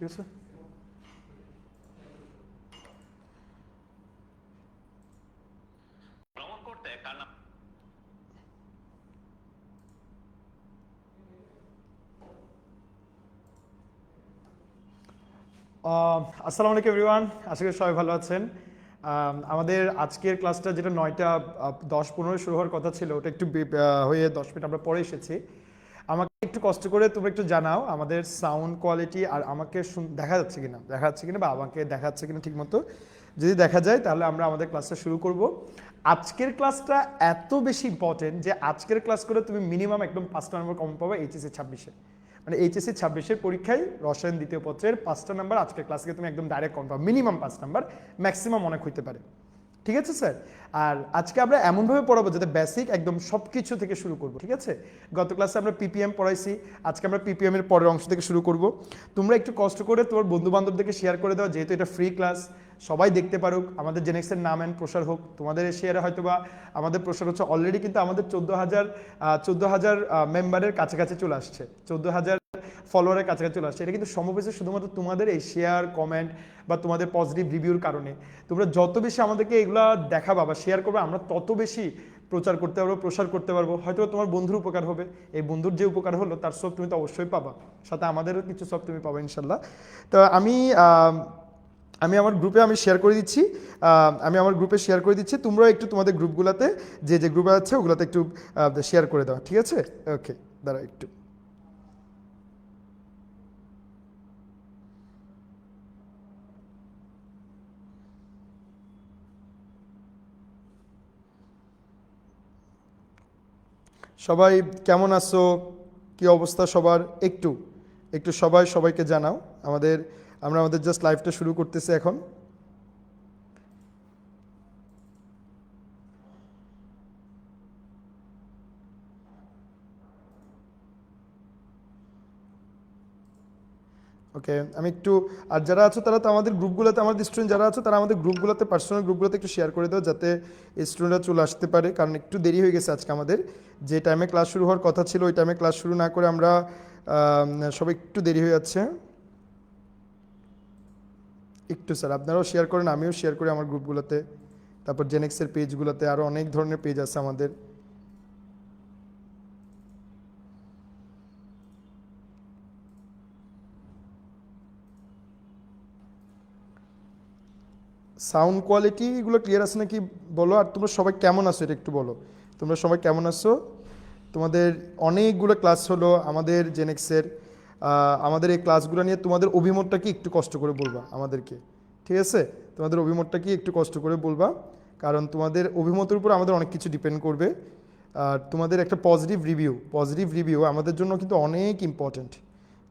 ঠিক আছে? আসসালামু আলাইকুম এভরিওয়ান, আশা করি সবাই ভালো আছেন। আমাদের আজকের ক্লাসটা যেটা 9:10-15 শুরু হওয়ার কথা ছিল, ওটা একটু হয়ে 10 মিনিট আমরা পরে এসেছি। আমাকে একটু কষ্ট করে তোমরা একটু জানাও আমাদের সাউন্ড কোয়ালিটি আর আমাকে দেখা যাচ্ছে কিনা বা আমাকে দেখা যাচ্ছে কিনা ঠিক মতো। যদি দেখা যায় তাহলে আমরা আমাদের ক্লাসটা শুরু করব। আজকের ক্লাসটা এত বেশি ইম্পর্টেন্ট যে আজকের ক্লাস করে তুমি মিনিমাম একদম 5টা নম্বর কম পাবে এইচএসসি 26-এ। মানে এইচএসসি 26-এর পরীক্ষায় রসায়ন দ্বিতীয় পত্রের 5টা নাম্বার আজকের ক্লাসকে তুমি একদম ডাইরেক্ট কম পাবে, মিনিমাম 5 নাম্বার, ম্যাক্সিমাম অনেক হইতে পারে। ঠিক আছে স্যার? আর আজকে আমরা এমনভাবে পড়াবো যাতে বেসিক একদম সব কিছু থেকে শুরু করবো। ঠিক আছে? গত ক্লাসে আমরা পিপিএম পড়াইছি, আজকে আমরা পিপিএম এর পরের অংশ থেকে শুরু করব। তোমরা একটু কষ্ট করে তোমার বন্ধু বান্ধবদেরকে শেয়ার করে দাও, যেহেতু এটা ফ্রি ক্লাস, সবাই দেখতে পারুক, আমাদের জেনেক্সের নাম অ্যান্ড প্রসার হোক। তোমাদের শেয়ারে হয়তো বা আমাদের প্রসার হচ্ছে, অলরেডি কিন্তু আমাদের 14,000 মেম্বারের কাছাকাছি চলে আসছে, 14,000 ফলোয়ারের কাছাকাছি চলে আসছে। এটা কিন্তু সম্ভব হয়েছে শুধুমাত্র তোমাদের এই শেয়ার, কমেন্ট বা তোমাদের পজিটিভ রিভিউর কারণে। তোমরা যত বেশি আমাদেরকে এগুলা দেখাবা বা শেয়ার করবে, আমরা তত বেশি প্রচার করতে পারবো, প্রসার করতে পারবো। হয়তো তোমার বন্ধুর উপকার হবে, এই বন্ধুর যে উপকার হলো তার সব তুমি তো অবশ্যই পাবা, সাথে আমাদেরও কিছু সব তুমি পাবা ইনশাল্লাহ। তো আমি আমার গ্রুপে শেয়ার করে দিচ্ছি, তোমরা একটু তোমাদের গ্রুপগুলোতে যে যে গ্রুপে আছে ওগুলোতে একটু শেয়ার করে দাও। ঠিক আছে? ওকে, দাঁড়া একটু। সবাই কেমন আছো? কি অবস্থা সবার? একটু একটু সবাই সবাইকে জানাও। আমরা আমাদের জাস্ট লাইভটা শুরু করতেছি এখন। ওকে, আমি একটু, আর যারা আছো তারা তো আমাদের গ্রুপগুলোতে, আমাদের স্টুডেন্ট যারা আছে তারা আমাদের গ্রুপগুলোতে, পার্সোনাল গ্রুপগুলোতে একটু শেয়ার করে দাও, যাতে স্টুডেন্টরা চলে আসতে পারে। কারণ একটু দেরি হয়ে গেছে আজকে আমাদের, যে টাইমে ক্লাস শুরু হওয়ার কথা ছিল ওই টাইমে ক্লাস শুরু না করে আমরা সবাই একটু দেরি হয়ে যাচ্ছে। একটু স্যার আপনারাও শেয়ার করেন, আমিও শেয়ার করি আমার গ্রুপগুলোতে, তারপর জেনেক্সের পেজগুলোতে, আরও অনেক ধরনের পেজ আছে আমাদের। সাউন্ড কোয়ালিটি এগুলো ক্লিয়ার আছে নাকি বলো, আর তোমরা সবাই কেমন আছো এটা একটু বলো। তোমরা সবাই কেমন আছো? তোমাদের অনেকগুলো ক্লাস হলো আমাদের জেনেক্সের, আমাদের এই ক্লাসগুলো নিয়ে তোমাদের অভিমতটা কি একটু কষ্ট করে বলবা আমাদেরকে। ঠিক আছে? তোমাদের অভিমতটা কি একটু কষ্ট করে বলবা, কারণ তোমাদের অভিমতের উপর আমাদের অনেক কিছু ডিপেন্ড করবে। আর তোমাদের একটা পজিটিভ রিভিউ আমাদের জন্য কিন্তু অনেক ইম্পর্ট্যান্ট।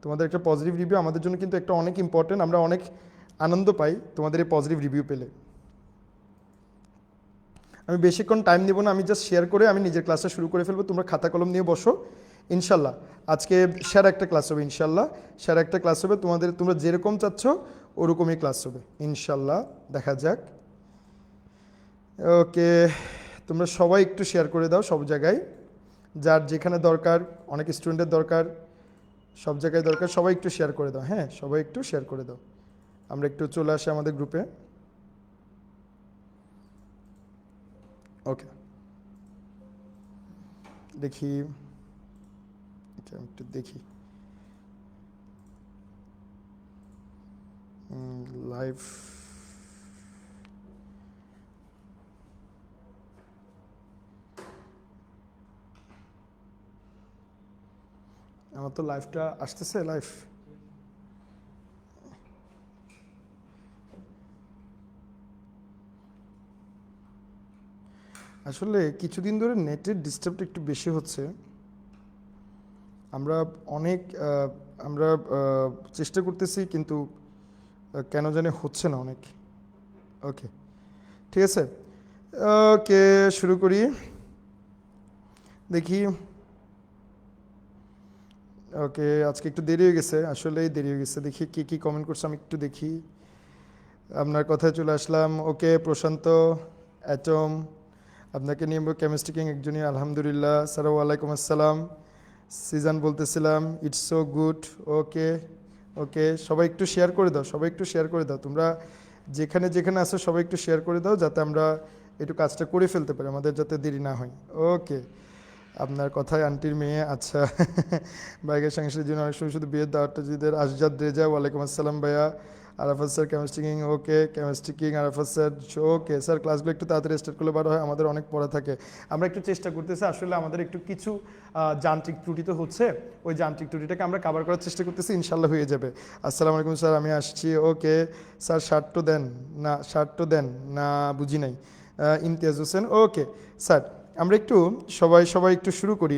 তোমাদের একটা পজিটিভ রিভিউ আমাদের জন্য কিন্তু একটা অনেক ইম্পর্ট্যান্ট, আমরা অনেক আনন্দ পাই তোমাদের এই পজিটিভ রিভিউ পেলে। আমি বেশিক্ষণ টাইম নেব না, আমি জাস্ট শেয়ার করে আমি নিজের ক্লাসটা শুরু করে ফেলবো। তোমরা খাতা কলম নিয়ে বসো ইনশাল্লাহ। আজকে সেরা একটা ক্লাস হবে ইনশাল্লাহ, সেরা একটা ক্লাস হবে। তোমরা যেরকম চাচ্ছ ওরকমই ক্লাস হবে ইনশাল্লাহ, দেখা যাক। ওকে, তোমরা সবাই একটু শেয়ার করে দাও সব জায়গায়, যার যেখানে দরকার, অনেক স্টুডেন্টের দরকার, সব জায়গায় দরকার, সবাই একটু শেয়ার করে দাও। হ্যাঁ, সবাই একটু শেয়ার করে দাও। আমরা একটু চলে আসি আমাদের গ্রুপে। ওকে, দেখি একটু দেখি লাইভ। আমার তো লাইভটা আসতেছে, লাইভ আসলে কিছুদিন ধরে নেটের ডিস্টার্বটা একটু বেশি হচ্ছে। আমরা অনেক আমরা চেষ্টা করতেছি, কিন্তু কেন জানি হচ্ছে না অনেক। ওকে, ঠিক আছে। ওকে, শুরু করি, দেখি। ওকে, আজকে একটু দেরি হয়ে গেছে, আসলেই দেরি হয়ে গেছে। দেখি কী কী কমেন্ট করছে, আমি একটু দেখি। আপনার কথায় চলে আসলাম। ওকে, প্রশান্ত অ্যাটম, আপনাকে নিয়ে কেমিস্ট্রি কিং একজনই, আলহামদুলিল্লাহ। সালাম আলাইকুম আসসালাম। সিজন বলতেছিলাম, ইটস সো গুড। ওকে, ওকে, সবাই একটু শেয়ার করে দাও, সবাই একটু শেয়ার করে দাও, তোমরা যেখানে যেখানে আসো সবাই একটু শেয়ার করে দাও, যাতে আমরা একটু কাজটা করে ফেলতে পারি, আমাদের যাতে দেরি না হয়। ওকে, আপনার কথায় আন্টির মেয়ে, আচ্ছা। বাইকের সাংসারিক জন্য অনেক সময় শুধু বিয়ের দাওয়াতটা যদি আসজাদ রেজা, ওয়ালাইকুম আসসালাম ভাইয়া। Arafat sir chemistry king, okay chemistry king Arafat sir, okay sir ক্লাসগুলো একটু তাড়াতাড়ি স্টার্ট করলে ভালো হয়, আমাদের অনেক পড়া থাকে। আমরা একটু চেষ্টা করতেছি, আসলে আমাদের একটু কিছু যান্ত্রিক ত্রুটি তো হচ্ছে, ওই যান্ত্রিক ত্রুটিটাকে আমরা কাভার করার চেষ্টা করতেছি, ইনশাল্লাহ হয়ে যাবে। আসসালামু আলাইকুম স্যার, আমি আসছি। ওকে স্যার, শার্ট দেন না, শার্ট দেন না, বুঝি নাই। ইমতিয়াজ হোসেন, ওকে স্যার, আমরা একটু সবাই সবাই একটু শুরু করি,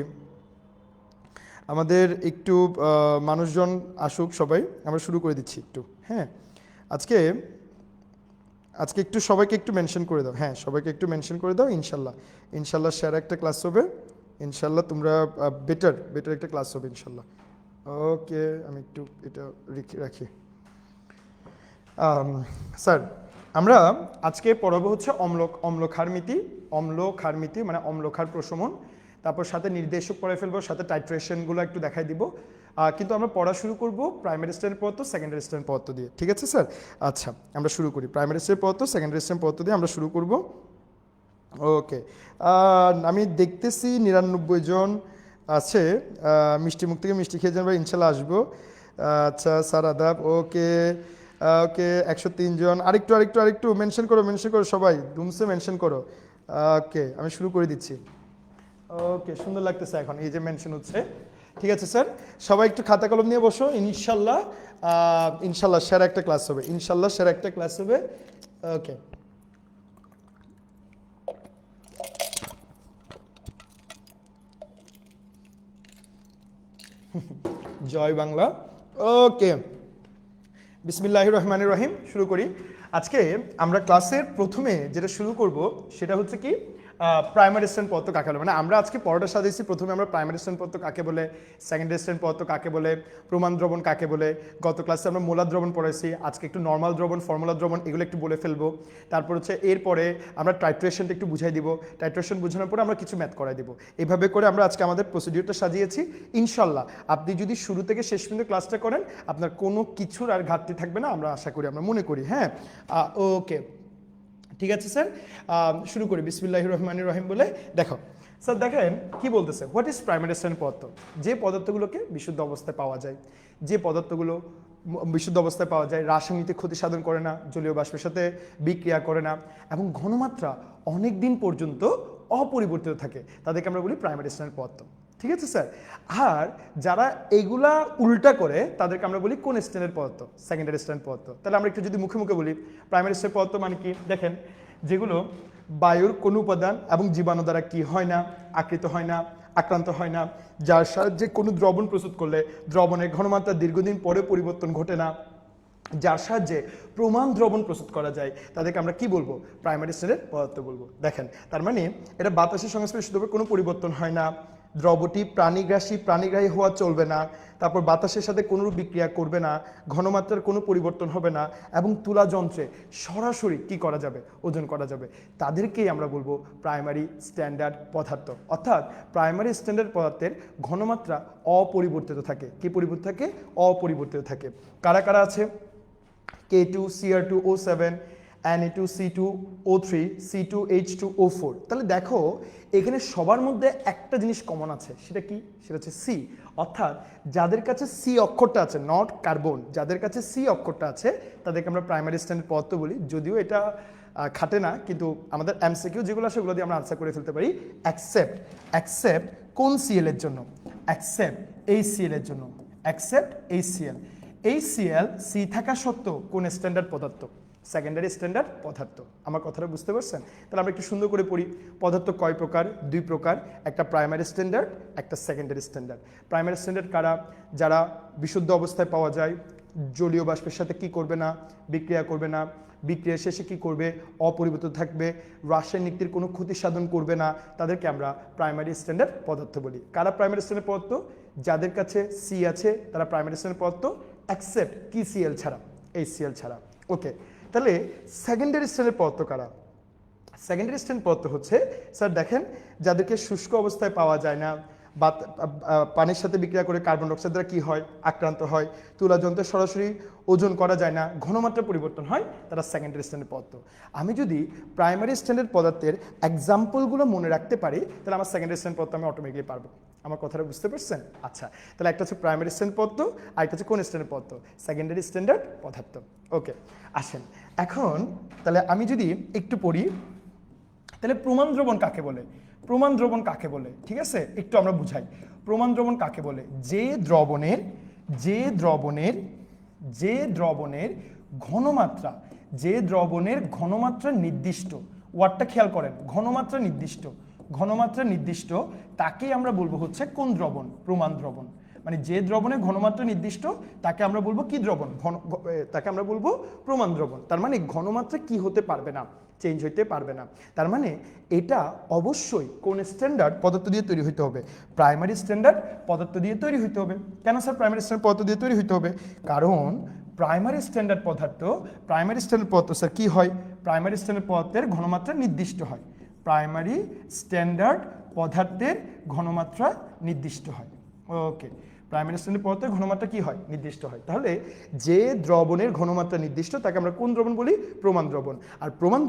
আমাদের একটু মানুষজন আসুক সবাই, আমরা শুরু করে দিচ্ছি একটু। হ্যাঁ, আজকে আজকে একটু সবাইকে একটু মেনশন করে দাও, হ্যাঁ সবাইকে একটু মেনশন করে দাও, ইনশাল্লাহ ইনশাল্লাহ সেরা একটা ক্লাস হবে, ইনশাল্লাহ তোমরা বেটার বেটার একটা ক্লাস হবে ইনশাল্লাহ। ওকে, আমি একটু এটা রাখি। স্যার, আমরা আজকে পড়াবো হচ্ছে অম্লক্ষার মিতি মানে অম্লক্ষার প্রশমন, তারপর সাথে নির্দেশক পড়ে ফেলবো, সাথে টাইট্রেশনগুলো একটু দেখাই দিব। কিন্তু আমরা পড়া শুরু করব প্রাইমারি স্ট্যান্ডার্ড পদার্থ, সেকেন্ডারি স্ট্যান্ডার্ড পদার্থ দিয়ে, ঠিক আছে স্যার? আচ্ছা, আমরা শুরু করি প্রাইমারি স্ট্যান্ডার্ড পদার্থ, সেকেন্ডারি স্ট্যান্ডার্ড পদার্থ দিয়ে আমরা শুরু করব। ওকে, আমি দেখতেছি 99 জন আছে। মিষ্টি মুখ থেকে মিষ্টি খেয়ে যান ভাই, ইনশাল্লাহ আসবো। আচ্ছা স্যার আদাব, ওকে ওকে 103 জন, আরেকটু আরেকটু আরেকটু মেনশন করো সবাই, ধুমসে মেনশন করো। ওকে, আমি শুরু করে দিচ্ছি। ওকে, সুন্দর লাগতেছে এখন, এই যে মেনশন হচ্ছে। ঠিক আছে স্যার, সবাই একটু খাতা কলম নিয়ে বসো, ইনশাল্লাহ ইনশাল্লাহ সেরা একটা ক্লাস হবে, ইনশাল্লাহ সেরা একটা ক্লাস হবে। ওকে, জয় বাংলা। ওকে, বিসমিল্লাহির রহমানির রহিম, শুরু করি। আজকে আমরা ক্লাসের প্রথমে যেটা শুরু করব সেটা হচ্ছে কি প্রাইমারি স্ট্যান্ড পদার্থ কাকে বলে, মানে আমরা আজকে পড়াটা সাজিয়েছি, প্রথমে আমরা প্রাইমারি স্ট্যান্ড পদার্থ কাকে বলে, সেকেন্ডারি স্ট্যান্ড পদার্থ কাকে বলে, প্রমাণ দ্রবণ কাকে বলে, গত ক্লাসে আমরা মোলার দ্রবণ পড়াইছি, আজকে একটু নর্মাল দ্রবণ, ফর্মুলা দ্রবণ এগুলো একটু বলে ফেলবো। তারপর হচ্ছে এরপরে আমরা টাইট্রেশনটা একটু বুঝাই দিব, টাইট্রেশন বোঝানোর পরে আমরা কিছু ম্যাথ করাই দিব। এইভাবে করে আমরা আজকে আমাদের প্রসিডিউরটা সাজিয়েছি। ইনশাল্লাহ আপনি যদি শুরু থেকে শেষ পর্যন্ত ক্লাসটা করেন, আপনার কোনো কিছুর আর ঘাটতি থাকবে না, আমরা আশা করি, আমরা মনে করি। হ্যাঁ, ওকে ঠিক আছে স্যার, শুরু করি বিসমিল্লাহির রহমানির রহিম বলে। দেখো স্যার, দেখেন কি বলতেছে, হোয়াট ইজ প্রাইমারি স্ট্যান্ড পদার্থ? যে পদার্থগুলোকে বিশুদ্ধ অবস্থায় পাওয়া যায়, যে পদার্থগুলো বিশুদ্ধ অবস্থায় পাওয়া যায়, রাসায়নিক ক্ষতি সাধন করে না, জলীয় বাষ্পের সাথে বিক্রিয়া করে না, এবং ঘনমাত্রা অনেক দিন পর্যন্ত অপরিবর্তিত থাকে, তাদেরকে আমরা বলি প্রাইমারি স্ট্যান্ডার্ড পদার্থ। ঠিক আছে স্যার? আর যারা এগুলা উল্টা করে তাদেরকে আমরা বলি কোন স্ট্যান্ডার্ড পদার্থ? সেকেন্ডারি স্ট্যান্ডার্ড পদার্থ। তাহলে আমরা একটু যদি মুখে মুখে বলি, প্রাইমারি স্ট্যান্ডার্ড পদার্থ মানে কি? দেখেন, যেগুলো বায়ুর কোনো উপাদান এবং জীবাণু দ্বারা কি হয় না, আকৃত হয় না, আক্রান্ত হয় না, যার সাহায্যে কোনো দ্রবণ প্রস্তুত করলে দ্রবণের ঘনমাত্রা দীর্ঘদিন পরে পরিবর্তন ঘটে না, যার সাহায্যে প্রমাণ দ্রবণ প্রস্তুত করা যায়, তাদেরকে আমরা কি বলবো? প্রাইমারি স্ট্যান্ডার্ড পদার্থ বলবো। দেখেন, তার মানে এটা বাতাসের সংস্পর্শে কোনো পরিবর্তন হয় না, দ্রবটি প্রাণীগ্রাহী হওয়া চলবে না, তারপর বাতাসের সাথে কোনোরূপ বিক্রিয়া করবে না, ঘনমাত্রার কোনো পরিবর্তন হবে না, এবং তুলা যন্ত্রে সরাসরি কি করা যাবে? ওজন করা যাবে। তাদেরকেই আমরা বলবো প্রাইমারি স্ট্যান্ডার্ড পদার্থ। অর্থাৎ প্রাইমারি স্ট্যান্ডার্ড পদার্থের ঘনমাত্রা অপরিবর্তিত থাকে। কি পরিবর্তিত থাকে? অপরিবর্তিত থাকে। কারা কারা আছে? K2Cr2O7, Na2C2O3, C2H2O4। তাহলে দেখো, এখানে সবার মধ্যে একটা জিনিস কমন আছে, সেটা কি? সেটা হচ্ছে সি। অর্থাৎ যাদের কাছে সি অক্ষরটা আছে, নট কার্বন, যাদের কাছে সি অক্ষরটা আছে তাদেরকে আমরা প্রাইমারি স্ট্যান্ডার্ড পদার্থ বলি। যদিও এটা খাটে না, কিন্তু আমাদের এমসিকিউ যেগুলো আছে সেগুলো দিয়ে আমরা আনসার করে ফেলতে পারি। অ্যাকসেপ্ট কোন সিএল এর জন্য? অ্যাকসেপ্ট এই সিএল এর জন্য, অ্যাকসেপ্ট এই সিএল। এই সিএল সি থাকা সত্ত্বেও কোন স্ট্যান্ডার্ড পদার্থ? সেকেন্ডারি স্ট্যান্ডার্ড পদার্থ। আমার কথাটা বুঝতে পারছেন? তাহলে আমরা একটু সুন্দর করে পড়ি। পদার্থ কয় প্রকার? দুই প্রকার, একটা প্রাইমারি স্ট্যান্ডার্ড, একটা সেকেন্ডারি স্ট্যান্ডার্ড। প্রাইমারি স্ট্যান্ডার্ড কারা? যারা বিশুদ্ধ অবস্থায় পাওয়া যায়, জলীয় বাষ্পের সাথে কি করবে না? বিক্রিয়া করবে না, বিক্রিয়া শেষে কি করবে? অপরিবর্তিত থাকবে, রাসায়নিকটির কোনো ক্ষতি সাধন করবে না, তাদেরকে আমরা প্রাইমারি স্ট্যান্ডার্ড পদার্থ বলি। কারা প্রাইমারি স্ট্যান্ডার্ড পদার্থ? যাদের কাছে সি আছে তারা প্রাইমারি স্ট্যান্ডার্ড পদার্থ, অ্যাকসেপ্ট কি সিএল ছাড়া, এই সিএল ছাড়া। ওকে, তাহলে সেকেন্ডারি স্ট্যান্ডার্ড পদার্থ কারা? সেকেন্ডারি স্ট্যান্ডার্ড পদার্থ হচ্ছে, স্যার দেখেন, যাদেরকে শুষ্ক অবস্থায় পাওয়া যায় না, পানির সাথে বিক্রিয়া করে কার্বন ডাইঅক্সাইড দ্বারা কি হয়, আক্রান্ত হয়। তুলা যন্ত্রে সরাসরি ওজন করা যায় না, ঘনমাত্রা পরিবর্তন হয়, তারা সেকেন্ডারি স্ট্যান্ডার্ড পদার্থ। আমি যদি প্রাইমারি স্ট্যান্ডার্ড পদার্থের এক্সাম্পলগুলো মনে রাখতে পারি, তাহলে আমার সেকেন্ডারি স্ট্যান্ডার্ড পদার্থ আমি অটোমেটিকলি পারবো। আমার কথাটা বুঝতে পারছেন? আচ্ছা, তাহলে একটা হচ্ছে প্রাইমারি স্ট্যান্ডার্ড পদার্থ, আর একটা হচ্ছে কোন স্ট্যান্ডার্ড পদার্থ? সেকেন্ডারি স্ট্যান্ডার্ড পদার্থ। ওকে, আসেন এখন তাহলে আমি যদি একটু পড়ি, তাহলে প্রমাণ দ্রবণ কাকে বলে? প্রমাণ দ্রবণ কাকে বলে? ঠিক আছে, একটু আমরা বুঝাই। প্রমাণ দ্রবণ কাকে বলে? যে দ্রবণের ঘনমাত্রা নির্দিষ্ট, ওয়ার্ডটা খেয়াল করেন, ঘনমাত্রা নির্দিষ্ট, তাকেই আমরা বলবো হচ্ছে কোন দ্রবণ? প্রমাণ দ্রবণ। মানে যে দ্রবণের ঘনমাত্রা নির্দিষ্ট তাকে আমরা বলবো কি দ্রবণ? তাকে আমরা বলবো প্রমাণ দ্রবণ। তার মানে ঘনমাত্রা কি হতে পারবে না, চেঞ্জ হইতে পারবে না। তার মানে এটা অবশ্যই কোন স্ট্যান্ডার্ড পদার্থ দিয়ে তৈরি হইতে হবে? প্রাইমারি স্ট্যান্ডার্ড পদার্থ দিয়ে তৈরি হইতে হবে। কেন স্যার প্রাইমারি স্ট্যান্ডার্ড পদার্থ দিয়ে তৈরি হইতে হবে? কারণ প্রাইমারি স্ট্যান্ডার্ড পদার্থ স্যার কি হয়? প্রাইমারি স্ট্যান্ডার্ড পদার্থের ঘনমাত্রা নির্দিষ্ট হয়। প্রাইমারি স্ট্যান্ডার্ড পদার্থের ঘনমাত্রা নির্দিষ্ট হয়। ওকে, প্রাইমারি স্ট্যান্ডার্ড পদার্থের ঘনমাত্রা কি হয়? নির্দিষ্ট হয়। তাহলে যে দ্রবণের ঘনমাত্রা নির্দিষ্ট তাকে আমরা কোন দ্রবণ বলি? প্রমাণ দ্রবণ। আর প্রমাণ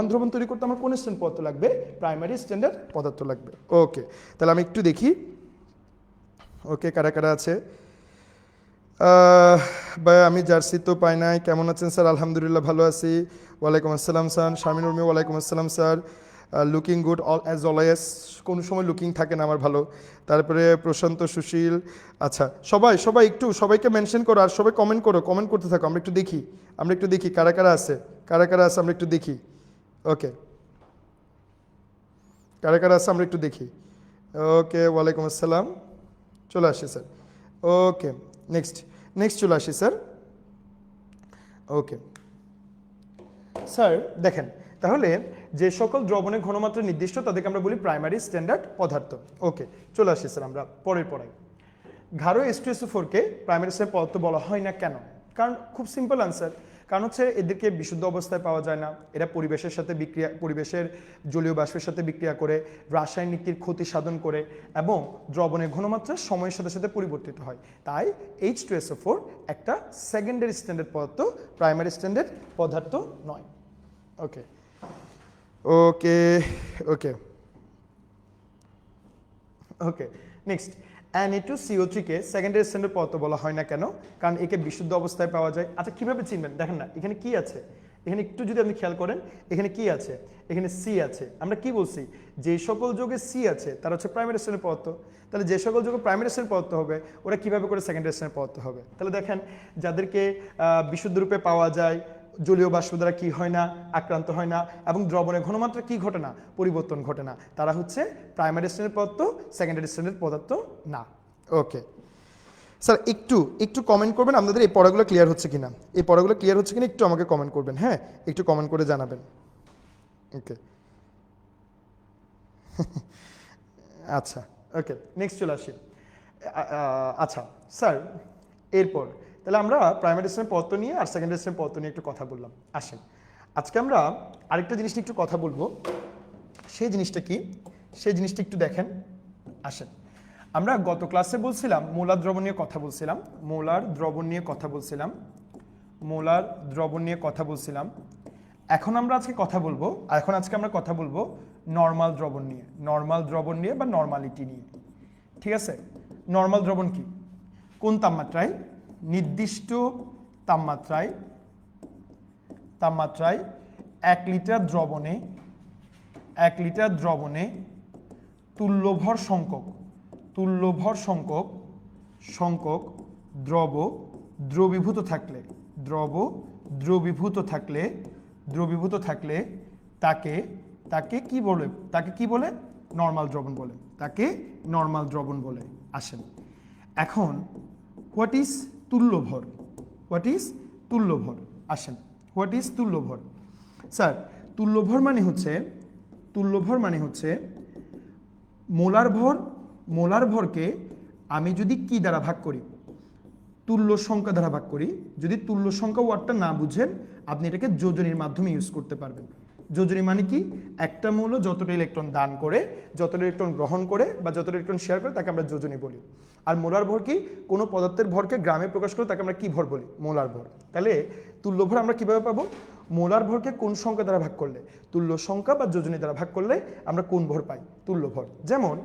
দ্রবণ তৈরি করতে আমার কোন স্ট্যান্ডার্ড পদার্থ লাগবে? প্রাইমারি স্ট্যান্ডার্ড পদার্থ লাগবে। ওকে, তাহলে আমি একটু দেখি। ওকে, কারা কারা আছে? ভাই আমি জার্সি তো পাই নাই, কেমন আছেন স্যার? আলহামদুলিল্লাহ ভালো আছি। ওয়ালাইকুম আসসালাম স্যার। শামিন উর্মি ওয়ালাইকুম আসসালাম sir. Looking good all as always, কোনো সময় লুকিং থাকে না আমার ভালো। তারপরে প্রশান্ত সুশীল। আচ্ছা, সবাই একটু সবাইকে মেনশন করো, আর সবাই কমেন্ট করতে থাকো। আমরা একটু দেখি কারা কারা আছে আমরা একটু দেখি। ওকে, কারা আছে আমরা একটু দেখি। ওকে, ওয়ালাইকুম আসসালাম। চলে আসি স্যার। ওকে, নেক্সট চলে আসি স্যার। ওকে স্যার, দেখেন তাহলে যে সকল দ্রবণের ঘনমাত্রা নির্দিষ্ট তাদেরকে আমরা বলি প্রাইমারি স্ট্যান্ডার্ড পদার্থ। ওকে, চলে আসি স্যার আমরা পরের পড়াই। ঘাড়ো H2SO4-কে প্রাইমারি স্ট্যান্ডার্ড পদার্থ বলা হয় না কেন? কারণ খুব সিম্পল আনসার, কারণ হচ্ছে এদেরকে বিশুদ্ধ অবস্থায় পাওয়া যায় না। এরা পরিবেশের জলীয় বাষ্পের সাথে বিক্রিয়া করে রাসায়নিকের ক্ষতি সাধন করে, এবং দ্রবণের ঘনমাত্রা সময়ের সাথে সাথে পরিবর্তিত হয়। তাই H2SO4 একটা সেকেন্ডারি স্ট্যান্ডার্ড পদার্থ, প্রাইমারি স্ট্যান্ডার্ড পদার্থ নয়। ওকে ওকে ওকে ওকে নেক্সট, Na2CO3-কে সেকেন্ডারি স্ট্যান্ডার্ড পদার্থ বলা হয় না কেন? কারণ একে বিশুদ্ধ অবস্থায় পাওয়া যায়। আচ্ছা, কিভাবে চিনবেন? দেখেন না এখানে কি আছে, এখানে একটু যদি আপনি খেয়াল করেন, এখানে কি আছে? এখানে সি আছে। আমরা কি বলছি? যে সকল যোগে সি আছে তারা হচ্ছে প্রাইমারি স্ট্যান্ডার্ড পদার্থ। তাহলে যে সকল যোগে প্রাইমারি স্ট্যান্ডার্ড পদার্থ হবে, ওরা কিভাবে করে সেকেন্ডারি স্ট্যান্ডার্ড পদার্থ হবে? তাহলে দেখেন, যাদেরকে বিশুদ্ধ রূপে পাওয়া যায়, জলীয় বাষ্প দ্বারা কি হয় না, আক্রান্ত হয় না, এবং দ্রবণের ঘনমাত্রা কি ঘটে না, পরিবর্তন ঘটে না, তারা হচ্ছে প্রাইমারি স্ট্যান্ডার্ড পদার্থ, সেকেন্ডারি স্ট্যান্ডার্ড পদার্থ না। ওকে স্যার, একটু কমেন্ট করবেন আপনাদের এই পড়াগুলো ক্লিয়ার হচ্ছে কিনা, একটু আমাকে কমেন্ট করবেন। হ্যাঁ, একটু কমেন্ট করে জানাবেন। ওকে আচ্ছা, ওকে নেক্সট চলে আসি। আচ্ছা স্যার, এরপর তাহলে আমরা প্রাইমারি স্ট্যান্ডার্ড পদার্থ নিয়ে আর সেকেন্ডারি স্ট্যান্ডার্ড পদার্থ নিয়ে একটু কথা বললাম। আসেন, আজকে আমরা আরেকটা জিনিস নিয়ে একটু কথা বলবো। সেই জিনিসটা কি? সেই জিনিসটা একটু দেখেন। আসেন, আমরা গত ক্লাসে বলছিলাম মোলার দ্রবণ নিয়ে কথা বলছিলাম। এখন আজকে আমরা কথা বলবো নরমাল দ্রবণ নিয়ে বা নরমালিটি নিয়ে। ঠিক আছে, নরমাল দ্রবণ কি? কোন তাপমাত্রায়? নির্দিষ্ট তাপমাত্রায় 1 লিটার দ্রবণে তুল্যভর সংখ্যক দ্রব দ্রবীভূত থাকলে তাকে কি বলে? নরমাল দ্রবণ বলে। আসেন, এখন হোয়াট ইজ তুল্যভর? আসেন, হোয়াট ইজ তুল্যভর? স্যার, তুল্যভর মানে হচ্ছে মোলার ভরকে আমি যদি কি দ্বারা ভাগ করি? তুল্য সংখ্যা দ্বারা ভাগ করি। যদি তুল্য সংখ্যা ওয়ার্ডটা না বুঝেন, আপনি এটাকে যোজনীর মাধ্যমে ইউজ করতে পারবেন। যোজনী মানে কি? একটা মৌল যতটা ইলেকট্রন দান করে, যতটা ইলেকট্রন গ্রহণ করে বা যতটা ইলেকট্রন শেয়ার করে তাকে আমরা যোজনী বলি। আর মোলার ভর কি? কোনো পদার্থের ভরকে গ্রামে প্রকাশ করে তাকে আমরা কি ভর বলি? মোলার ভর। তাহলে তুল্য ভর আমরা কিভাবে পাবো? মোলার ভরকে কোন সংখ্যা দ্বারা ভাগ করলে, তুল্য সংখ্যা বা যোজনী দ্বারা ভাগ করলে আমরা কোন ভর পাই? তুল্য ভর। যেমন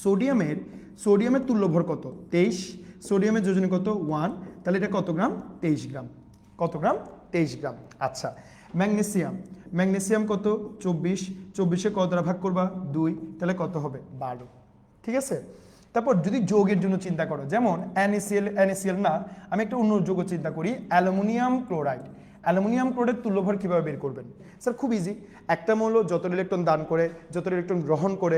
সোডিয়ামের তুল্য ভর কত? 23। সোডিয়ামের যোজনী কত? 1। তাহলে এটা কত গ্রাম? 23 গ্রাম। কত গ্রাম? 23 গ্রাম। আচ্ছা, ম্যাগনেসিয়াম কত? 24। 24-এ কত দ্বারা ভাগ করবা? 2। তাহলে কত হবে? 12। ঠিক আছে। তারপর যদি যৌগের জন্য চিন্তা করো, যেমন NaCl না, আমি একটা অন্য যৌগ চিন্তা করি, অ্যালুমিনিয়াম ক্লোরাইড। অ্যালুমিনিয়াম ক্লোরাইড তুল্যভর কিভাবে বের করবেন? স্যার খুব ইজি। একটা মৌল যতটা ইলেকট্রন দান করে, যতটা ইলেকট্রন গ্রহণ করে,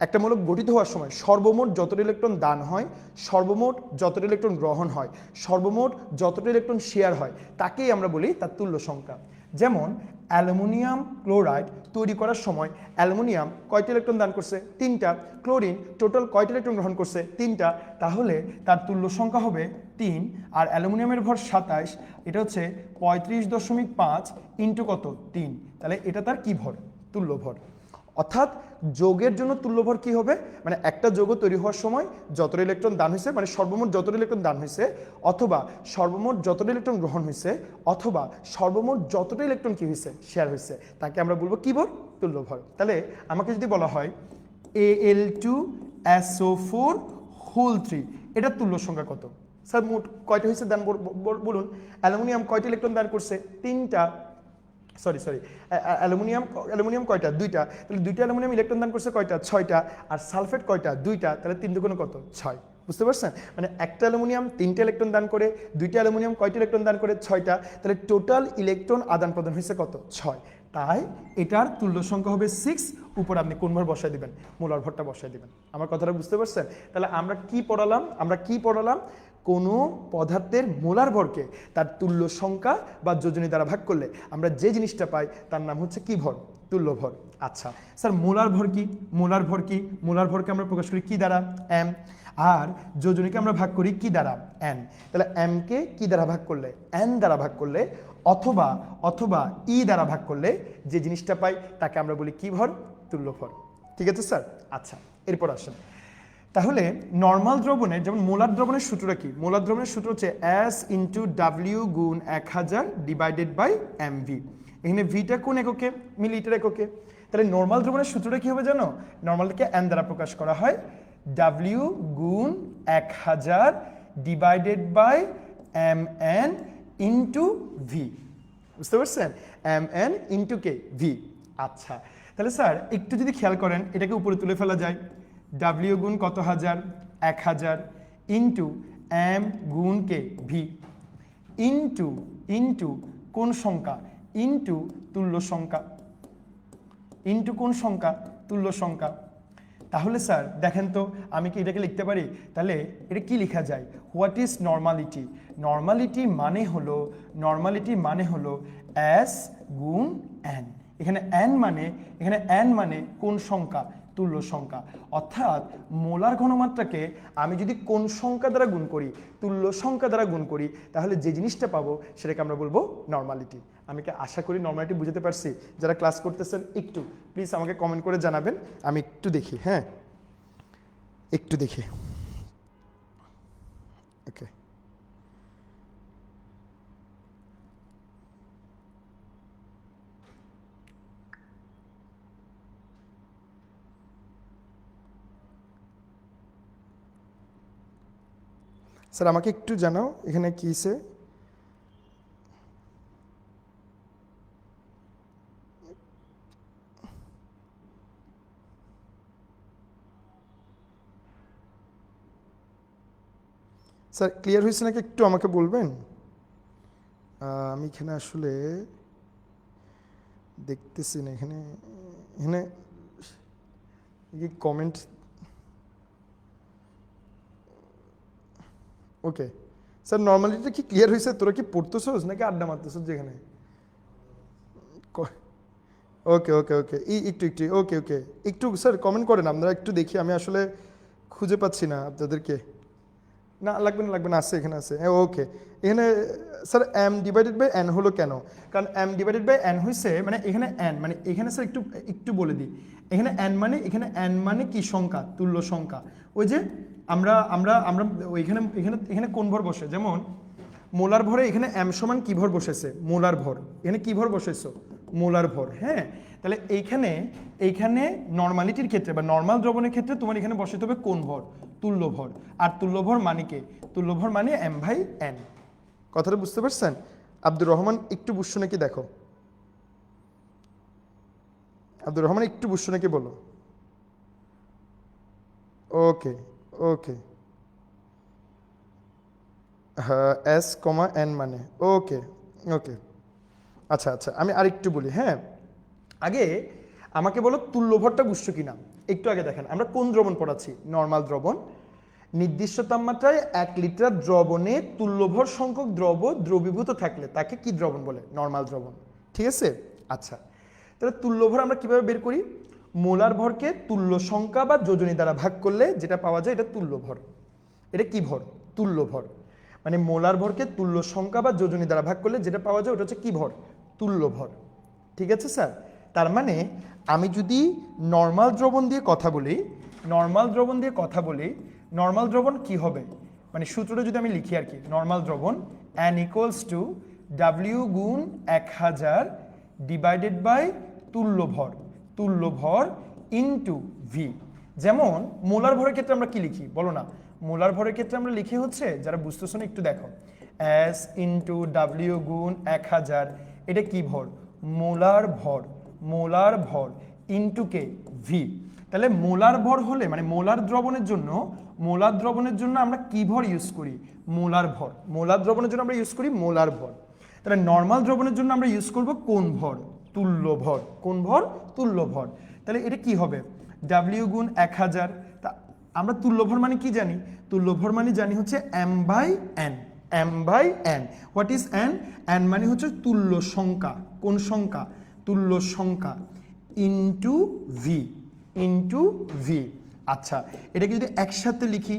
একটা মৌল গঠিত হওয়ার সময় সর্বমোট যতটা ইলেকট্রন দান হয়, সর্বমোট যতটা ইলেকট্রন গ্রহণ হয়, সর্বমোট যতটা ইলেকট্রন শেয়ার হয়, তাকেই আমরা বলি তার তুল্য সংখ্যা। যেমন অ্যালুমিনিয়াম ক্লোরাইড তৈরি করার সময় অ্যালুমিনিয়াম কয়টা ইলেকট্রন দান করছে? 3টা। ক্লোরিন টোটাল কয়টা ইলেকট্রন গ্রহণ করছে? 3টা। তাহলে তার তুল্য সংখ্যা হবে 3। আর অ্যালুমিনিয়ামের ভর 27, এটা হচ্ছে 35.5 ইন্টু কত? 3। তাহলে এটা তার কি ভর? তুল্য ভর। অর্থাৎ যৌগের জন্য তুল্যভর কি হবে? মানে একটা যৌগ তৈরি হওয়ার সময় যতটা ইলেকট্রন দান হয়েছে, মানে সর্বমোট যতটা ইলেকট্রন দান হয়েছে, অথবা সর্বমোট যতটা ইলেকট্রন গ্রহণ হয়েছে, অথবা সর্বমোট যতটা ইলেকট্রন কি হয়েছে? শেয়ার হয়েছে, তাকে আমরা বলবো কি ভর? তুল্যভর। তাহলে আমাকে যদি বলা হয় Al2SO4 হোল 3, এটার তুল্য সংখ্যা কত? স্যার মোট কয়টা হয়েছে দান বলুন। অ্যালুমিনিয়াম কয়টা ইলেকট্রন দান করছে? 3টা। সরি অ্যালুমিনিয়াম কয়টা? 2টা। তাহলে 2টা অ্যালুমিনিয়াম ইলেকট্রন দান করছে কয়টা? 6টা। আর সালফেট কয়টা? 2টা। তাহলে 3 দুগুণে কত? 6। বুঝতে পারছেন? মানে একটা অ্যালুমিনিয়াম 3টা ইলেকট্রন দান করে, 2টা অ্যালুমিনিয়াম কয়টা ইলেকট্রন দান করে? 6টা। তাহলে টোটাল ইলেকট্রন আদান প্রদান হয়েছে কত? 6। তাই এটার তুল্য সংখ্যা হবে 6। উপর আপনি কোন ভর বসায় দিবেন? মোলার ভরটা বসায় দিবেন। আমার কথাটা বুঝতে পারছেন? তাহলে আমরা কি পড়ালাম? কোনো পদার্থের মোলার ভরকে তার তুল্য সংখ্যা বা যোজনী দ্বারা ভাগ করলে আমরা যে জিনিসটা পাই তার নাম হচ্ছে কি ভর? তুল্য ভর। আচ্ছা স্যার, মোলার ভর কি? মোলার ভরকে আমরা প্রকাশ করি কি দ্বারা? m। আর যোজনীকে আমরা ভাগ করি কি দ্বারা? n। তাহলে m কে কি দ্বারা ভাগ করলে? n দ্বারা ভাগ করলে, অথবা e দ্বারা ভাগ করলে যে জিনিসটা পাই তাকে আমরা বলি কি ভর? তুল্য ভর। ঠিক আছে স্যার? আচ্ছা, এরপর আসেন। তাহলে নর্মাল দ্রবণের, যেমন মোলার দ্রবণের সূত্রটা কি? মোলার দ্রবণের সূত্র হচ্ছে S × W গুণ 1000 ডিভাইডেড বাই mv। এখানে ভিটা কোন এককে? মিলিলিটার এককে। তাহলে নর্মাল দ্রবণের সূত্রটা কি হবে জানো? নর্মালকে n দ্বারা প্রকাশ করা হয়, W গুণ 1000 divided by mn into v। বুঝতে পারছেন? mn ইন্টু কে? v। আচ্ছা, তাহলে স্যার একটু যদি খেয়াল করেন, এটাকে উপরে তুলে ফেলা যায়। W গুণ কত হাজার? 1000 ইন্টু m গুণ কে? v ইন্টু কোন সংখ্যা? ইন্টু তুল্য সংখ্যা। ইন্টু কোন সংখ্যা? তুল্য সংখ্যা। তাহলে স্যার দেখেন তো, আমি কি এটাকে লিখতে পারি? তাহলে এটা কি লেখা যায়? What is normality? নর্মালিটি মানে হলো S গুণ n। এখানে n মানে কোন সংখ্যা? তুল্য সংখ্যা। অর্থাৎ মোলার ঘনমাত্রাকে আমি যদি কোন সংখ্যা দ্বারা গুণ করি? তুল্য সংখ্যা দ্বারা গুণ করি, তাহলে যে জিনিসটা পাবো সেটাকে আমরা বলবো নর্মালিটি। আমি কি আশা করি নর্মালিটি বুঝতে পারছি? যারা ক্লাস করতেছেন একটু প্লিজ আমাকে কমেন্ট করে জানাবেন, আমি একটু দেখি। হ্যাঁ, একটু দেখি। ওকে, স্যার আমাকে একটু জানাও এখানে কি আছে। স্যার ক্লিয়ার হয়েছে নাকি একটু আমাকে বলবেন? আমি এখানে আসলে দেখতেছি না, এখানে কমেন্ট। ওকে স্যার, নর্মালিটা কি ক্লিয়ার হয়েছে? তোরা কি পড়তেছোস নাকি আড্ডা মারতেছোস যেখানে? ওকে একটু ওকে একটু স্যার কমেন্ট করেন আপনারা, একটু দেখি। আমি আসলে খুঁজে পাচ্ছি না আপনাদেরকে। না লাগবে না, লাগবে না, আছে এখানে আছে। হ্যাঁ ওকে, এখানে sir m divided by n হলো কেন? কারণ m ডিভাইডেড বাই n হইছে মানে এখানে n মানে এখানে স্যার একটু একটু বলে দিই, এখানে n মানে কি সংখ্যা? তুল্য সংখ্যা। ওই যে আমরা আমরা আমরা এখানে এখানে এখানে কোন ভর বসে, যেমন মোলার ভরে এখানে m সমান কি ভর বসেছে? মোলার ভর। এখানে কি ভর বসেছো? মোলার ভর। হ্যাঁ, তাহলে এইখানে এইখানে নর্মালিটির ক্ষেত্রে বা নর্মাল দ্রবণের ক্ষেত্রে তোমার এখানে বসাতে হবে কোন ভর? তুল্য ভর। আর তুল্য ভর মানে কে? তুল্য ভর মানে m/n। কথাটা বুঝতে পারছেন? আব্দুর রহমান একটু বুঝছো নাকি দেখো, আব্দুর রহমান একটু বুঝছো নাকি বলো। ওকে ওকে, হ্যাঁ s, n মানে ওকে ওকে। আচ্ছা আচ্ছা, আমি আরেকটু বলি। হ্যাঁ, আগে আমাকে বলো তুল্য ভরটা বুঝছো কিনা। একটু আগে দেখেন আমরা কোন দ্রবণ পড়াচ্ছি? নর্মাল দ্রবণ। নির্দিষ্ট তাপমাত্রায় 1 লিটার দ্রবণে তুল্যভর সংখ্যক দ্রবীভূত থাকলে তাকে কি দ্রবণ বলে? নর্মাল দ্রবণ। ঠিক আছে? আচ্ছা, তাহলে তুল্যভর আমরা কিভাবে বের করি? মোলার ভরকে তুল্য সংখ্যা বা যোজনী দ্বারা ভাগ করলে যেটা পাওয়া যায় এটা তুল্যভর। এটা কি ভর? তুল্যভর। মানে মোলার ভরকে তুল্য সংখ্যা বা যোজনী দ্বারা ভাগ করলে যেটা পাওয়া যায় ওটা হচ্ছে কি ভর? তুল্যভর। ঠিক আছে স্যার? তার মানে আমি যদি নর্মাল দ্রবণ দিয়ে কথা বলি, নর্মাল দ্রবণ কি হবে? মানে সূত্রটা যদি আমি লিখি আর কি, নর্মাল দ্রবণ n ইকুয়ালস টু w গুণ 1000 ডিভাইডেড বাই তুল্যভর ইনটু ভি। যেমন মোলার ভরের ক্ষেত্রে আমরা কি লিখি বলো না? মোলার ভরের ক্ষেত্রে আমরা লিখি হচ্ছে, যারা বুঝতেছো না একটু দেখো, s ইনটু w গুণ 1000, এটা কি ভর? মোলার ভর ইনটু কে? ভি। তাহলে মোলার ভর হলে মানে মোলার দ্রবণের জন্য আমরা কি ভর ইউজ করি? মোলার ভর। মোলার দ্রবণের জন্য আমরা ইউজ করি মোলার ভর। তাহলে নর্মাল দ্রবণের জন্য আমরা ইউজ করব কোন ভর? তুল্য ভর। কোন ভর? তুল্য ভর। তাহলে এটা কি হবে? w গুণ 1000। তা আমরা তুল্য ভর মানে কি জানি? তুল্য ভর মানে জানি হচ্ছে m/n। m/n। What is n? n মানে হচ্ছে তুল্য সংখ্যা। কোন সংখ্যা? তুল্য সংখ্যা ইনটু ভি। আচ্ছা, এটাকে যদি একসাথে লিখি,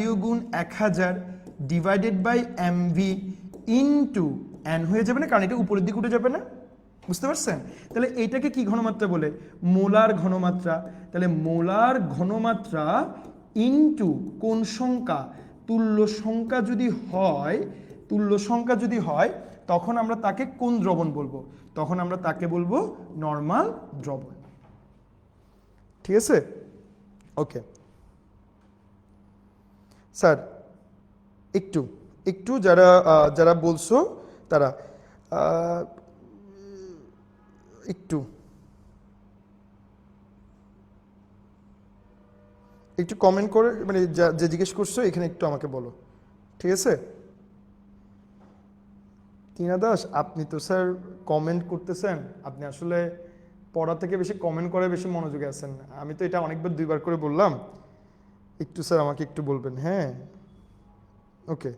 w গুণ 1000 divided by mv into n হয়ে যাবে না, কারণ এটা উপরের দিকে উঠে যাবে না। বুঝতে পারছেন? তাহলে এইটাকে কি ঘনমাত্রা বলে? মোলার ঘনমাত্রা। তাহলে মোলার ঘনমাত্রা ইনটু কোন সংখ্যা? তুল্য সংখ্যা যদি হয় তখন আমরা তাকে কোন দ্রবণ বলবো? তখন আমরা তাকে বলবো নর্মাল দ্রবণ। ঠিক আছে? ওকে স্যার, একটু যারা বলছো তারা একটু কমেন্ট করে, মানে যে জিজ্ঞেস করছো এখানে একটু আমাকে বলো। ঠিক আছে? টিনা দাস, আপনি তো স্যার কমেন্ট করতেছেন, আপনি আসলে পড়া থেকে বেশি কমেন্ট করে বেশি মনোযোগী আছেন। আমি তো এটা অনেকবার 2বার করে বললাম, একটু স্যার আমাকে একটু বলবেন। হ্যাঁ ওকে,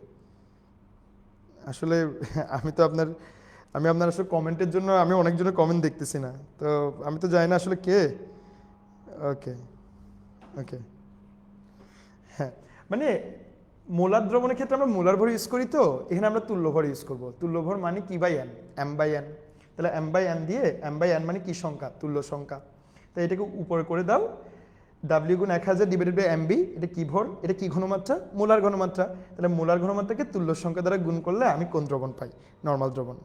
আসলে আমি আপনার আসলে কমেন্টের জন্য আমি অনেকজনের কমেন্ট দেখতেছি না, তো আমি তো জানি না আসলে কে। ওকে ওকে, হ্যাঁ মানে মোলার দ্রবণের ক্ষেত্রে আমরা মোলার ভর ইউজ করি, তো এখানে আমরা তুল্য ভর ইউজ করবো। তুল্য ভর মানে কি বাই n? m/n। তাহলে m/n দিয়ে m/n মানে কি সংখ্যা? তুল্য সংখ্যা। তাই এটাকে উপরে করে দাও, w গুণ 1000 ডিভাইডেড বাই mv, এটা কি ভর? এটা কি ঘনমাত্রা? মোলার ঘনমাত্রা। তাহলে মোলার ঘনমাত্রাকে তুল্য সংখ্যা দ্বারা গুণ করলে আমি কোন দ্রবণ পাই? নর্মাল দ্রবণ।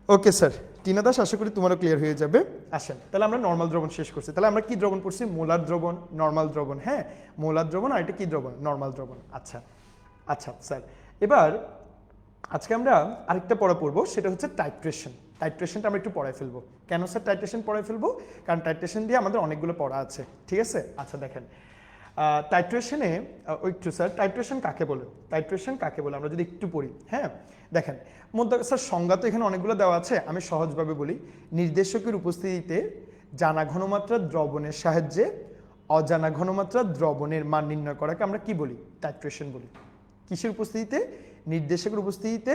ওকে স্যার, টিনা দাস, আশা করি তোমারও ক্লিয়ার হয়ে যাবে। আসেন, তাহলে আমরা নর্মাল দ্রবণ শেষ করছি। তাহলে আমরা কি দ্রবণ পড়ছি? মোলার দ্রবণ, নর্মাল দ্রবণ। হ্যাঁ, মোলার দ্রবণ আর এটা কি দ্রবণ? নর্মাল দ্রবণ। আচ্ছা আচ্ছা স্যার, এবার আজকে আমরা আরেকটা পড়া পড়বো, সেটা হচ্ছে টাইট্রেশন। টাইট্রেশনটা আমরা একটু পড়ায় ফেলবো। কেন স্যার টাইট্রেশন পড়ায় ফেলবো? কারণ টাইট্রেশন দিয়ে আমাদের অনেকগুলো পড়া আছে। ঠিক আছে? আচ্ছা দেখেন, টাইট্রেশনে একটু স্যার টাইট্রেশন কাকে বলে? টাইট্রেশন কাকে বলে আমরা যদি একটু পড়ি। হ্যাঁ দেখেন, স্যার সংজ্ঞা তো এখানে অনেকগুলো দেওয়া আছে, আমি সহজভাবে বলি। নির্দেশকের উপস্থিতিতে জানা ঘনমাত্রা দ্রবণের সাহায্যে অজানা ঘনমাত্রা দ্রবণের মান নির্ণয় করাকে আমরা কি বলি? টাইট্রেশন বলি। কিসের উপস্থিতিতে? নির্দেশকের উপস্থিতিতে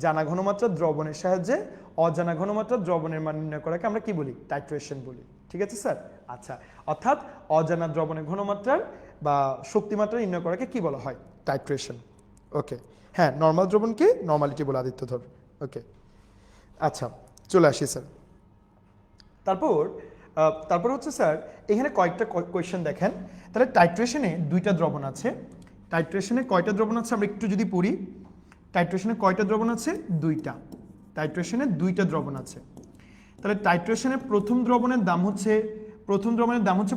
জানা ঘনমাত্রা দ্রবণের সাহায্যে অজানা ঘনমাত্রা দ্রবণের মান নির্ণয় করাকে আমরা কি বলি? টাইট্রেশন বলি। ঠিক আছে স্যার? আচ্ছা, অর্থাৎ অজানা দ্রবণের ঘনমাত্রার বা শক্তিমাত্রা নির্ণয় করাকে কি বলা হয়? টাইট্রেশন। ওকে, হ্যাঁ, নর্মাল দ্রবণকে নর্মালিটি বলে আদিত্য ধর। ওকে, আচ্ছা, চলে আসি স্যার। তারপর হচ্ছে স্যার এখানে কয়েকটা কোয়েশ্চেন দেখেন। তাহলে টাইট্রেশনে দুইটা দ্রবণ আছে। টাইট্রেশনে কয়টা দ্রবণ আছে আমরা একটু যদি পড়ি। টাইট্রেশনে কয়টা দ্রবণ আছে? দুইটা। টাইট্রেশনে দুইটা দ্রবণ আছে। তাহলে টাইট্রেশনের প্রথম দ্রবণের দাম হচ্ছে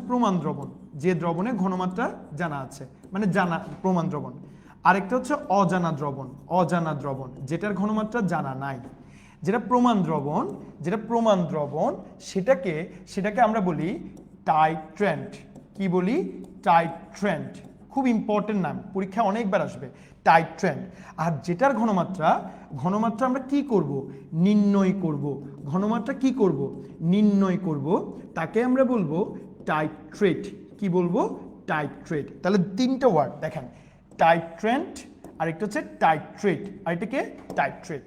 প্রমাণ দ্রবণ, যে দ্রবণে ঘনমাত্রা জানা আছে, মানে জানা প্রমাণ দ্রবণ। আরেকটা হচ্ছে অজানা দ্রবণ, যেটার ঘনমাত্রা জানা নাই। যেটা প্রমাণ দ্রবণ সেটাকে আমরা বলি টাইট্রেন্ট। কি বলি? টাইট্রেন্ট। খুব ইম্পর্টেন্ট নাম, পরীক্ষা অনেকবার আসবে, টাইট্রেন্ট। আর যেটার ঘনমাত্রা আমরা কি করব? নির্ণয় করব। ঘনমাত্রা কি করব? নির্ণয় করব। তাকে আমরা বলবো টাইট্রেট। কি বলবো? টাইট্রেট। তাহলে তিনটা ওয়ার্ড দেখেন, টাইট্রেন্ট, আরেকটা হচ্ছে টাইট্রেট, আরেকটাকে টাইট্রেট।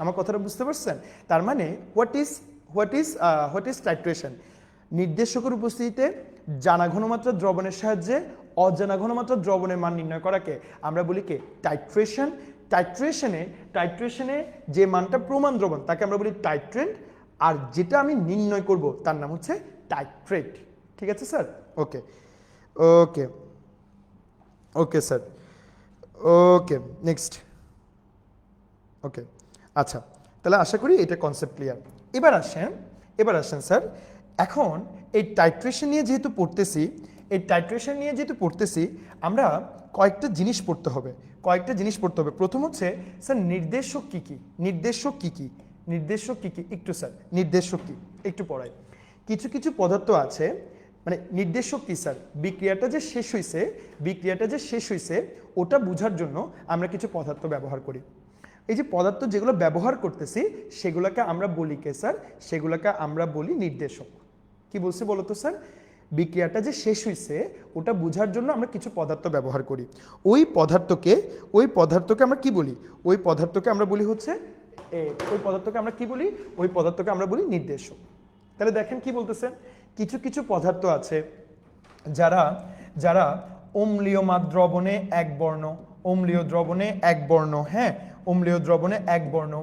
আমার কথাটা বুঝতে পারছেন? তার মানে হোয়াট ইজ টাইট্রেশন? নির্দেশকের উপস্থিতিতে জানা ঘনমাত্রা দ্রবণের সাহায্যে অজানা ঘনমাত্রা দ্রবণের মান নির্ণয় করাকে আমরা বলি কি? টাইট্রেশন। টাইট্রেশনে যে মানটা প্রমাণ দ্রবণ তাকে আমরা বলি টাইট্রেন্ট, আর যেটা আমি নির্ণয় করব তার নাম হচ্ছে টাইট্রেট। ঠিক আছে স্যার? ওকে ওকে ওকে স্যার। ওকে, নেক্সট। ওকে, আচ্ছা, তাহলে আশা করি এটা কনসেপ্ট ক্লিয়ার। এবার আসেন স্যার, এখন এই টাইট্রেশন নিয়ে যেহেতু পড়তেছি আমরা কয়েকটা জিনিস পড়তে হবে। প্রথম হচ্ছে স্যার নির্দেশক কি কি? একটু পড়াই। কিছু পদার্থ আছে, মানে নির্দেশক কি স্যার? বিক্রিয়াটা যে শেষ হইছে ওটা বোঝার জন্য আমরা কিছু পদার্থ ব্যবহার করি। এই যে পদার্থ যেগুলো ব্যবহার করতেছি সেগুলোকে আমরা বলি কে স্যার? সেগুলোকে আমরা বলি নির্দেশক। কি বলছি বলো তো স্যার? বিক্রিয়াটা যে শেষ হইছে ওটা বোঝার জন্য আমরা কিছু পদার্থ ব্যবহার করি। ওই পদার্থকে আমরা কি বলি? ওই পদার্থকে আমরা বলি নির্দেশক। তাহলে দেখেন কি বলতেছেন, কিছু পদার্থ আছে যারা অম্লীয় দ্রবণে এক বর্ণ, হ্যাঁ, অম্লীয় দ্রবণে এক বর্ণ,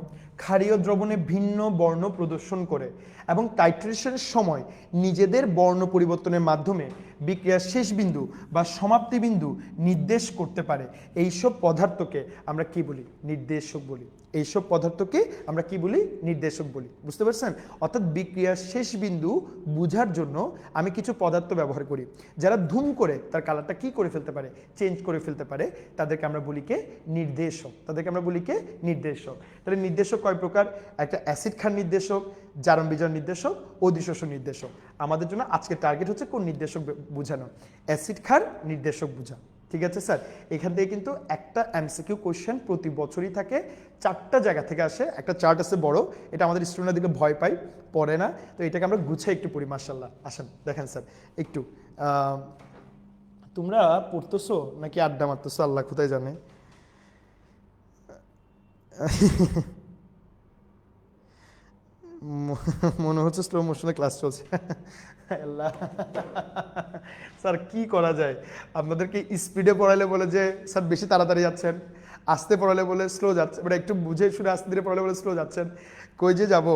ক্ষারীয় দ্রবণে ভিন্ন বর্ণ প্রদর্শন করে এবং টাইট্রেশনের সময় নিজেদের বর্ণ পরিবর্তনের মাধ্যমে বিক্রিয়ার শেষ বিন্দু বা সমাপ্তি বিন্দু নির্দেশ করতে পারে। এইসব পদার্থকে আমরা কি বলি? নির্দেশক বলি। বুঝতে পারছেন? অর্থাৎ বিক্রিয়ার শেষ বিন্দু বোঝার জন্য আমি কিছু পদার্থ ব্যবহার করি, যারা ধুম করে তার কালারটা কি করে ফেলতে পারে? চেঞ্জ করে ফেলতে পারে। তাদেরকে আমরা বলি কে? নির্দেশক। তাহলে নির্দেশক কয় প্রকার? একটা অ্যাসিড ক্ষার নির্দেশক, জারণ বিজারণ নির্দেশক, অধিশোষণ নির্দেশক। আমাদের জন্য আজকে টার্গেট হচ্ছে কোন নির্দেশক বোঝানো? অ্যাসিড ক্ষার নির্দেশক বোঝা। ঠিক আছে স্যার? এখান থেকে কিন্তু একটা এমসিকিউ কোশ্চেন প্রতি বছরই থাকে, 4টা জায়গা থেকে আসে। একটা চার্ট আছে বড়, এটা আমাদের স্টুডেন্টরা দিকে ভয় পায়, পড়ে না, তো এটাকে আমরা গুছিয়ে একটু পড়ি। মাশাআল্লাহ, আসেন দেখেন স্যার একটু। তোমরা পড়তেছো নাকি আড্ডা মারতেছো আল্লাহ কোথায় জানে। মনে হচ্ছে স্লো মোশনে ক্লাস চলছে। আল্লাহ, স্যার কি করা যায়? আপনাদেরকে স্পিডে পড়াইলে বলে যে স্যার বেশি তাড়াতাড়ি যাচ্ছেন, আস্তে পড়ালে বলে স্লো যাচ্ছে, মানে একটু বুঝে শুনে আস্তে ধীরে পড়ালে বলে স্লো যাচ্ছেন। কই যে যাবো?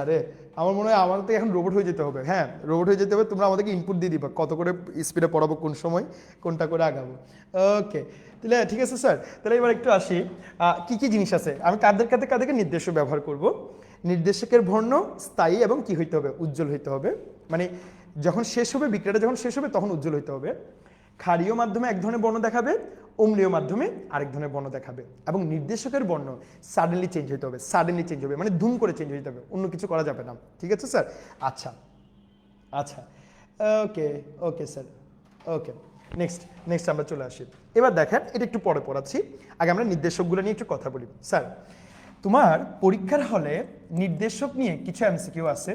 আরে আমার মনে হয় আমাদের তো এখন রোবট হয়ে যেতে হবে। হ্যাঁ, রোবট হয়ে যেতে হবে। তোমরা আমাদেরকে ইনপুট দিয়ে দিবা কত করে স্পিডে পড়াবো, কোন সময় কোনটা করে আগাবো। ওকে, তাহলে ঠিক আছে স্যার। তাহলে এবার একটু আসি, কি কি জিনিস আছে, আমি কাদেরকে নির্দেশক ব্যবহার করব। নির্দেশকের বর্ণ স্থায়ী এবং কি হইতে হবে? উজ্জ্বল হইতে হবে। মানে যখন শেষ হবে, বিক্রিয়াটা যখন শেষ হবে তখন উজ্জ্বল হইতে হবে। ক্ষারীয় মাধ্যমে এক ধরনের বর্ণ দেখাবে, অম্লীয় মাধ্যমে আরেক ধরনের বর্ণ দেখাবে। এবং নির্দেশকের বর্ণ সাডেনলি চেঞ্জ হইতে হবে, মানে ধুম করে চেঞ্জ হইতে হবে, অন্য কিছু করা যাবে না। ঠিক আছে স্যার? আচ্ছা, ওকে স্যার। ওকে, নেক্সট আমরা চলে আসি। এবার দেখেন, এটা একটু পরে পড়াচ্ছি, আগে আমরা নির্দেশকগুলো নিয়ে একটু কথা বলি। স্যার তোমার পরীক্ষার হলে নির্দেশক নিয়ে কিছু এমসিকিউ আছে।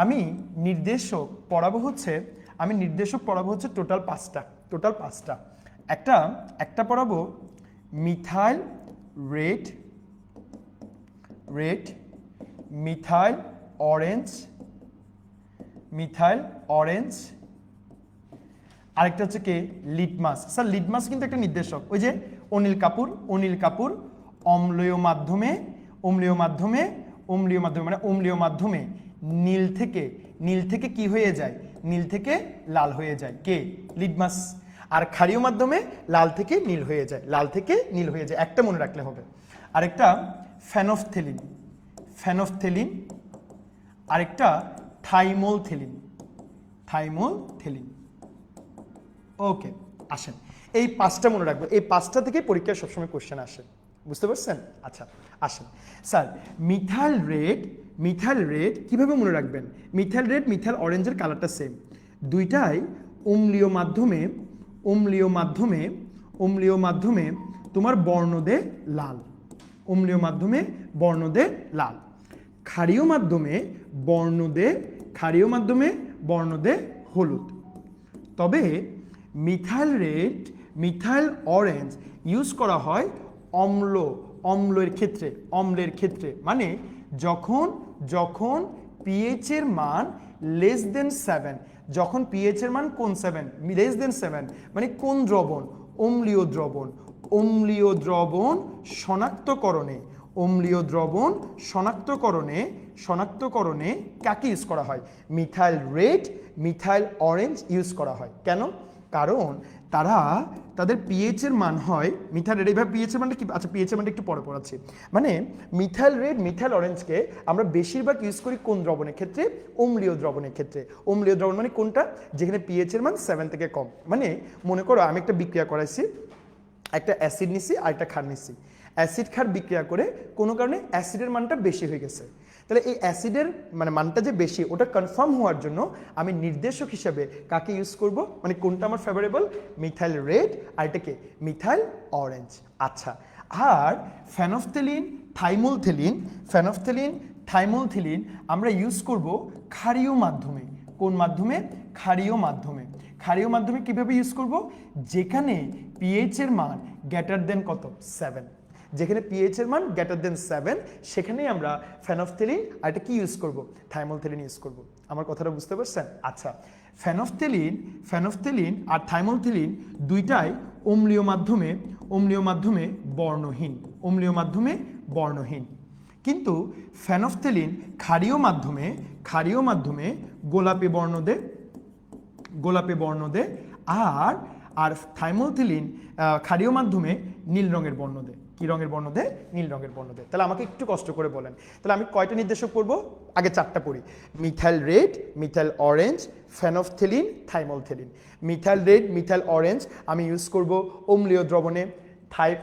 আমি নির্দেশক পড়াবো হচ্ছে টোটাল 5টা। একটা পড়াবো মিথাইল রেড, মিথাইল অরেঞ্জ, আরেকটা হচ্ছে কে লিটমাস। স্যার লিটমাস কিন্তু একটা নির্দেশক, ওই যে অনিল কাপুর অম্লীয় মাধ্যমে মানে অম্লীয় মাধ্যমে নীল থেকে কি হয়ে যায়, নীল থেকে লাল হয়ে যায়, কে লিটমাস। আর ক্ষারীয় মাধ্যমে লাল থেকে নীল হয়ে যায়, একটা মনে রাখলে হবে। আরেকটা ফেনফথেলিন, আরেকটা থাইমোলথেলিন। ওকে, আসেন এই 5টা মনে রাখবো, এই 5টা থেকে পরীক্ষায় সবসময় কোশ্চেন আসে, বুঝতে পারছেন? আচ্ছা আসেন স্যার, মিথাইল রেড কিভাবে মনে রাখবেন? মিথাইল রেড মিথাইল অরেঞ্জের কালারটা সেম, দুইটাই অম্লীয় মাধ্যমে তোমার বর্ণদে লাল, ক্ষারীয় মাধ্যমে বর্ণদে হলুদ। তবে মিথাইল অরেঞ্জ ইউজ করা হয় অম্লের ক্ষেত্রে, মানে যখন পিএইচ এর মান লেস দেন 7, যখন পিএইচ এর মান কোন 7, লেস দেন 7 মানে কোন দ্রবণ? অম্লীয় দ্রবণ শনাক্তকরণে কাকে ইউজ করা হয়? Methyl red methyl orange use করা হয়। কেন? কারণ তাদের পিএইচ এর মান হয়, মিথাইল রেড এইভাবে পিএইচ এর মানটা কি, আচ্ছা পিএইচ এর মানটা একটু পরে পড়াচ্ছি। মানে মিথাইল রেড মিথাইল অরেঞ্জকে আমরা বেশিরভাগ ইউজ করি কোন দ্রবণের ক্ষেত্রে? অম্লীয় দ্রবণের ক্ষেত্রে। অম্লীয় দ্রবণ মানে কোনটা? যেখানে পিএইচ এর মান 7 থেকে কম। মানে মনে করো আমি একটা বিক্রিয়া করাইছি, একটা অ্যাসিড নিছি আর একটা ক্ষার নিছি, অ্যাসিড ক্ষার বিক্রিয়া করে কোনো কারণে অ্যাসিডের মানটা বেশি হয়ে গেছে, তাহলে এই অ্যাসিডের মানে মানটা যে বেশি ওটা কনফার্ম হওয়ার জন্য আমি নির্দেশক হিসাবে কাকে ইউজ করব? মানে কোনটা আমার ফেভারেবল? মিথাইল রেড আর এটাকে মিথাইল অরেঞ্জ। আচ্ছা, আর ফেনফথেলিন থাইমোলথেলিন আমরা ইউজ করব ক্ষারীয় মাধ্যমে। কোন মাধ্যমে? ক্ষারীয় মাধ্যমে কিভাবে ইউজ করব? যেখানে পিএইচ এর মান গ্রেটার দেন কত? 7, যেখানে পিএইচ এর মান গ্রেটার দেন 7 সেখানেই আমরা ফেনফথেলিন আর এটা কি ইউজ করব? থাইমোলথেলিন ইউজ করব। আমার কথাটা বুঝতে পারছেন? আচ্ছা, ফেনফথেলিন আর থাইমোলথেলিন দুইটাই অম্লীয় মাধ্যমে বর্ণহীন, কিন্তু ফেনফথেলিন ক্ষারীয় মাধ্যমে গোলাপী বর্ণ দেয় আর থাইমোলথেলিন ক্ষারীয় মাধ্যমে নীল রঙের বর্ণ দেয়। কি রঙের বর্ণ দেয়? নীল রঙের বর্ণ দেয়। তাহলে আমাকে একটু কষ্ট করে বলেন, তাহলে আমি কয়টা নির্দেশক পড়বো? আগে 4টা পড়ি। Methyl red methyl orange phenolphthalein thymolphthalein. Methyl red methyl orange আমি ইউজ করব অম্লীয় দ্রবণে,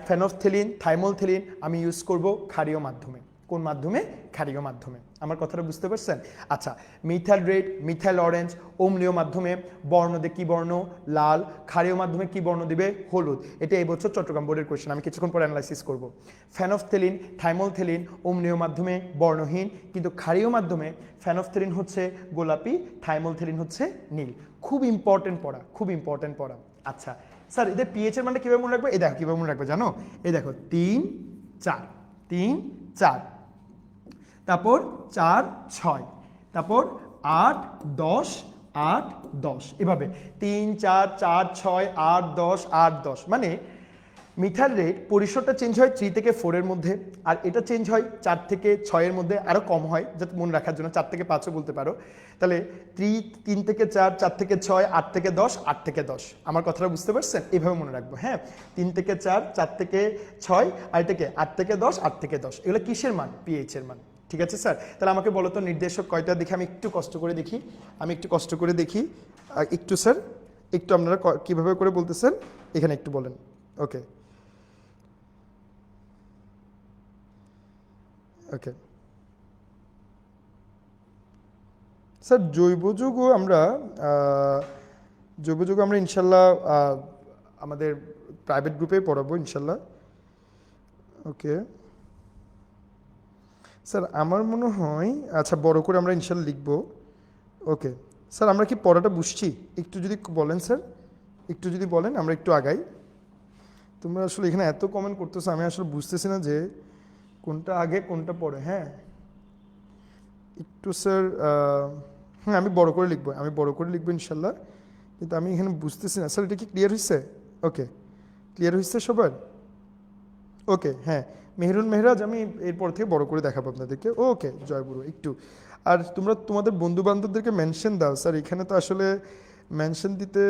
ফেনফথেলিন থাইমোলথেলিন আমি ইউজ করব ক্ষারীয় মাধ্যমে। কোন মাধ্যমে? ক্ষারীয় মাধ্যমে। আমার কথাটা বুঝতে পারছেন? আচ্ছা, মিথাইল রেড মিথাইল অরেঞ্জ অম্লীয় মাধ্যমে বর্ণ দে কি বর্ণ? লাল। ক্ষারীয় মাধ্যমে কি বর্ণ দিবে? হলুদ। এটা এই বছর চট্টগ্রাম বোর্ডের কোয়েশ্চেন, আমি কিছুক্ষণ পরে অ্যানালাইসিস করব। ফেনফথেলিন থাইমোলথেলিন অম্লীয় মাধ্যমে বর্ণহীন, কিন্তু ক্ষারীয় মাধ্যমে ফেনফথেলিন হচ্ছে গোলাপি, থাইমোলথেলিন হচ্ছে নীল। খুব ইম্পর্টেন্ট পড়া। আচ্ছা স্যার, এদের পিএইচ এর মানটা কিভাবে মনে রাখবে? এই দেখো কিভাবে মনে রাখবে জানো? এই দেখো 3 4, তারপর 4 6, তারপর 8 10 8 10, এভাবে 3 4 4 6 8 10 8 10। মানে মিথাইল রেড পরিসরটা চেঞ্জ হয় 3 থেকে 4 এর মধ্যে, আর এটা চেঞ্জ হয় 4 থেকে 6 এর মধ্যে, আরও কম হয় যাতে মনে রাখার জন্য 4 থেকে 5ও বলতে পারো। তাহলে 3 থেকে 4 4 থেকে 6 8 থেকে 10 8 থেকে 10। আমার কথাটা বুঝতে পারছেন? এইভাবে মনে রাখবো। হ্যাঁ, 3 থেকে 4 4 থেকে 6 আর এটাকে 8 থেকে 10 8 থেকে 10। এগুলো কিসের মান? পিএইচ এর মান। ঠিক আছে স্যার, তাহলে আমাকে বলো তো নির্দেশক কয়টা দেখি, আমি একটু কষ্ট করে দেখি। একটু স্যার, একটু আপনারা কিভাবে করে বলতেছেন এখানে একটু বলেন। ওকে স্যার, জৈব যৌগ আমরা ইনশাল্লাহ আমাদের প্রাইভেট গ্রুপে পড়াবো ইনশাল্লাহ। ওকে স্যার, আমার মনে হয় আচ্ছা বড় করে আমরা ইনশাল্লাহ লিখবো। ওকে স্যার, আমরা কি পড়াটা বুঝছি? একটু যদি বলেন স্যার, আমরা একটু আগাই। তোমরা আসলে এখানে এত কমেন্ট করতেছো, আমি আসলে বুঝতেছি না যে কোনটা আগে কোনটা পরে। হ্যাঁ একটু স্যার, হ্যাঁ আমি বড় করে লিখবো ইনশাল্লাহ, কিন্তু আমি এখানে বুঝতেছি না স্যার, এটা কি ক্লিয়ার হয়েছে? ওকে, ক্লিয়ার হয়েছে সবার? ওকে, হ্যাঁ, মেহরুন মেহরাজ আমি এরপর থেকে বড় করে দেখাবো আপনাদেরকে। ওকে জয়গুরু, একটু আর তোমরা তোমাদের বন্ধু বান্ধবদেরকে মেনশন দাও স্যার, এখানে তো আসলে মেনশন দিতে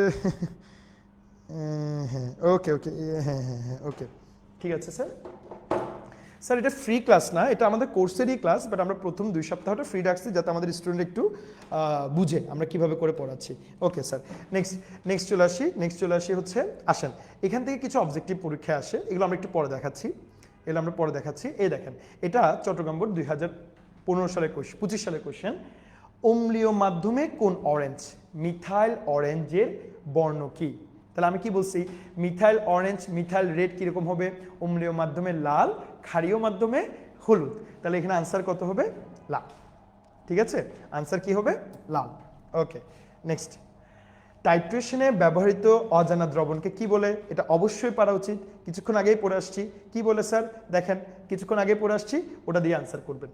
হ্যাঁ ওকে ওকে, হ্যাঁ হ্যাঁ হ্যাঁ ওকে, ঠিক আছে স্যার। স্যার এটা ফ্রি ক্লাস না, এটা আমাদের কোর্সেরই ক্লাস, বাট আমরা প্রথম 2 সপ্তাহটা ফ্রি রাখছি যাতে আমাদের স্টুডেন্ট একটু বুঝে আমরা কিভাবে করে পড়াচ্ছি। ওকে স্যার, নেক্সট চলে আসি হচ্ছে, আসেন এখান থেকে কিছু অবজেক্টিভ পরীক্ষা আসে, এগুলো আমরা একটু পরে দেখাচ্ছি। এই দেখেন, এটা চট্টগ্রাম বোর্ড 2015 সালের 25 সালের কোশ্চেন। অম্লীয় মাধ্যমে কোন অরেঞ্জ? মিথাইল অরেঞ্জের বর্ণ কি? তাহলে আমি কি বলছি, মিথাইল অরেঞ্জ, মিথাইল রেড কিরকম হবে? অম্লীয় মাধ্যমে লাল, ক্ষারীয় মাধ্যমে হলুদ। তাহলে এখানে আনসার কত হবে? লাল। ঠিক আছে, আনসার কি হবে? লাল। ওকে, নেক্সট, টাইট্রেশনে ব্যবহৃত অজানা দ্রবণকে কি বলে? এটা অবশ্যই পারা উচিত, কিছুক্ষণ আগেই পড়ে আসছি। কি বলে স্যার? দেখেন, কিছুক্ষণ আগে পড়ে আসছি, ওটা দিয়ে আনসার করবেন।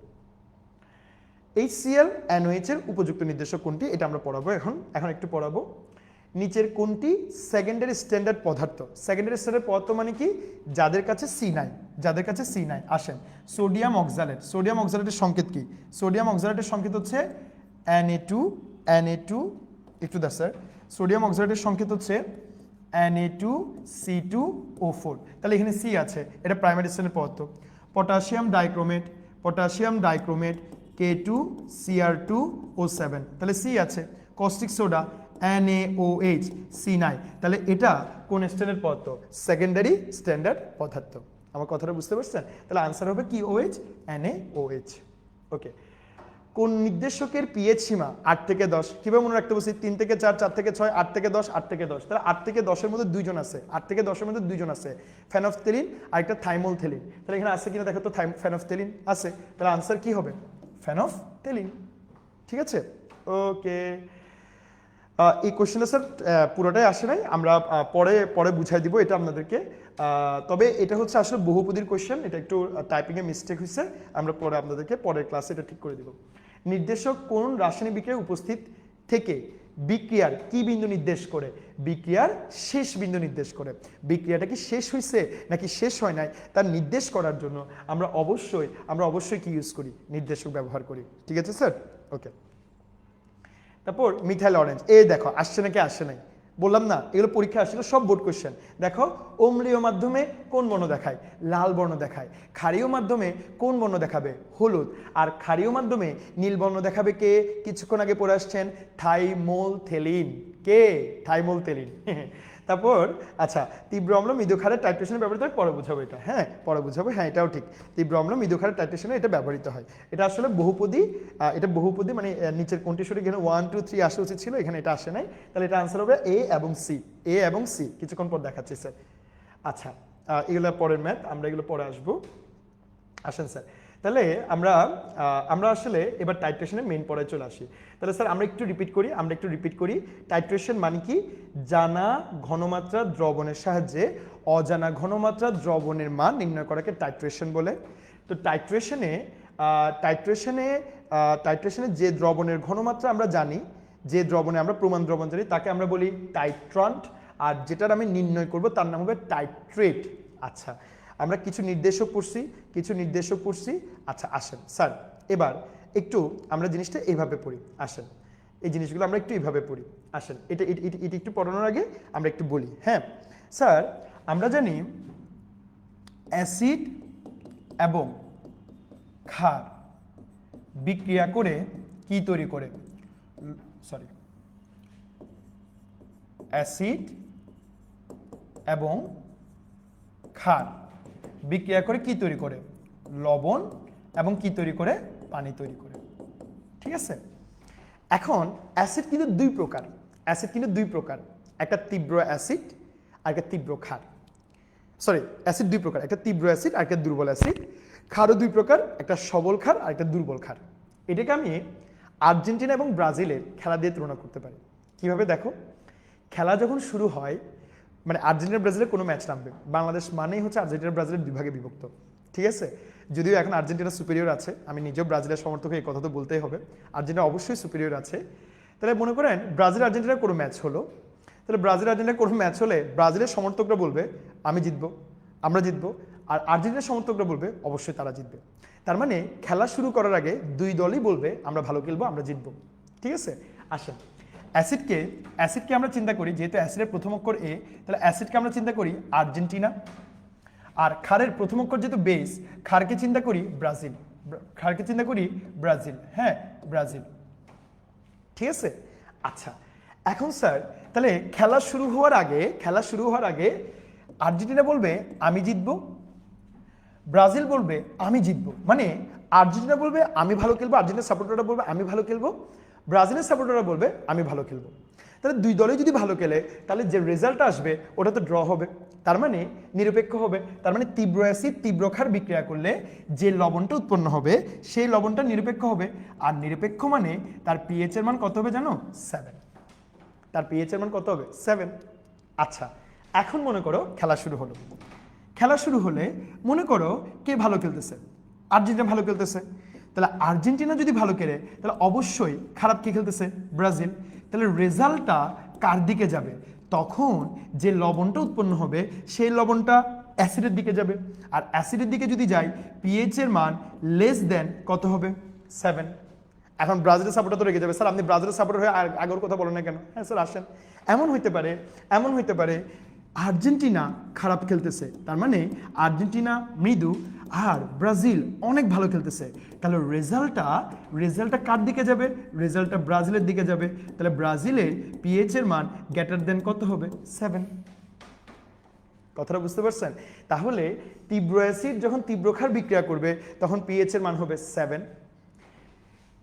HCl NOH এর উপযুক্ত নির্দেশক কোনটি? এটা আমরা পড়াবো এখন একটু পড়াবো। নিচের কোনটি সেকেন্ডারি স্ট্যান্ডার্ড পদার্থ? সেকেন্ডারি স্ট্যান্ডার্ড পদার্থ মানে কি? যাদের কাছে C9, আসেন, সোডিয়াম অক্সালেটের সংকেত কি? সোডিয়াম অক্সালেটের সংকেত হচ্ছে Na2 একটু দা স্যার, সোডিয়াম অক্সালেটের সংকেত হচ্ছে Na2C2O4। তাহলে এখানে C আছে, এটা প্রাইমারি স্ট্যান্ডার্ড পদার্থ। পটাশিয়াম ডাইক্রোমেট K2Cr2O7, তাহলে C আছে। কস্টিক সোডা NaOH C9, তাহলে এটা কোন স্ট্যান্ডার্ড পদার্থ? সেকেন্ডারি স্ট্যান্ডার্ড পদার্থ। আমার কথাটা বুঝতে পারছেন? তাহলে আনসার হবে কি? OH, NaOH। ওকে, কোন নির্দেশকের পিএইচ সীমা 8 থেকে 10? কিভাবে মনে রাখতে বলছি? 3 থেকে 4, 4 থেকে 6, 8 থেকে 10, 8 থেকে 10। তাহলে 8 থেকে 10-এর মধ্যে 2 জন আছে, 8 থেকে 10-এর মধ্যে 2 জন আছে, ফেনফথেলিন আর একটা থাইমোলথেলিন। তাহলে এখানে আছে কিনা দেখো তো, ফেনফথেলিন আছে, তাহলে আনসার কি হবে? ফেনফথেলিন। ঠিক আছে, ওকে। এই কোশ্চেনটা স্যার পুরোটাই আসে নাই, আমরা পরে বুঝাই দিব এটা আপনাদেরকে। তবে এটা হচ্ছে আসলে বহুপদীর কোশ্চেন, এটা একটু টাইপিংয়ে মিস্টেক হয়েছে, আমরা পরে আপনাদেরকে পরের ক্লাসে এটা ঠিক করে দিব। নির্দেশক কোন রাসায়নিক বিক্রিয়ায় উপস্থিত থেকে বিক্রিয়ার কি বিন্দু নির্দেশ করে? বিক্রিয়ার শেষ বিন্দু নির্দেশ করে। বিক্রিয়াটা কি শেষ হয়েছে নাকি শেষ হয় নাই তার নির্দেশ করার জন্য আমরা অবশ্যই কি ইউজ করি? নির্দেশক ব্যবহার করি। ঠিক আছে স্যার, ওকে। তারপর মিথাইল অরেঞ্জ, এই দেখো আসছে নাকি আসে নাই, বললাম না এগুলো পরীক্ষা আসছিল, সব বোর্ড কোশ্চেন। দেখো, অম্লীয় মাধ্যমে কোন বর্ণ দেখায়? লাল বর্ণ দেখায়। ক্ষারীয় মাধ্যমে কোন বর্ণ দেখাবে? হলুদ। আর ক্ষারীয় মাধ্যমে নীল বর্ণ দেখাবে কে? কিছুক্ষণ আগে পড়ে আসছেন, থাইমোলথেলিন। কে? থাইমোলথেলিন। তারপর আচ্ছা, তীব্র অম্ল মৃদু ক্ষারের টাইট্রেশনে ব্যবহৃত হয়, পরে বুঝাবো এটা। পরে বুঝাবো, এটাও ঠিক। তীব্র অম্ল মৃদু ক্ষারের টাইট্রেশনে এটা ব্যবহৃত হয়। এটা আসলে বহুপদী, এটা বহুপদী মানে নিচের কোনটি সঠিক? এখানে 1 2 3 আসা উচিত ছিল, এখানে এটা আসে নাই, তাহলে এটা আনসার হবে এ এবং সি। কিছুক্ষণ পর দেখাচ্ছি স্যার। আচ্ছা, এগুলো পরের ম্যাথ, আমরা এগুলো পরে আসবো। আসেন স্যার, তাহলে আমরা আসলে এবার টাইট্রেশনের মেইন পর্যায়ে চলে আসি। তাহলে স্যার আমরা একটু রিপিট করি। টাইট্রেশন মানে কি? জানা ঘনমাত্রা দ্রবণের সাহায্যে অজানা ঘনমাত্রা দ্রবণের মান নির্ণয় করাকে টাইট্রেশন বলে। তো টাইট্রেশনে যে দ্রবণের ঘনমাত্রা আমরা জানি, যে দ্রবণে আমরা প্রমাণ দ্রবণ জানি, তাকে আমরা বলি টাইট্রান্ট। আর যেটার আমি নির্ণয় করব তার নাম হবে টাইট্রেট। আচ্ছা, আমরা কিছু নির্দেশক পড়ছি। আচ্ছা আসেন স্যার, এবার একটু আমরা জিনিসটা এইভাবে পড়ি। আসেন, এই জিনিসগুলো আমরা একটু এইভাবে পড়ি। আসেন, এটা একটু পড়ানোর আগে আমরা একটু বলি। স্যার, আমরা জানি অ্যাসিড এবং ক্ষার বিক্রিয়া করে কি তৈরি করে? অ্যাসিড এবং ক্ষার বিক্রিয়া করে কি তৈরি করে? লবণ। এবং কি তৈরি করে? পানি তৈরি করে। ঠিক আছে, এখন অ্যাসিড কিন্তু দুই প্রকার, একটা তীব্র অ্যাসিড আর একটা তীব্র ক্ষার। অ্যাসিড দুই প্রকার, একটা তীব্র অ্যাসিড আর একটা দুর্বল অ্যাসিড। ক্ষারও দুই প্রকার, একটা সবল ক্ষার আর একটা দুর্বল ক্ষার। এটাকে আমি আর্জেন্টিনা এবং ব্রাজিলের খেলা দিয়ে তুলনা করতে পারি। কিভাবে? দেখো, খেলা যখন শুরু হয়, মানে আর্জেন্টিনা ব্রাজিলের কোনো ম্যাচ নামবে, বাংলাদেশ মানেই হচ্ছে আর্জেন্টিনা ব্রাজিলের দুই ভাগে বিভক্ত। ঠিক আছে, যদিও এখন আর্জেন্টিনা সুপিরিয়র আছে, আমি নিজেও ব্রাজিলের সমর্থক, এই কথা তো বলতেই হবে, আর্জেন্টিনা অবশ্যই সুপিরিয়র আছে। তাহলে মনে করেন ব্রাজিল আর্জেন্টিনার কোনো ম্যাচ হলো, তাহলে ব্রাজিল আর্জেন্টিনা কোনো ম্যাচ হলে ব্রাজিলের সমর্থকরা বলবে আমি জিতবো, আমরা জিতবো, আর আর্জেন্টিনার সমর্থকরা বলবে অবশ্যই তারা জিতবে। তার মানে খেলা শুরু করার আগে দুই দলই বলবে আমরা ভালো খেলবো, আমরা জিতবো। ঠিক আছে, আসেন অ্যাসিডকে আমরা চিন্তা করি, যেহেতু অ্যাসিডের প্রথম অক্ষর এ, তাহলে অ্যাসিডকে আমরা চিন্তা করি আর্জেন্টিনা। আর ক্ষারের প্রথম অক্ষর যেহেতু বেস, ক্ষারকে চিন্তা করি ব্রাজিল, হ্যাঁ ব্রাজিল। ঠিক আছে, আচ্ছা এখন স্যার তাহলে খেলা শুরু হওয়ার আগে আর্জেন্টিনা বলবে আমি জিতবো, ব্রাজিল বলবে আমি জিতবো। মানে আর্জেন্টিনা বলবে আমি ভালো খেলবো, আর্জেন্টিনার সাপোর্টাররা বলবে আমি ভালো খেলবো, ব্রাজিলের সাপোর্টাররা বলবে আমি ভালো খেলবো। তাহলে দুই দলই যদি ভালো খেলে তাহলে যে রেজাল্ট আসবে ওটা তো ড্র হবে, তার মানে নিরপেক্ষ হবে। তার মানে তীব্র অ্যাসিড তীব্র ক্ষার বিক্রিয়া করলে যে লবণটা উৎপন্ন হবে সেই লবণটা নিরপেক্ষ হবে। আর নিরপেক্ষ মানে তার পিএইচ এর মান কত হবে জানো? 7। তার পিএইচ এর মান কত হবে? 7। আচ্ছা এখন মনে করো খেলা শুরু হলে মনে করো কে ভালো খেলতেছে? আর্জেন্টিনা ভালো খেলতেছে। তাহলে আর্জেন্টিনা যদি ভালো খেলে তাহলে অবশ্যই খারাপ কে খেলতেছে? ব্রাজিল। তাহলে রেজাল্টটা কার দিকে যাবে? তখন যে লবণটা উৎপন্ন হবে সেই লবণটা অ্যাসিডের দিকে যাবে। আর অ্যাসিডের দিকে যদি যায় পিএইচ এর মান লেস দেন কত হবে? 7। এখন ব্রাজিলের সাপোর্টার তো রেগে যাবে, স্যার আপনি ব্রাজিলের সাপোর্টার হয়ে আগের কথা বলেন না কেন? হ্যাঁ স্যার আসেন, এমন হইতে পারে আর্জেন্টিনা খারাপ খেলতেছে, তার মানে আর্জেন্টিনা মৃদু আর ব্রাজিল অনেক ভালো খেলতেছে। তাহলে রেজাল্টটা কার দিকে যাবে? রেজাল্টটা ব্রাজিলের দিকে যাবে। তাহলে ব্রাজিলের পিএইচ এর মান গ্রেটার দেন কত হবে? 7। কথাটা বুঝতে পারছেন? তাহলে তীব্র অ্যাসিড যখন তীব্র ক্ষার বিক্রিয়া করবে তখন পিএইচ এর মান হবে 7।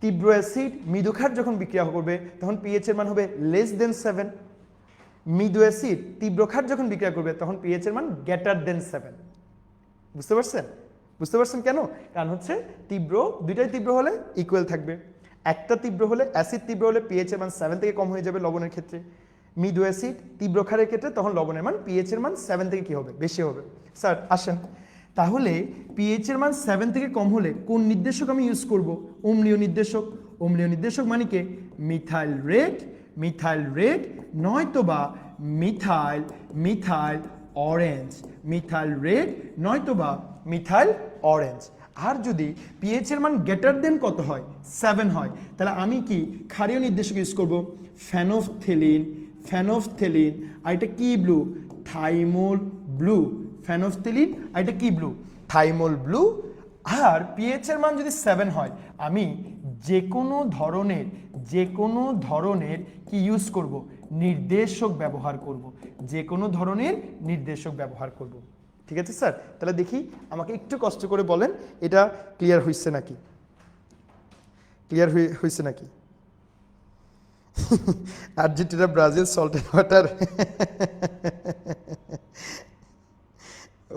তীব্র অ্যাসিড মৃদু ক্ষার যখন বিক্রিয়া করবে তখন পিএইচ এর মান হবে লেস দেন 7। মৃদু অ্যাসিড তীব্র ক্ষার যখন বিক্রিয়া করবে তখন পিএইচ এর মান গ্রেটার দেন 7। বুঝতে পারছেন কেন? কারণ হচ্ছে দুইটাই তীব্র হলে ইকুয়াল থাকবে। একটা তীব্র হলে অ্যাসিড তীব্র হলে পিএইচ এর মান 7 থেকে কম হয়ে যাবে লবণের ক্ষেত্রে। মৃদু অ্যাসিড তীব্র ক্ষারের ক্ষেত্রে তখন লবণের মান পিএইচ এর মান 7 থেকে কি হবে? বেশি হবে। স্যার আসেন, তাহলে পিএইচ এর মান 7 থেকে কম হলে কোন নির্দেশক আমি ইউজ করব? অম্লীয় নির্দেশক মানে কি? মিথাইল রেড নয়তোবা মিথাইল অরেঞ্জ। মিথাইল রেড নয়তোবা মিথাইল অরেঞ্জ। আর যদি পিএইচ এর মান গ্রেটার দেন কত হয়? 7 হয়, তাহলে আমি কি ক্ষারীয় নির্দেশক ইউজ করব? ফেনফথেলিন। আর এটা কি ব্লু? Thymol blue. ফেনফথেলিন আর এটা কি ব্লু? Thymol blue. আর পিএইচ এর মান যদি 7 হয় আমি যে কোনো ধরনের কি ইউজ করব? নির্দেশক ব্যবহার করব। ঠিক আছে স্যার, তাহলে দেখি আমাকে একটু কষ্ট করে বলেন এটা ক্লিয়ার হইছে নাকি? Argentina Brazil salt and water.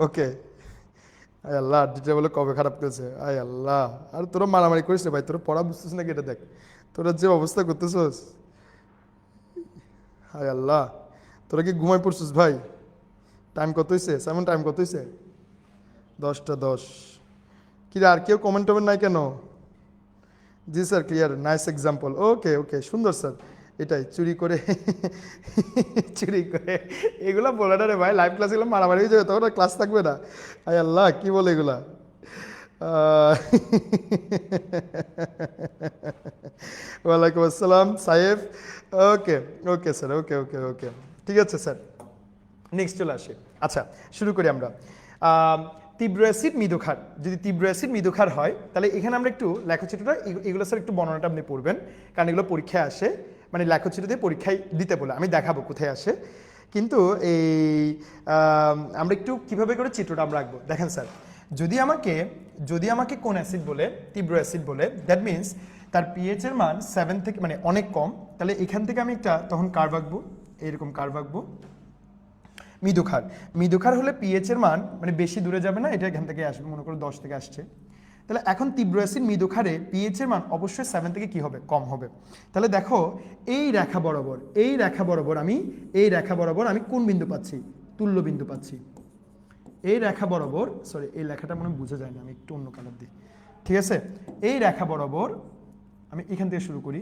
Okay, আয় আল্লাহ, আর্জেন্টিনা বলে কবে খারাপ করেছে, আয় আল্লাহ। আর তোরা মারামারি করিস না ভাই, তোরা পড়া বুঝতেছ নাকি? এটা দেখ তোরা যে অবস্থা করতেছস, আয় আল্লাহ। তোরা কি ঘুমাই পড়ছিস ভাই? টাইম কত হয়েছে? সেমন টাইম কত হয়েছে? 10টা 10। কি আর কেউ কমেন্ট নাই কেন? জি স্যার ক্লিয়ার, নাইস এক্সাম্পল। ওকে সুন্দর স্যার। এটাই চুরি করে এগুলা বলে না রে ভাই, লাইভ ক্লাস এগুলো মারামারি হয়ে যাবে, তখন ক্লাস থাকবে না। আয় আল্লাহ, কি বলে এগুলা? ওয়ালাইকুম আসসালাম সাহেব। ওকে স্যার, ওকে ঠিক আছে স্যার, নেক্সট চলে আসে। আচ্ছা শুরু করি আমরা। তীব্র অ্যাসিড মৃদু ক্ষার, যদি তীব্র অ্যাসিড মৃদু ক্ষার হয় তাহলে এখানে আমরা একটু লেখচিত্রটা এগুলো স্যার একটু বর্ণনাটা আপনি পড়বেন, কারণ এগুলো পরীক্ষায় আসে, মানে লেখচিত্র দিয়ে পরীক্ষায় দিতে বলে, আমি দেখাবো কোথায় আসে। কিন্তু এই আমরা একটু কিভাবে করে চিত্রটা আমরা আঁকবো দেখেন স্যার। যদি আমাকে কোন অ্যাসিড বলে? তীব্র অ্যাসিড বলে, দ্যাট মিনস তার পিএইচ এর মান 7 থেকে মানে অনেক কম, তাহলে এখান থেকে আমি একটা তখন কার্ভ আঁকবো, এরকম কার্ভ আঁকবো। মৃদু ক্ষার হলে পিএইচ এর মান মানে বেশি দূরে যাবে না, এটা এখান থেকে আসবে, মনে করো 10 থেকে আসছে। তাহলে এখন তীব্র অ্যাসিড মৃদু ক্ষারে পিএইচ এর মান অবশ্যই 7 থেকে কি হবে? কম হবে। তাহলে দেখো এই রেখা বরাবর আমি কোন বিন্দু পাচ্ছি? তুল্য বিন্দু পাচ্ছি। এই রেখা বরাবর, সরি এই লেখাটা মনে বোঝা যায় না, আমি একটু অন্য কালার দিই। ঠিক আছে, এই রেখা বরাবর আমি এখান থেকে শুরু করি,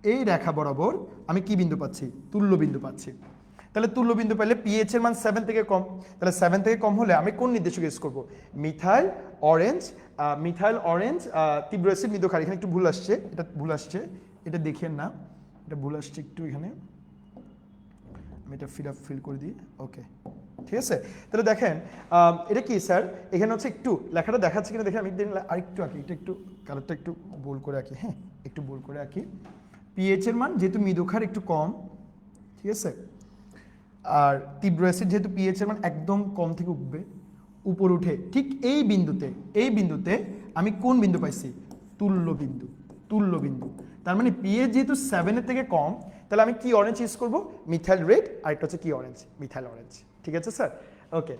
এই রেখা বরাবর আমি কি বিন্দু পাচ্ছি? তুল্য বিন্দু পাচ্ছি। তাহলে তুল্য বিন্দু পেলে পিএইচ এর মান 7 থেকে কম, তাহলে 7 থেকে কম হলে আমি কোন নির্দেশক ইউজ করব? মিথাইল অরেঞ্জ তীব্র অ্যাসিড মৃদু ক্ষার। এখানে একটু ভুল আসছে, এটা দেখেন না, এটা ভুল আসছে একটু এখানে, আমি এটা ফিল করে দিই। ওকে, ঠিক আছে। তাহলে দেখেন এটা কি স্যার, এখানে হচ্ছে একটু লেখাটা দেখাচ্ছে কিনা দেখে আমি আরেকটু আঁকি, এটা একটু কালারটা একটু বোল্ড করে আঁকি, হ্যাঁ একটু বোল্ড করে আঁকি। পিএইচ এর মান যেহেতু মৃদু ক্ষার একটু কম, ঠিক আছে, আর তীব্র অ্যাসিড যেহেতু পিএইচ এর মান একদম কম থেকে উঠবে, উপর উঠে ঠিক এই বিন্দুতে আমি কোন বিন্দু পাইছি? তুল্য বিন্দু। তার মানে পিএইচ যেহেতু 7 এর থেকে কম, তাহলে আমি কি অরেঞ্জ ইউজ করব? মিথাইল রেড, আর এটা হচ্ছে কি অরেঞ্জ? Methyl orange. ঠিক আছে স্যার, ওকে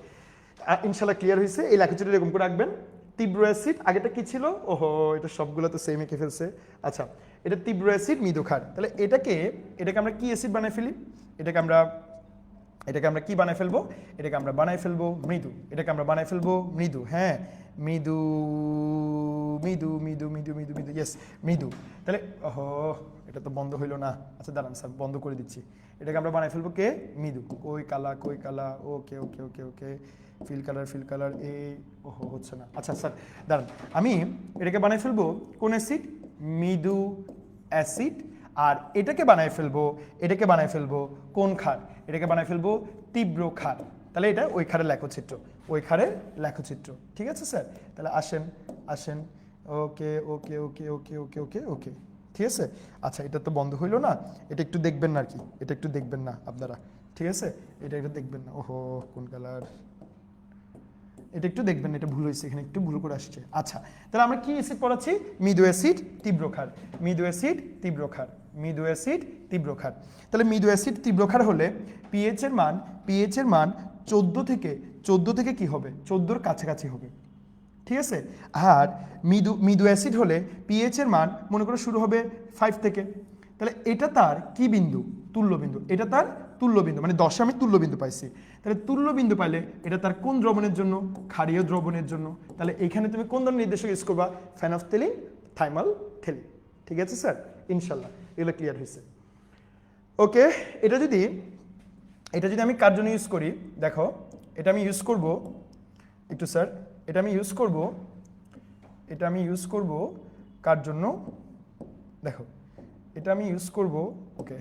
ইনশাল্লাহ ক্লিয়ার হয়েছে। এই লেখাচিত্র এরকম করে রাখবেন। তীব্র অ্যাসিড আগেটা কি ছিল? ওহো, এটা সবগুলো তো সেম এঁকে ফেলছে। আচ্ছা, এটা তীব্র অ্যাসিড মৃদু ক্ষার। তাহলে এটাকে আমরা কি অ্যাসিড বানাই ফেলি? এটাকে আমরা কি বানাই ফেলবো? এটাকে আমরা বানাই ফেলবো মৃদু। হ্যাঁ, মৃদু, ইয়েস মৃদু। তাহলে ওহো, এটা তো বন্ধ হইলো না। আচ্ছা দাঁড়ান স্যার, বন্ধ করে দিচ্ছি। এটাকে আমরা বানাই ফেলবো কে? মৃদু। কই কালা, ওকে, ফিল কালার এই, ওহো হচ্ছে না। আচ্ছা স্যার দাঁড়ান, আমি এটাকে বানাই ফেলবো কোন অ্যাসিড? মৃদু অ্যাসিড। আর এটাকে বানাই ফেলবো কোন ক্ষার? এটাকে বানাই ফেলবো তীব্র ক্ষার। তাহলে এটা ওই খারের লেখচিত্র। ঠিক আছে স্যার, তাহলে আসেন। ওকে, ঠিক আছে। আচ্ছা, এটা তো বন্ধ হইলো না, এটা একটু দেখবেন না আর কি, এটা একটু দেখবেন না আপনারা, ঠিক আছে, এটা একটু দেখবেন না। ওহো, কোন কালার, এটা একটু দেখবেন, এটা ভুল হয়েছে, এখানে একটু ভুল করে আসছে। আচ্ছা, তাহলে আমরা কি অ্যাসিড পড়াচ্ছি? মৃদু অ্যাসিড তীব্র ক্ষার। তাহলে মৃদু অ্যাসিড তীব্র ক্ষার হলে পিএইচ এর মান 14 থেকে কি হবে? 14 কাছাকাছি হবে, ঠিক আছে। আর মৃদু অ্যাসিড হলে পিএইচ এর মান মনে করো শুরু হবে 5 থেকে। তাহলে এটা তার কি বিন্দু? তুল্য বিন্দু। এটা তার তুল্য বিন্দু, মানে 10 আমি তুল্য বিন্দু পাইছি। তাহলে তুল্য বিন্দু পাইলে এটা তার কোন দ্রবণের জন্য? ক্ষারীয় দ্রবণের জন্য। তাহলে এখানে তুমি কোন ধরনের নির্দেশক ইউজ করবা? ফেনফথেলিন, থাইমালথেলিন। ঠিক আছে স্যার, ইনশাল্লাহ এগুলো ক্লিয়ার হয়েছে। ওকে, এটা যদি আমি কার জন্য ইউজ করি? দেখো, এটা আমি ইউজ করব একটু স্যার, এটা আমি ইউজ করব কার জন্য? দেখো, এটা আমি ইউজ করব, ওকে,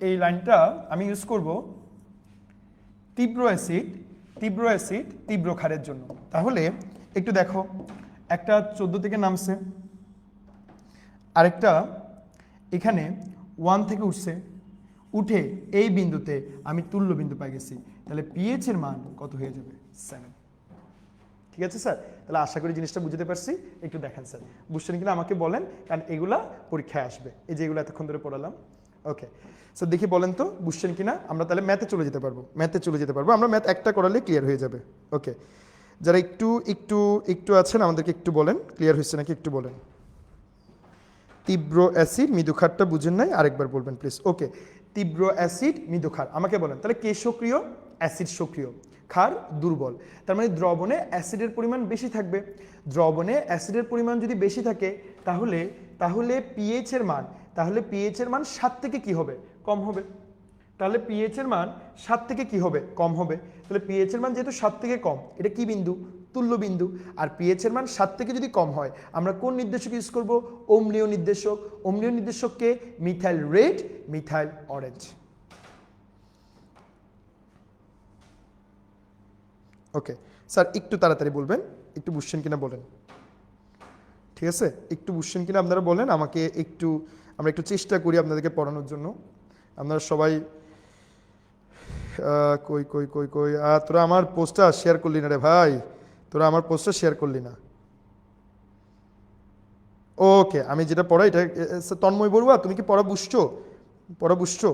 এই লাইনটা আমি ইউজ করব তীব্র অ্যাসিড তীব্র ক্ষারের জন্য। তাহলে একটু দেখো, একটা 14 থেকে নামছে, আরেকটা এখানে 1 থেকে উঠে এই বিন্দুতে আমি তুল্য বিন্দু পাই গেছি। তাহলে পিএইচ এর মান কত হয়ে যাবে? 7। ঠিক আছে স্যার, তাহলে আশা করি জিনিসটা বুঝতে পারছি। একটু দেখেন স্যার, বুঝছেন কিনা আমাকে বলেন, কারণ এগুলা পরীক্ষায় আসবে, এই যে এগুলো এতক্ষণ ধরে পড়ালাম। ওকে স্যার, দেখি বলেন তো বুঝছেন কিনা। আমরা তাহলে ম্যাথে চলে যেতে পারবো। আমরা ম্যাথ একটা করালে ক্লিয়ার হয়ে যাবে। ওকে, যারা একটু আছেন আমাদেরকে একটু বলেন ক্লিয়ার হয়েছে নাকি, একটু বলেন। তীব্র অ্যাসিড মৃদু ক্ষারটা বুঝেন নাই, আরেকবার বলবেন প্লিজ। ওকে, তীব্র অ্যাসিড মৃদু ক্ষার আমাকে বলেন। তাহলে কে সক্রিয়? অ্যাসিড সক্রিয়, ক্ষার দুর্বল। তার মানে দ্রবণে অ্যাসিডের পরিমাণ বেশি থাকবে। দ্রবণে অ্যাসিডের পরিমাণ যদি বেশি থাকে, তাহলে পিএইচ এর মান 7 থেকে কি হবে? কম হবে। তাহলে পিএইচ এর মান 7 থেকে কি হবে? কম হবে। তাহলে পিএইচ এর মান যেহেতু 7 থেকে কম, এটা কি বিন্দু? তুল্য বিন্দু। আর পিএইচ এর মান 7 থেকে যদি কম হয়, আমরা কোন নির্দেশক ইউজ করব? অম্লীয় নির্দেশককে methyl red, methyl orange. Okay sir, একটু তাড়াতাড়ি বলবেন, একটু বুঝছেন কিনা বলেন। ঠিক আছে, একটু বুঝছেন কিনা আপনারা বলেন আমাকে, আমরা একটু চেষ্টা করি আপনাদেরকে পড়ানোর জন্য। আপনারা সবাই কই তোরা আমার পোস্টটা শেয়ার করলি না রে ভাই, ওকে, আমি যেটা পড়াই এটা তন্ময় বড়ুয়া, তুমি কি পড়া বুঝছো?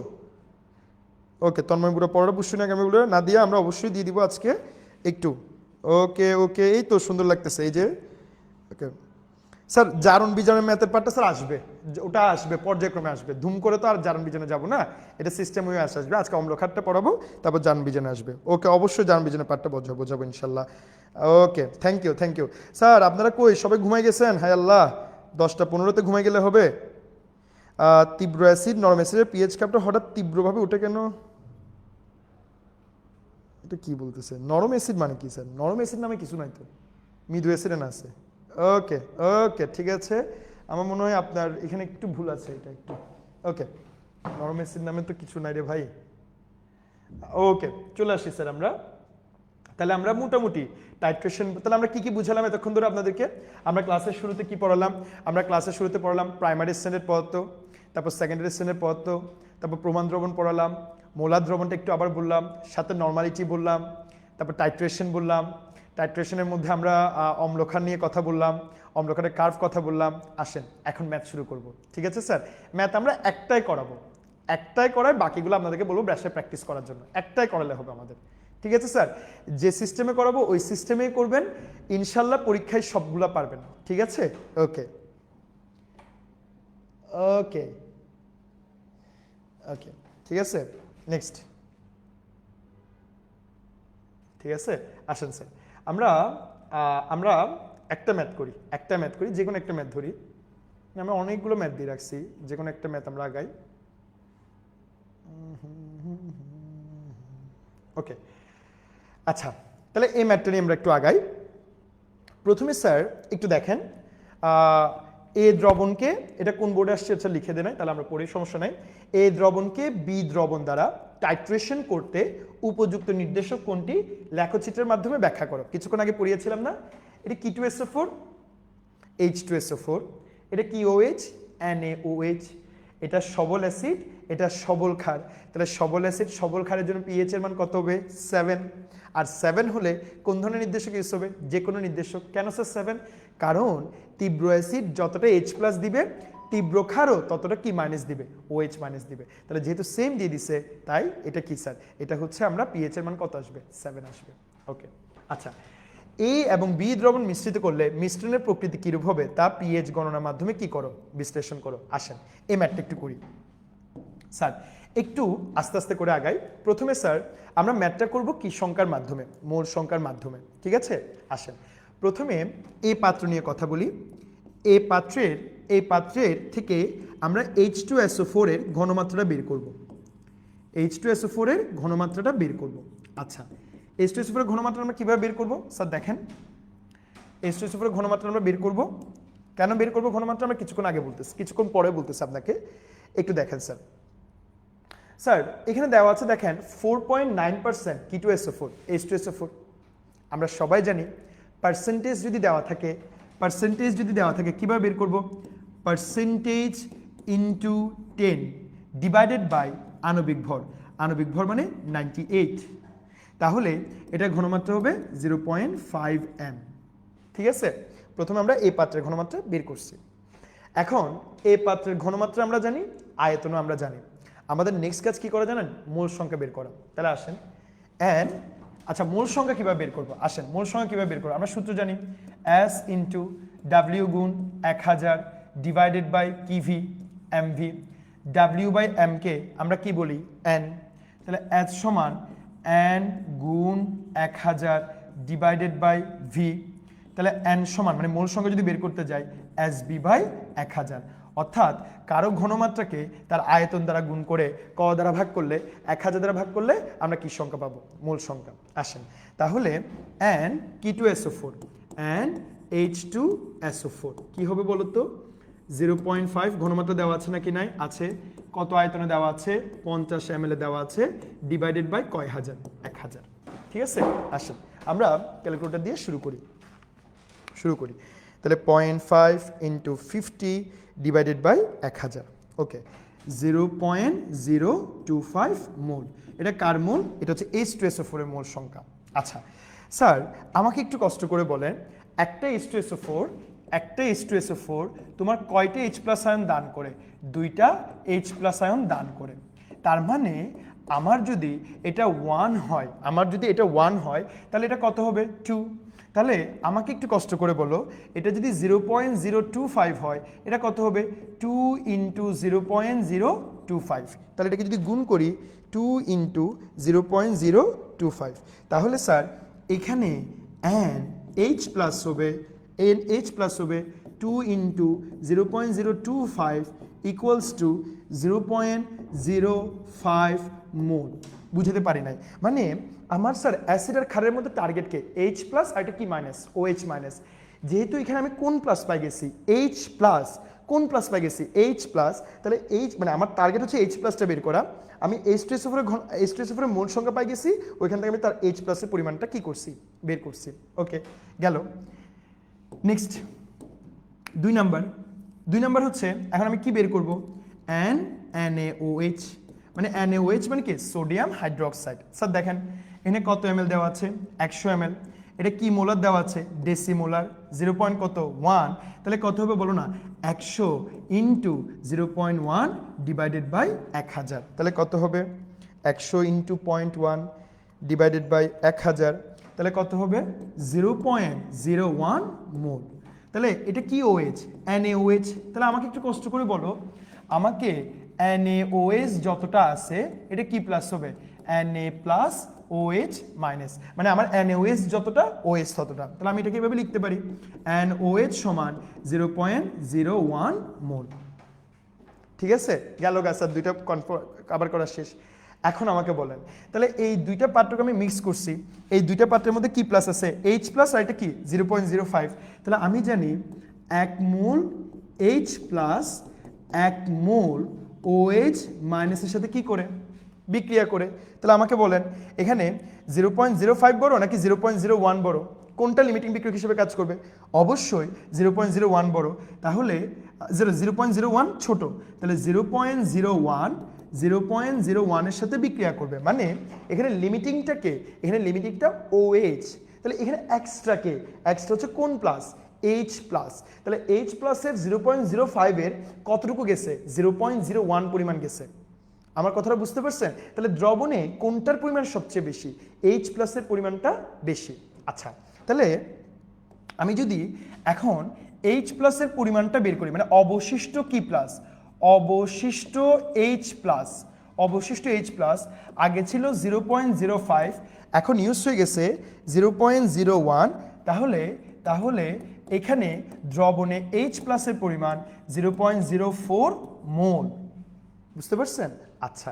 ওকে, তন্ময় বড়ুয়া পড়া বুঝছো না? আমি বলে না দিয়ে আমরা অবশ্যই দিয়ে দিব আজকে একটু। ওকে, এই তো সুন্দর লাগতেছে, এই যে। ওকে স্যার, জারণ বিজারণের ম্যাথের পার্টটা স্যার আসবে, ওটা আসবে পর্যায়ক্রমে আসবে, ধুম করে তো আর জারণ বিজানে যাবো না, এটা সিস্টেম হয়ে আসবে। আজকে অম্লক্ষারটা পড়াবো, তারপর জারণ বিজানে আসবে। ওকে, অবশ্যই জারণ বিজানের পার্টটা বোঝাবো ইনশাল্লাহ। ওকে, থ্যাংক ইউ স্যার। আপনারা কই, সবাই ঘুমাই গেছেন? হায় আল্লাহ, 10টা 15-তে ঘুমাই গেলে হবে? তীব্র অ্যাসিড নরম অ্যাসিডের পিএইচ কাপটা হঠাৎ তীব্রভাবে উঠে কেন? এটা কি বলতেছে? নরম অ্যাসিড মানে কি স্যার? নরম অ্যাসিড নামে কিছু নাই তো, মৃদু অ্যাসিড না আছে। ওকে ওকে ঠিক আছে, আমার মনে হয় আপনার এখানে একটু ভুল আছে, এটা একটু ওকে। নরম অ্যাসিড নামে তো কিছু নাই রে ভাই। ওকে চলে আসি স্যার আমরা, তাহলে আমরা মোটামুটি টাইট্রেশন, তাহলে আমরা কি কি বুঝালাম এতক্ষণ ধরে আপনাদেরকে? আমরা ক্লাসের শুরুতে কি পড়ালাম? আমরা ক্লাসের শুরুতে পড়ালাম প্রাইমারি স্ট্যান্ডার্ড পদার্থ, তারপর সেকেন্ডারি স্ট্যান্ডার্ড পদার্থ, তারপর প্রমাণ দ্রবণ পড়ালাম, মোলার দ্রবণটা একটু আবার বললাম, সাথে নর্মালিটি বললাম, তারপর টাইট্রেশন বললাম। টাইট্রেশনের মধ্যে আমরা অম্লক্ষার নিয়ে কথা বললাম, অম্লক্ষারের কার্ভ কথা বললাম। আসেন এখন ম্যাথ শুরু করব, ঠিক আছে স্যার? ম্যাথ আমরা একটাই করাবো, একটাই করায়, বাকিগুলো আপনাদেরকে বলবো ব্যাসে প্র্যাকটিস করার জন্য। একটাই করালে হবে আমাদের, ঠিক আছে স্যার? যে সিস্টেমে করাবো ওই সিস্টেমেই করবেন, ইনশাল্লাহ পরীক্ষায় সবগুলা পারবেন, ঠিক আছে? ওকে ওকে ওকে ঠিক আছে, নেক্সট। ঠিক আছে, আসেন স্যার আমরা আমরা একটা ম্যাথ করি, যে কোনো একটা ম্যাথ ধরি। আমরা অনেকগুলো ম্যাথ দিয়ে রাখছি, যে কোনো একটা ম্যাথ আমরা আগাই। ওকে আচ্ছা, তাহলে এই ম্যাথটা নিয়ে আমরা একটু আগাই। প্রথমে স্যার একটু দেখেন, এ দ্রবণকে, এটা কোন বোর্ডে আসছে আচ্ছা লিখে দেয়, তাহলে আমরা পড়ি, সমস্যা নাই। এ দ্রবণকে বি দ্রবণ দ্বারা টাইট্রেশন করতে উপযুক্ত নির্দেশক কোনটি? লেখচিত্রের মাধ্যমে ব্যাখ্যা করো। কিছুক্ষণ আগে পড়িয়েছিলাম না, এটা K2SO4 H2SO4, এটা কি OH NaOH, এটা সবল অ্যাসিড, এটা সবল ক্ষার। তাহলে সবল অ্যাসিড সবল ক্ষারের জন্য পিএইচ এর মান কত হবে? 7। আর 7 হলে কোন ধরনের নির্দেশক ইউজ হবে? যে কোনো নির্দেশক। কেন স্যার 7? কারণ তীব্র অ্যাসিড যতটা H+ দিবে, তীব্র ক্ষারও ততটা কি মাইনাস দিবে? OH মাইনাস দিবে। তাহলে যেহেতু সেম দিয়ে দিছে, তাই এটা কি স্যার? এটা হচ্ছে আমরা পিএইচ এর মান কত আসবে? 7 আসবে। ওকে আচ্ছা, এ এবং বি দ্রবণ মিশ্রিত করলে মিশ্রণের প্রকৃতি কিরূপ হবে তা পিএইচ গণনার মাধ্যমে কি করো? বিশ্লেষণ করো। আসেন এই ম্যাথটা একটু করি স্যার, একটু আস্তে আস্তে করে আগাই। প্রথমে স্যার আমরা ম্যাথটা করব কি সংখ্যার মাধ্যমে? মোল সংখ্যার মাধ্যমে, ঠিক আছে? আসেন প্রথমে এই পাত্র নিয়ে কথা বলি। এই পাত্রের থেকে আমরা H2SO4 এর ঘনমাত্রাটা বের করব। H2SO4 এর ঘনমাত্রাটা বের করব। আচ্ছা, H2SO4 এর ঘনমাত্রা আমরা কিভাবে বের করব? স্যার দেখেন, H2SO4 এর ঘনমাত্রা আমরা বের করব। কেন বের করব ঘনমাত্রা? আমরা কিছুক্ষণ আগে বলতেছি, কিছুক্ষণ পরে বলতেছি আপনাকে, একটু দেখেন স্যার। স্যার এখানে দেওয়া আছে দেখেন 4.9% K2SO4 H2SO4। আমরা সবাই জানি পার্সেন্টেজ যদি দেওয়া থাকে কিভাবে বের করব? পার্সেন্টেজ ইনটু 10 ডিভাইডেড বাই আণবিক ভর। আণবিক ভর মানে 98। তাহলে এটা ঘনমাত্রা হবে 0.5 m। ঠিক আছে, প্রথমে আমরা এই পাত্রের ঘনমাত্রা বের করছি। এখন এই পাত্রের ঘনমাত্রা আমরা জানি, আয়তনও আমরা জানি। আমাদের নেক্সট কাজ কি করা জানেন? মোল সংখ্যা বের করা। তাহলে আসেন এন্ড, আচ্ছা মোল সংখ্যা কিভাবে বের করব? আসেন মোল সংখ্যা কিভাবে বের করব? আমরা সূত্র জানি, S ইন্টু W গুণ 1000 ডিভাইডেড বাই কিভি mv। W বাই m কে আমরা কি বলি? n। তাহলে S সমান n গুণ 1000 ডিভাইডেড বাই v। তাহলে n সমান মানে মোল সংখ্যা যদি বের করতে যাই SB বাই 1000, অর্থাৎ কারো ঘনমাত্রাকে তার আয়তন দ্বারা গুণ করে ক দ্বারা ভাগ করলে 1000 দ্বারা ভাগ করলে আমরা কি সংখ্যা পাবো? মোল সংখ্যা। আসেন তাহলে n K2SO4 and H2SO4 কি হবে বলো তো? 0.5 ঘনমাত্রা দেওয়া আছে নাকি নাই? আছে। কত আয়তনে দেওয়া আছে? 50 ml দেওয়া আছে, ডিভাইডেড বাই কয় হাজার? 1000। ঠিক আছে, আসেন আমরা ক্যালকুলেটর দিয়ে শুরু করি। তাহলে 0.5 ইন্টু 50 ডিভাইডেড বাই 1000। ওকে, 0.025 মোল। এটা কার মোল? এটা হচ্ছে H2SO4 এর মোল সংখ্যা। আচ্ছা স্যার আমাকে একটু কষ্ট করে বলেন, একটা H2SO4 তোমার কয়টা H+ আয়ন দান করে? 2টা H+ আয়ন দান করে। তার মানে আমার যদি এটা 1 হয়, তাহলে এটা কত হবে? 2। তাহলে আমাকে একটু কষ্ট করে বলো, এটা যদি 0.025 হয়, এটা কত হবে? 2 ইন্টু 0.025। তাহলে এটাকে যদি গুণ করি 2 ইন্টু 0.025, তাহলে স্যার এখানে NH+ হবে 2 ইন্টু 0.025 ইকুয়ালস টু 0.05 মোল। বুঝতে পারি নাই, মানে আমার স্যার অ্যাসিড আর ক্ষারের মধ্যে টার্গেটকে এইচ প্লাস আর এটা কি মাইনাস, ও এইচ মাইনাস। যেহেতু এখানে আমি কোন প্লাস পাই গেছি, এইচ প্লাস, কোন প্লাস পাই গেছি, এইচ প্লাস, তাহলে এইচ মানে আমার টার্গেট হচ্ছে এইচ প্লাসটা বের করা। আমি H2SO4 মোল সংখ্যা পাই গেছি, ওইখান থেকে আমি তার এইচ প্লাসের পরিমাণটা কি করছি, বের করছি। ওকে, গেল। নেক্সট 2 নাম্বার হচ্ছে এখন আমি কি বের করব, NaOH, মানে NaOH মানে কি সোডিয়াম হাইড্রোক্সাইড। স্যার দেখেন এখানে কত ml দেওয়া আছে, 100 ml। এটা কি মোলার দেওয়া আছে, ডেসিমোলার, 0. কত 1, তাহলে কত হবে বলো না, 100 ইন্টু 0.1 ডিভাইডেড বাই 1000, তাহলে কত হবে 100 ইন্টু 0.1 ডিভাইডেড বাই 1000, তাহলে কত হবে 0.01 মোল। তাহলে এটা কি OH, NaOH। তাহলে আমাকে একটু কষ্ট করে বলো, আমাকে NaOH যতটা আছে এটা কি প্লাস হবে, Na প্লাস OH মাইনাস, মানে আমার NaOH যতটা OH ততটা। তাহলে আমি এটাকে এভাবে লিখতে পারি, NaOH সমান 0.01 মোল। ঠিক আছে, গেল গা স্যার, দুইটা কভার করা শেষ। এখন আমাকে বলেন, তাহলে এই দুইটা পাত্রকে আমি মিক্স করছি, এই দুইটা পাত্রের মধ্যে কি প্লাস আছে, H প্লাস, আর এটা কি 0.05। তাহলে আমি জানি 1 মোল H প্লাস 1 মোল OH মাইনাসের সাথে কি করে, বিক্রিয়া করে। তাহলে আমাকে বলেন এখানে 0.05 বড় নাকি 0.01 বড়, কোনটা লিমিটিং বিক্রিয়ক হিসেবে কাজ করবে, অবশ্যই 0.01 বড়। তাহলে 0.01 ছোট, তাহলে 0.01 এর সাথে বিক্রিয়া করবে, মানে এখানে লিমিটিংটাকে, এখানে লিমিটিংটা OH, তাহলে এখানে এক্সট্রা হচ্ছে কোন প্লাস, H প্লাস। তাহলে H প্লাসের 0.05 এর কতটুকু গেছে, 0.01 পরিমাণ গেছে। আমার কথাটা বুঝতে পারছেন? তাহলে দ্রবণে কোনটার পরিমাণ সবচেয়ে বেশি, H প্লাসের পরিমাণটা বেশি। আচ্ছা, তাহলে আমি যদি এখন H প্লাসের পরিমাণটা বের করি, মানে অবশিষ্ট কি প্লাস, অবশিষ্ট H প্লাস, অবশিষ্ট H প্লাস আগে ছিল 0.05, এখন ইউজ হয়ে গেছে 0.01। তাহলে এখানে দ্রবণে H প্লাসের পরিমাণ 0.04 মোল। বুঝতে পারছেন? আচ্ছা,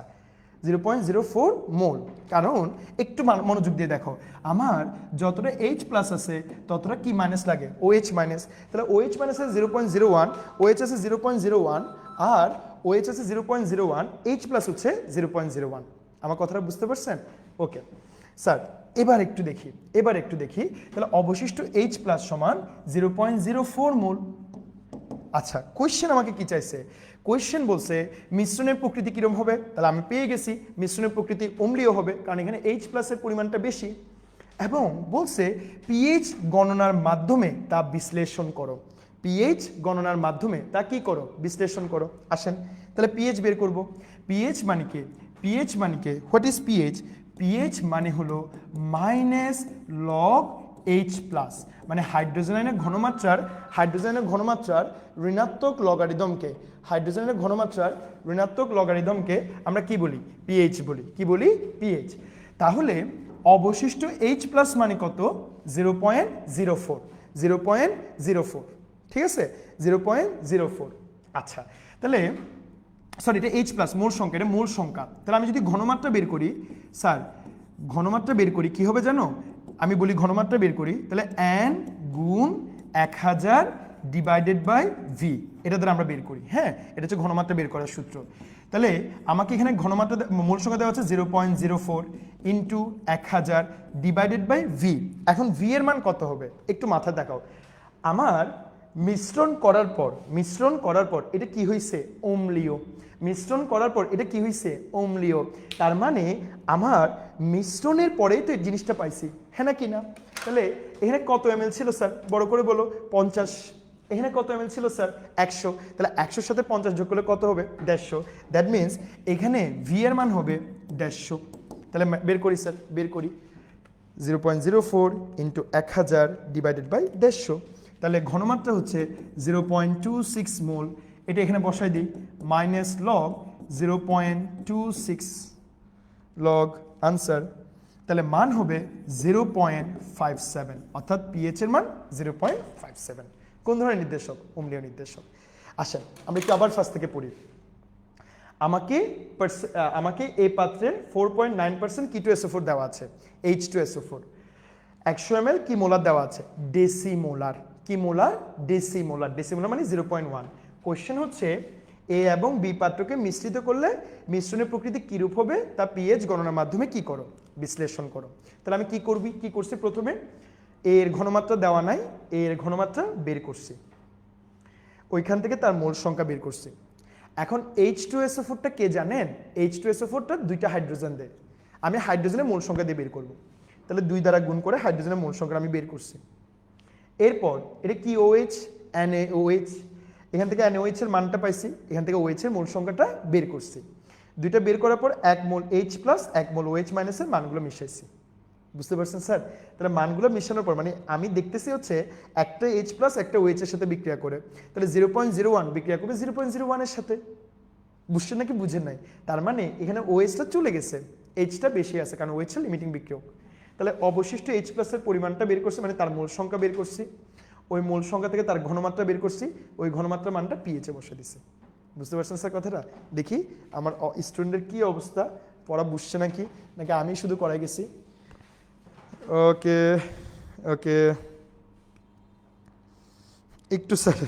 0.04 মোল। কারণ একটু মনোযোগ দিয়ে দেখো, আমার যতটা H প্লাস আছে ততটা কি মাইনাস লাগে, OH মাইনাস। তাহলে OH মাইনাস আছে 0.01, OH আছে 0.01, আর OH আছে 0.01, H প্লাস হচ্ছে 0.01। আমার কথাটা বুঝতে পারছেন? ওকে স্যার, এবার একটু দেখি তাহলে অবশিষ্ট H প্লাস সমান 0.04 মোল। আচ্ছা, কোয়েশ্চেন আমাকে কি চাইছে, কোয়েশ্চেন বলছে মিশ্রণের প্রকৃতি কিরকম হবে, তাহলে আমি পেয়ে গেছি মিশ্রণের প্রকৃতি অম্লীয় হবে, কারণ এখানে H প্লাসের পরিমাণটা বেশি, এবং বলছে পিএইচ গণনার মাধ্যমে তা বিশ্লেষণ করো, পিএইচ গণনার মাধ্যমে তা কি করো, বিশ্লেষণ করো। আসেন তাহলে পিএইচ বের করব। পিএইচ মানে কি, হোয়াট ইজ পিএইচ, পিএইচ মানে হলো মাইনাস লগ H প্লাস, মানে হাইড্রোজেনের ঘনমাত্রার ঋণাত্মক লগারিদমকে আমরা কি বলি, পিএইচ বলি। কি বলি, পিএইচ। তাহলে অবশিষ্ট H প্লাস মানে কত, 0.04, ঠিক আছে, 0.04। আচ্ছা, তাহলে সরি, এটা H প্লাস মোল সংখ্যা, এটা মোল সংখ্যা। তাহলে আমি যদি ঘনমাত্রা বের করি, স্যার ঘনমাত্রা বের করি কি হবে জানো, আমি বলি ঘনমাত্রা বের করি, তাহলে N গুণ 1000 ডিভাইডেড বাই V, এটা দ্বারা আমরা বের করি। হ্যাঁ, এটা হচ্ছে ঘনমাত্রা বের করার সূত্র। তাহলে আমাকে এখানে ঘনমাত্রা মোল সংখ্যা দেওয়া হচ্ছে 0.04 ইন্টু 1000 ডিভাইডেড বাই V। এখন V এর মান কত হবে একটু মাথা দেখাও। আমার মিশ্রণ করার পর এটা কি হয়েছে, অম্লীয়। মিশ্রণ করার পর এটা কি হয়েছে, অম্লীয়। তার মানে আমার মিশ্রণের পরেই তো এই জিনিসটা পাইছি, হ্যাঁ না কি না? তাহলে এখানে কত ml ছিল স্যার, বড় করে বলো, 50। এখানে কত ml ছিল স্যার, 100। তাহলে 100 সাথে 50 যোগ করলে কত হবে, 150। দ্যাট মিনস এখানে V এর মান হবে 150। তাহলে বের করি স্যার, বের করি 0.04 ইন্টু 1000 ডিভাইডেড বাই 150। তাহলে ঘনমাত্রা হচ্ছে 0.26 মোল। এটা এখানে বসাই দিই, মাইনাস লগ 0.26 লগ আনসার। তাহলে মান হবে 0.57, অর্থাৎ পিএইচ এর মান 0.57। কোন ধরনের নির্দেশক? অম্লীয় নির্দেশক। আসেন আমরা একটু আবার ফার্স্ট থেকে পড়ি। আমাকে এই পাত্রের 4.9% K2SO4 দেওয়া আছে, H2SO4, 100 ml কি মোলার দেওয়া আছে? ডেসিমোলার। কি মোলার? ডেসিমোলার। ডেসিমোলার মানে 0.1। কোশ্চেন হচ্ছে এ এবং বি পাত্রকে মিশ্রিত করলে মিশ্রণের প্রকৃতি কিরূপ হবে তা পিএইচ গণনার মাধ্যমে কি করো? বিশ্লেষণ করো। তাহলে আমি কি করছি? প্রথমে এর ঘনমাত্রা দেওয়া নাই, এর ঘনমাত্রা বের করছি, ওইখান থেকে তার মোল সংখ্যা বের করছি। এখন H2SO4টা কে জানেন? H2SO4টা দুইটা হাইড্রোজেন দেয়, আমি হাইড্রোজেনের মোল সংখ্যা দিয়ে বের করব। তাহলে 2 দ্বারা গুণ করে হাইড্রোজেনের মোল সংখ্যা আমি বের করছি। এরপর এটা কি? OH, NaOH, এখান থেকে NaOH এর মানটা পাইছি, এখান থেকে OH এর মোল সংখ্যাটা বের করছি। দুইটা বের করার পর 1 মোল H প্লাস 1 মোল OH মাইনাসের মানগুলো মিশাইছি। বুঝতে পারছেন স্যার? তাহলে মানগুলো মিশানোর পর মানে আমি দেখতেছি হচ্ছে একটা H প্লাস একটা OH এর সাথে বিক্রিয়া করে, তাহলে 0.01 বিক্রিয়া করবে 0.01 এর সাথে। বুঝছেন নাকি বুঝেন নাই? তার মানে এখানে OH-টা চলে গেছে, H-টা বেশি আছে কারণ OH এর লিমিটিং বিক্রিয়ক। তাহলে অবশিষ্ট H প্লাস এর পরিমাণটা বের করছি, মানে তার মোল সংখ্যা বের করছি, ওই মোল সংখ্যা থেকে তার ঘনমাত্রা বের করছি, ওই ঘনমাত্রা মানটা পিএইচে বসে দিছি। বুঝতে পারছেন স্যার কথাটা? দেখি আমার স্টুডেন্টের কি অবস্থা, পড়া বুঝছে নাকি নাকি আমি শুধু করাই গেছি। ওকে ওকে, একটু স্যার,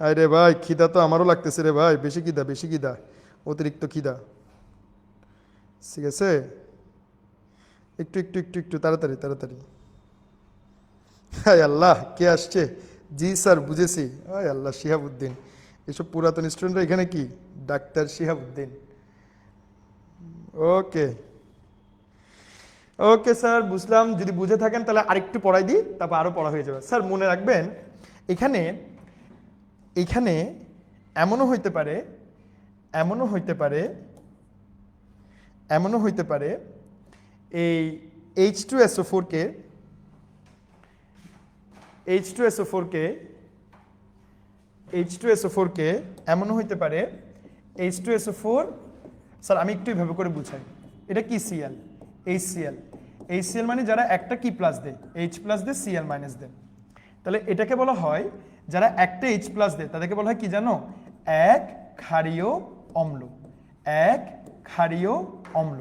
আরে ভাই খিদা তো আমারও লাগতেছে রে ভাই, বেশি খিদা, অতিরিক্ত খিদা। ঠিক আছে, একটু তাড়াতাড়ি। হায় আল্লাহ, কে আসছে? জি স্যার বুঝেছি। হায় আল্লাহ, শিহাবুদ্দিন। এসব পুরাতন স্টুডেন্টরা এখানে কি? ডাক্তার শিহাবুদ্দিন। ওকে ওকে স্যার, বুঝলাম। যদি বুঝে থাকেন তাহলে আরেকটু পড়াই দিই, তারপর আরও পড়া হয়ে যাবে। স্যার মনে রাখবেন এখানে এমনও হইতে পারে এই H2SO4 কে এমনও হইতে পারে H2SO4, স্যার আমি একটু এভাবে করে বুঝাই। এটা কি? Cl, HCl মানে যারা একটা কি প্লাস দেয়, H প্লাস দেয়, Cl মাইনাস দেয়। তাহলে এটাকে বলা হয়, যারা একটা H প্লাস দেয় তাদেরকে বলা হয় কি জানো? এক ক্ষারীয় অম্ল।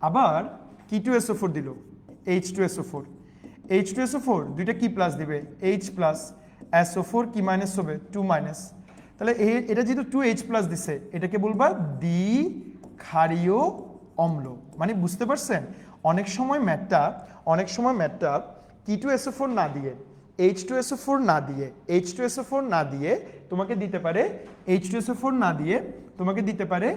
আবার K2SO4 দিল, H2SO4 দুইটা কি প্লাস দিবে? H প্লাস, SO4 কি মাইনাস হবে? 2 মাইনাস। তাহলে এটা যেহেতু 2H প্লাস দিছে, এটাকে বলবা দ্বিক্ষারীয় অম্ল। মানে বুঝতে পারছেন? অনেক সময় ম্যাথটা K2SO4 না দিয়ে, H2SO4 না দিয়ে তোমাকে দিতে পারে,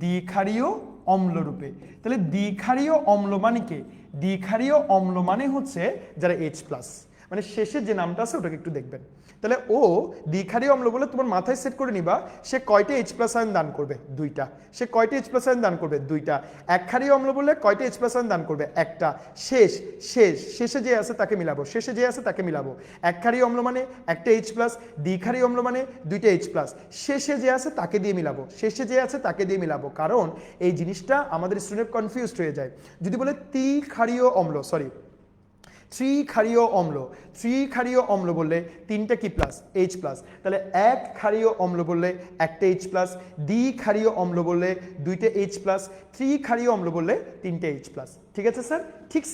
দ্বিক্ষারীয় অম্ল রূপে। তাহলে দ্বিক্ষারীয় অম্ল মানে কি? দ্বিক্ষারীয় অম্ল মানে হচ্ছে যারা H প্লাস, মানে শেষে যে নামটা আছে ওটাকে একটু দেখবেন। তাহলে ও দ্বিক্ষারীয় অম্ল বলে তোমার মাথায় সেট করে নিবা, সে কয়টা H প্লাস আয়ন দান করবে? 2টা। সে কয়টা H প্লাস আয়ন দান করবে? 2টা। এক ক্ষারীয় অম্ল বলে কয়টা H প্লাস আয়ন দান করবে? একটা। শেষে যে আছে তাকে মিলাবো। এক ক্ষারীয় অম্ল মানে একটা H প্লাস, দ্বিক্ষারীয় অম্ল মানে 2টা H প্লাস, শেষে যে আছে তাকে দিয়ে মিলাবো। কারণ এই জিনিসটা আমাদের স্টুডেন্ট কনফিউজড হয়ে যায়। যদি বলে ত্রিক্ষারীয় অম্ল বললে 3টা কি প্লাস? H plus. তাহলে এক ক্ষারীয় অম্ল বললে একটা H প্লাস, দ্বিক্ষারীয় অম্ল বললে 2টা H প্লাস, ত্রিক্ষারীয় অম্ল বললে 3টা H প্লাস। ঠিক আছে স্যার? ঠিক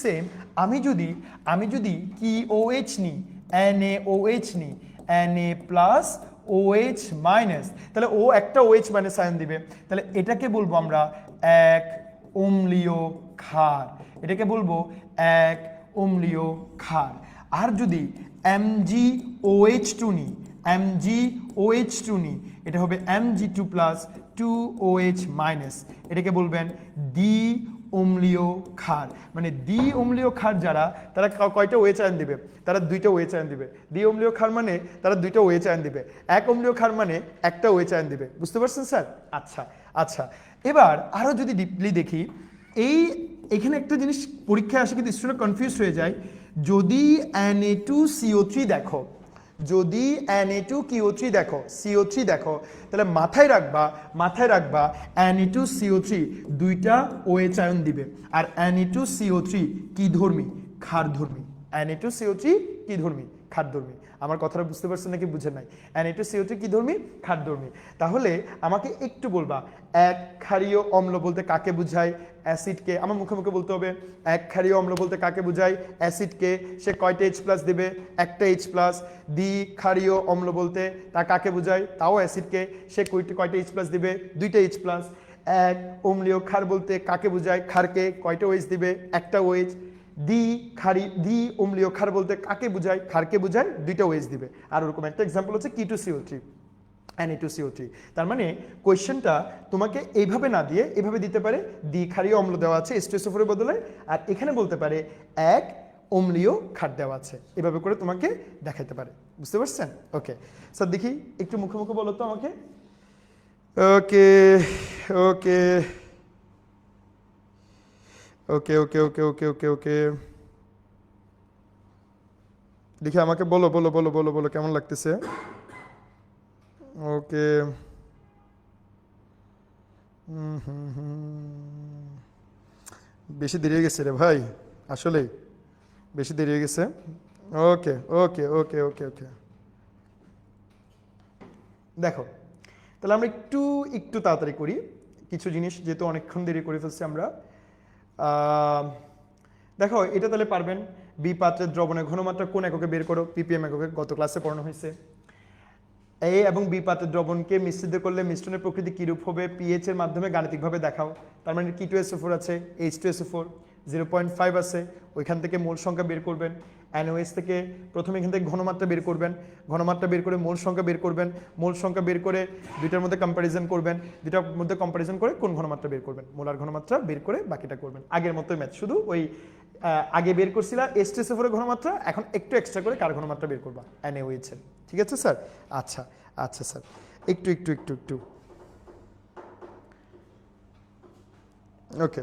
সেম আমি যদি কি OH নিই, NaOH নিই, Na প্লাস OH মাইনাস, তাহলে ও একটা OH মাইনাস আয়ন দিবে। তাহলে এটাকে বলবো আমরা এক অম্লীয় ক্ষার। আর যদি MgOH2 নিই, এটা হবে Mg2 প্লাস 2OH মাইনাস, এটাকে বলবেন দ্বি অম্লীয় ক্ষার। মানে দ্বি অম্লীয় ক্ষার যারা, তারা কয়টা OH আয়ন দিবে? তারা 2টা OH আয়ন দিবে। দ্বি অম্লীয় ক্ষার মানে তারা 2টা OH আয়ন দিবে। এক অম্লীয় ক্ষার মানে একটা OH আয়ন দিবে। বুঝতে পারছেন স্যার? আচ্ছা, এবার আরো যদি ডিপলি দেখি, এখানে একটা জিনিস পরীক্ষায় আসে কিন্তু স্টুডেন্ট কনফিউজ হয়ে যায়। যদি Na2CO3 দেখো, CO3 দেখো, তাহলে মাথায় রাখবা Na2CO3 2টা OH আয়ন দিবে। আর Na2CO3 কি ধর্মী? ক্ষারধর্মী। Na2CO3 কি ধর্মী? ক্ষারধর্মী। আমার কথাটা বুঝতে পারছেন নাকি বুঝেন নাই? Na2CO3 কি ধর্মী? ক্ষারধর্মী। তাহলে আমাকে একটু বলবা এক ক্ষারীয় অম্ল বলতে কাকে বোঝায়? অ্যাসিডকে। আমার মুখে মুখে বলতে হবে এক ক্ষারীয় অম্ল বলতে কাকে বোঝায়? অ্যাসিডকে। সে কয়টা H+ দেবে? একটা H+। দ্বিক্ষারীয় অম্ল বলতে তা কাকে বোঝায়? তাও অ্যাসিডকে। সে কয়টা H+ দিবে? দুইটা H+। এক অম্লীয় ক্ষার বলতে কাকে বোঝায়? ক্ষারকে। কয়টা OH দিবে? একটা OH। দ্বি অম্লীয় ক্ষার বলতে কাকে বোঝায়? ক্ষারকে বোঝায়, দুইটা OH দিবে। আর ওরকম একটা এক্সাম্পল হচ্ছে K2CO3, Na2CO3। তার মানে কোয়েশ্চেনটা তোমাকে এইভাবে না দিয়ে এভাবে দিতে পারে দ্বিক্ষারীয় অম্ল দেওয়া আছে H2SO4 এর বদলে, আর এখানে বলতে পারে এক অম্লীয় ক্ষার দেওয়া আছে, এভাবে করে তোমাকে দেখাইতে পারে। বুঝতে পারছেন? ওকে স্যার, দেখি একটু মুখে মুখে বলো তো আমাকে। ওকে ওকে ওকে ওকে ওকে ওকে ওকে ওকে দেখি আমাকে বলো বলো বলো বলো বলো কেমন লাগতেছে। ওকে বেশি দেরি হয়ে গেছে রে ভাই, আসলে বেশি দেরি হয়ে গেছে। ওকে ওকে ওকে ওকে ওকে দেখো, তাহলে আমরা একটু একটু তাড়াতাড়ি করি কিছু জিনিস, যেহেতু অনেকক্ষণ দেরি করে ফেলছি আমরা। দেখো এটা তাহলে পারবেন। বি পাত্রের দ্রবণের ঘনমাত্রা কোন এককে বের করো? ppm এককে, গত ক্লাসে পড়ানো হয়েছে। এ এবং বি পাত্রের দ্রবণকে মিশ্রিত করলে মিশ্রণের প্রকৃতি কিরূপ হবে? পিএইচ এর মাধ্যমে গাণিতিকভাবে দেখাও। তার মানে K2SO4 আছে, H2SO4 0.5 আছে, ওইখান থেকে মোল সংখ্যা বের করবেন। NOH থেকে প্রথমে এখান থেকে ঘনমাত্রা বের করবেন, ঘনমাত্রা বের করে মোল সংখ্যা বের করবেন, মোল সংখ্যা বের করে দুইটার মধ্যে কম্প্যারিজন করবেন, দুইটার মধ্যে কম্প্যারিজন করে কোন ঘনমাত্রা বের করবেন, মোলার ঘনমাত্রা বের করে বাকিটা করবেন। আগের মতোই ম্যাথ, শুধু ওই আগে বের করছিলা H2SO4 এর ঘনমাত্রা, এখন একটু এক্সট্রা করে কার ঘনমাত্রা বের করবা? NaOH এর। ঠিক আছে স্যার? আচ্ছা আচ্ছা স্যার, একটু একটু একটু একটু ওকে।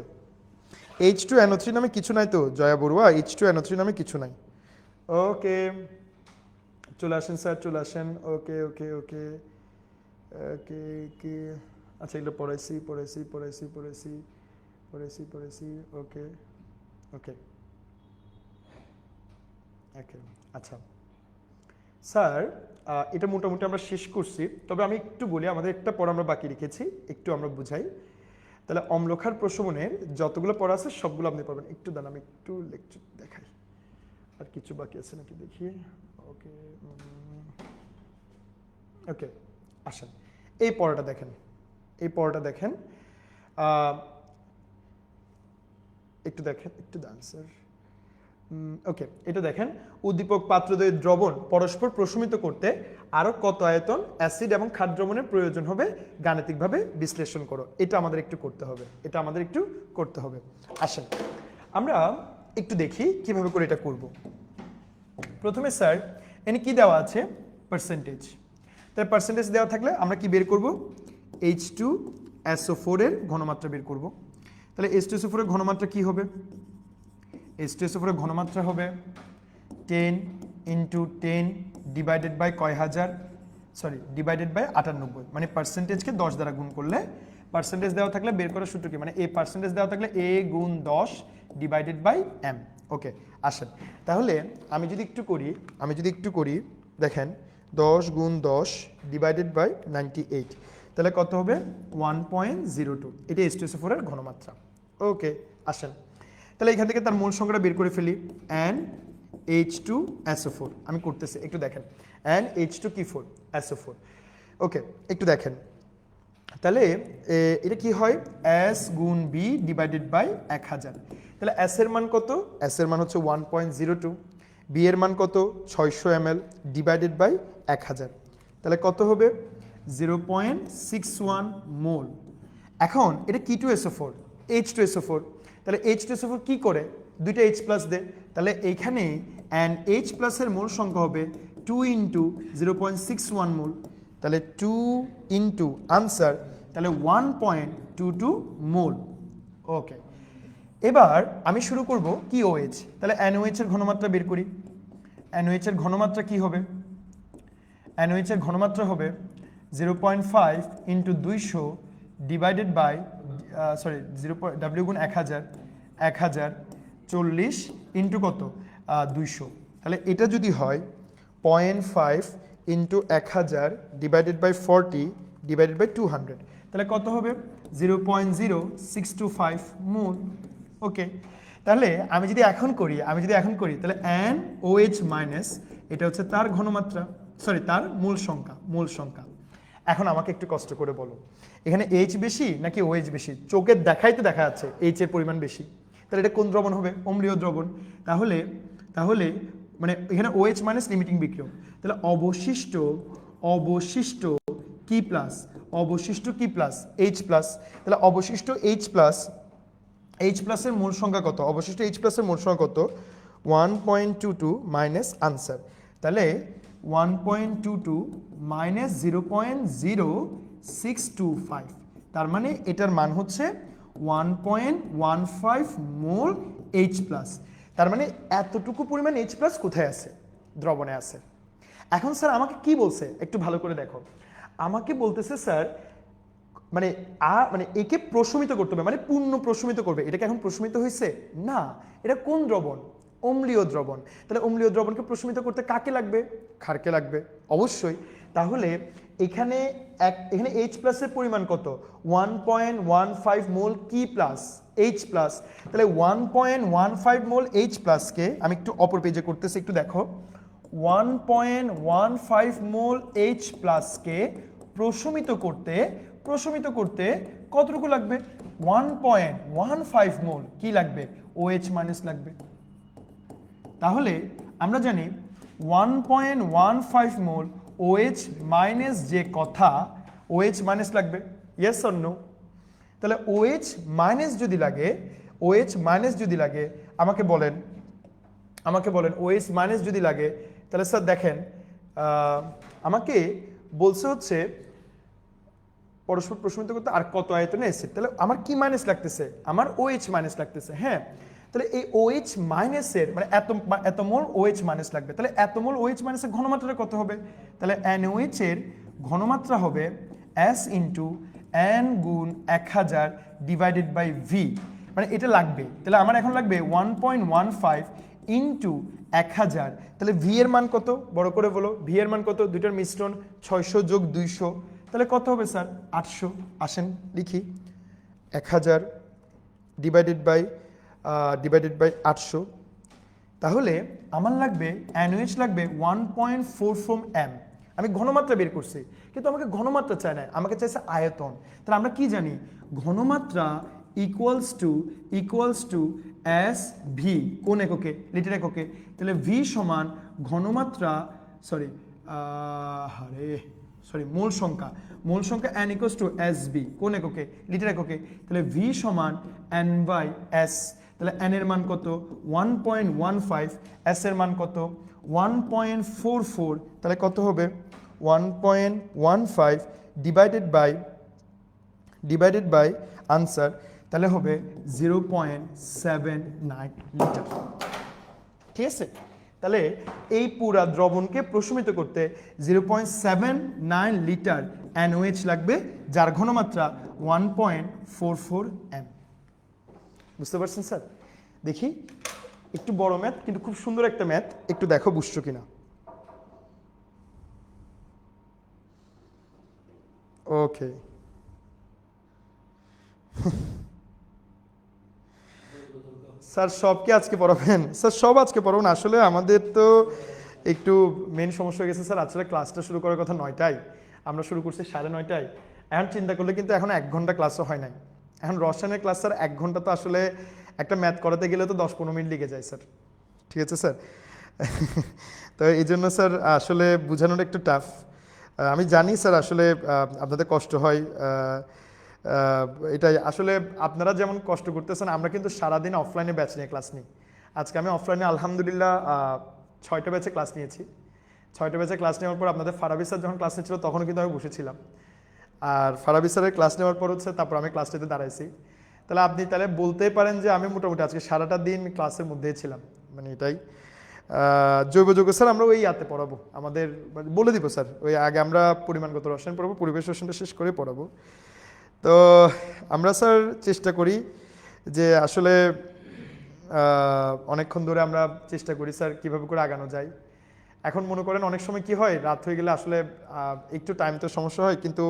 H2NO3 নামে কিছু নাই তো জয়া বড়ুয়া? H2NO3 নামে কিছু নাই। ওকে চলে আসেন স্যার, চলে আসেন। ওকে ওকে ওকে ওকে ওকে আচ্ছা, এগুলো পড়াইছি পড়াইছি পড়াইছি পড়াইছি পড়াইছি পড়াইছি ওকে ওকে ওকে আচ্ছা স্যার, এটা মোটামুটি আমরা শেষ করছি, তবে আমি একটু বলি, আমাদের একটা পড়া আমরা বাকি রেখেছি, একটু আমরা বুঝাই। তাহলে অম্লক্ষার প্রশমনের যতগুলো পড়া আছে সবগুলো আপনি পাবেন। একটু দাঁড়ান, আমি একটু লেকচার দেখাই, আর কিছু বাকি আছে নাকি দেখি। ওকে ওকে আসেন, এই পড়াটা দেখেন, এই পড়াটা দেখেন, একটু দেখেন, একটু দাঁড়ান স্যার। ওকে এটা দেখেন, উদ্দীপক পাত্রদ্বয়ের দ্রবণ পরস্পর প্রশমিত করতে আরো কত আয়তন অ্যাসিড এবং ক্ষার দ্রবণের প্রয়োজন হবে গাণিতিকভাবে বিশ্লেষণ করো। এটা আমাদের একটু করতে হবে, এটা আমাদের একটু করতে হবে। আসেন আমরা একটু দেখি কিভাবে করে এটা করব। প্রথমে স্যার এখানে কি দেওয়া আছে? পার্সেন্টেজ। তাহলে পার্সেন্টেজ দেওয়া থাকলে আমরা কি বের করব? H2SO4 এর ঘনমাত্রা বের করব। তাহলে H2SO4 এর ঘনমাত্রা কি হবে? H2SO4 এর ঘনমাত্রা হবে 10 × 10 ডিভাইডেড বাই কয় হাজার, সরি ডিভাইডেড বাই 98, মানে পার্সেন্টেজকে 10 দ্বারা গুণ করলে, পার্সেন্টেজ দেওয়া থাকলে বের করার সূত্র কি? মানে এ পার্সেন্টেজ দেওয়া থাকলে A গুণ 10 ডিভাইডেড বাই M। ওকে আসেন, তাহলে আমি যদি একটু করি দেখেন, 10 গুণ 10 ডিভাইডেড বাই 98, তাহলে কত হবে? 1.02। এটা H2SO4 এর ঘনমাত্রা। ওকে আসেন, তাহলে এখান থেকে তার মূল সংখ্যাটা বের করে ফেলি। NH2SO4 আমি করতেছি, একটু দেখেন। NH2SO4 ওকে একটু দেখেন, তাহলে এটা কি হয়? S গুণ B ডিভাইডেড বাই 1000। তাহলে S এর মান কত? S এর মান হচ্ছে 1.02। B এর মান কত? 600 ml ডিভাইডেড বাই 1000, তাহলে কত হবে? 0.61 মোল। এখন এটা K2SO4, H2SO4, তাহলে H2SO4 কি করে? দুইটা H+ দে, তাহলে এইখানে NH+ এর মোল সংখ্যা হবে 2 × 0.61 মোল, তাহলে 2 × আনসার, তাহলে 1.22 মোল। ওকে এবার আমি শুরু করব কি OH, তাহলে NOH এর ঘনমাত্রা বের করি। NOH এর ঘনমাত্রা কি হবে? NOH এর ঘনমাত্রা হবে 0.5 × 200 ডিভাইডেড বাই W গুণ 1000 40 ইন্টু কত? 200, তাহলে এটা যদি হয় 0.5 into 1000 divided by 40 divided by 200, তাহলে কত হবে 0.0625 মোল। ওকে, তাহলে আমি যদি এখন করি তাহলে NOH মাইনাস এটা হচ্ছে তার ঘনমাত্রা, সরি তার মূল সংখ্যা। এখন আমাকে একটু কষ্ট করে বলো, এখানে H বেশি নাকি OH বেশি? চোখের দেখাই তো দেখা যাচ্ছে H এর পরিমাণ বেশি, তাহলে এটা কোন দ্রবণ হবে? অম্লীয় দ্রবণ। তাহলে মানে এখানে OH মাইনাস লিমিটিং বিক্রিয়ক, তাহলে অবশিষ্ট কি প্লাস H প্লাস, তাহলে অবশিষ্ট H প্লাসের মূল সংখ্যা কত? অবশিষ্ট H প্লাসের মূল সংখ্যা কত? 1.22 মাইনাস আনসার, তাহলে 1.22 মাইনাস 0.0625, তার মানে এটার মান হচ্ছে 1.15 মোল H প্লাস। তার মানে এতটুকু পরিমাণ H প্লাস কোথায় আছে? দ্রবণে আছে। এখন স্যার আমাকে কি বলছে একটু ভালো করে দেখো, আমাকে বলতেছে স্যার মানে একে প্রশমিত করতে হবে, মানে পূর্ণ প্রশমিত করবে। এটা কি এখন প্রশমিত হয়েছে? না, এটা কোন দ্রবণ? অম্লীয় দ্রবণ। তাহলে অম্লীয় দ্রবণকে প্রশমিত করতে কাকে লাগবে? ক্ষারকে লাগবে অবশ্যই। তাহলে এখানে H প্লাসের পরিমাণ কত? 1.15 মোল কি প্লাস H প্লাস, তাহলে 1.15 মোল H প্লাসকে আমি একটু অপর পেজে করতেছি, একটু দেখো। 1.15 মোল H প্লাসকে প্রশমিত করতে কতটুকু লাগবে? 1.15 মোল কি লাগবে? OH মাইনাস লাগবে। তাহলে আমরা জানি 1.15 মোল OH মাইনাস যে কথা, OH মাইনাস লাগবে, ইয়েস অর নো? তাহলে OH মাইনাস যদি লাগে আমাকে বলেন OH মাইনাস যদি লাগে, তাহলে স্যার দেখেন আমাকে বলছে হচ্ছে পরস্পর প্রশমিত করতে আর কত আয়তনে এসিড, তাহলে আমার কি মাইনাস লাগতেছে? আমার OH মাইনাস লাগতেছে। হ্যাঁ, তাহলে এই OH মাইনাসের মানে এত মোল OH মাইনাস লাগবে, তাহলে এত মোল OH মাইনাসের ঘনমাত্রাটা কত হবে? তাহলে NOH এর ঘনমাত্রা হবে S ইন্টু N গুণ 1000 ডিভাইডেড বাই V, মানে এটা লাগবে। তাহলে আমার এখন লাগবে 1.15 ইন্টু 1000, তাহলে V এর মান কত? বড় করে বলো, V এর মান কত? দুইটার মিশ্রণ 600 যোগ 200, তাহলে কত হবে স্যার? 800। আসেন লিখি, 1000 ডিভাইডেড বাই 800, তাহলে আমার লাগবে NOH লাগবে 1.44 m। আমি ঘনমাত্রা বের করছি, কিন্তু আমাকে ঘনমাত্রা চায় না, আমাকে চাইছে আয়তন। তাহলে আমরা কি জানি? ঘনমাত্রা ইকুয়ালস টু SV, কোন এককে? লিটার এককে। তাহলে V সমান ঘনমাত্রা মোল সংখ্যা n ইকুয়ালস টু SV, কোন এককে? লিটার এককে। তাহলে V সমান n বাই S, তাহলে n এর মান কত? 1.15, S এর মান কত? 1.44, তাহলে কত হবে? 1.15 ডিভাইডেড বাই আনসার, তাহলে হবে 0.79 লিটার। ঠিক আছে, তাহলে এই পুরা দ্রবণকে প্রশমিত করতে 0.79 লিটার NOH লাগবে, যার ঘনমাত্রা 1.44 m। বুঝতে পারছেন স্যার? দেখি একটু বড় ম্যাথ, কিন্তু খুব সুন্দর একটা ম্যাথ, একটু দেখো বুঝছো কিনা। ওকে, স্যার সব কি আজকে পড়াবেন? স্যার সব আজকে পড়াবেন? আসলে আমাদের তো একটু মেন সমস্যা হয়ে গেছে স্যার, আসলে ক্লাসটা শুরু করার কথা 9টায়, আমরা শুরু করছি 9:30টায়। এখন চিন্তা করলে কিন্তু এখন 1 ঘন্টা ক্লাসও হয় নাই। এখন রসায়নের ক্লাস স্যার 1 ঘন্টা, তো আসলে একটা ম্যাথ করাতে গেলে তো 10-15 মিনিট লেগে যায় স্যার। ঠিক আছে স্যার? তো এই জন্য স্যার আসলে বোঝানোর একটু টাফ। আমি জানি স্যার, আসলে আপনাদের কষ্ট হয়, এটাই আসলে আপনারা যেমন কষ্ট করতেছেন, আমরা কিন্তু সারাদিন অফলাইনে ব্যাচ নিয়ে ক্লাস নিই। আজকে আমি অফলাইনে আলহামদুলিল্লাহ 6টা ব্যাচে ক্লাস নিয়েছি। 6টা ব্যাচে ক্লাস নেওয়ার পর আপনাদের ফারাবি স্যার যখন ক্লাস নিচ্ছিল তখনও কিন্তু আমি বসেছিলাম, আর ফারাবি স্যারের ক্লাস নেওয়ার পর হচ্ছে তারপর আমি ক্লাস নিতে দাঁড়াইছি। তাহলে আপনি তাহলে বলতেই পারেন যে আমি মোটামুটি আজকে সারাটা দিন ক্লাসের মধ্যেই ছিলাম, মানে এটাই। জৈব যৌগ স্যার আমরা ওই ইয়াতে পড়াবো, আমাদের বলে দিব স্যার, ওই আগে আমরা পরিমাণগত রসায়ন পড়াবো, পরিবেশ রসায়নটা শেষ করে পড়াবো। তো আমরা স্যার চেষ্টা করি যে আসলে অনেকক্ষণ ধরে আমরা চেষ্টা করি স্যার কীভাবে করে আগানো যায়। এখন মনে করেন অনেক সময় কি হয়, রাত হয়ে গেলে আসলে একটু টাইম তো সমস্যা হয়, কিন্তু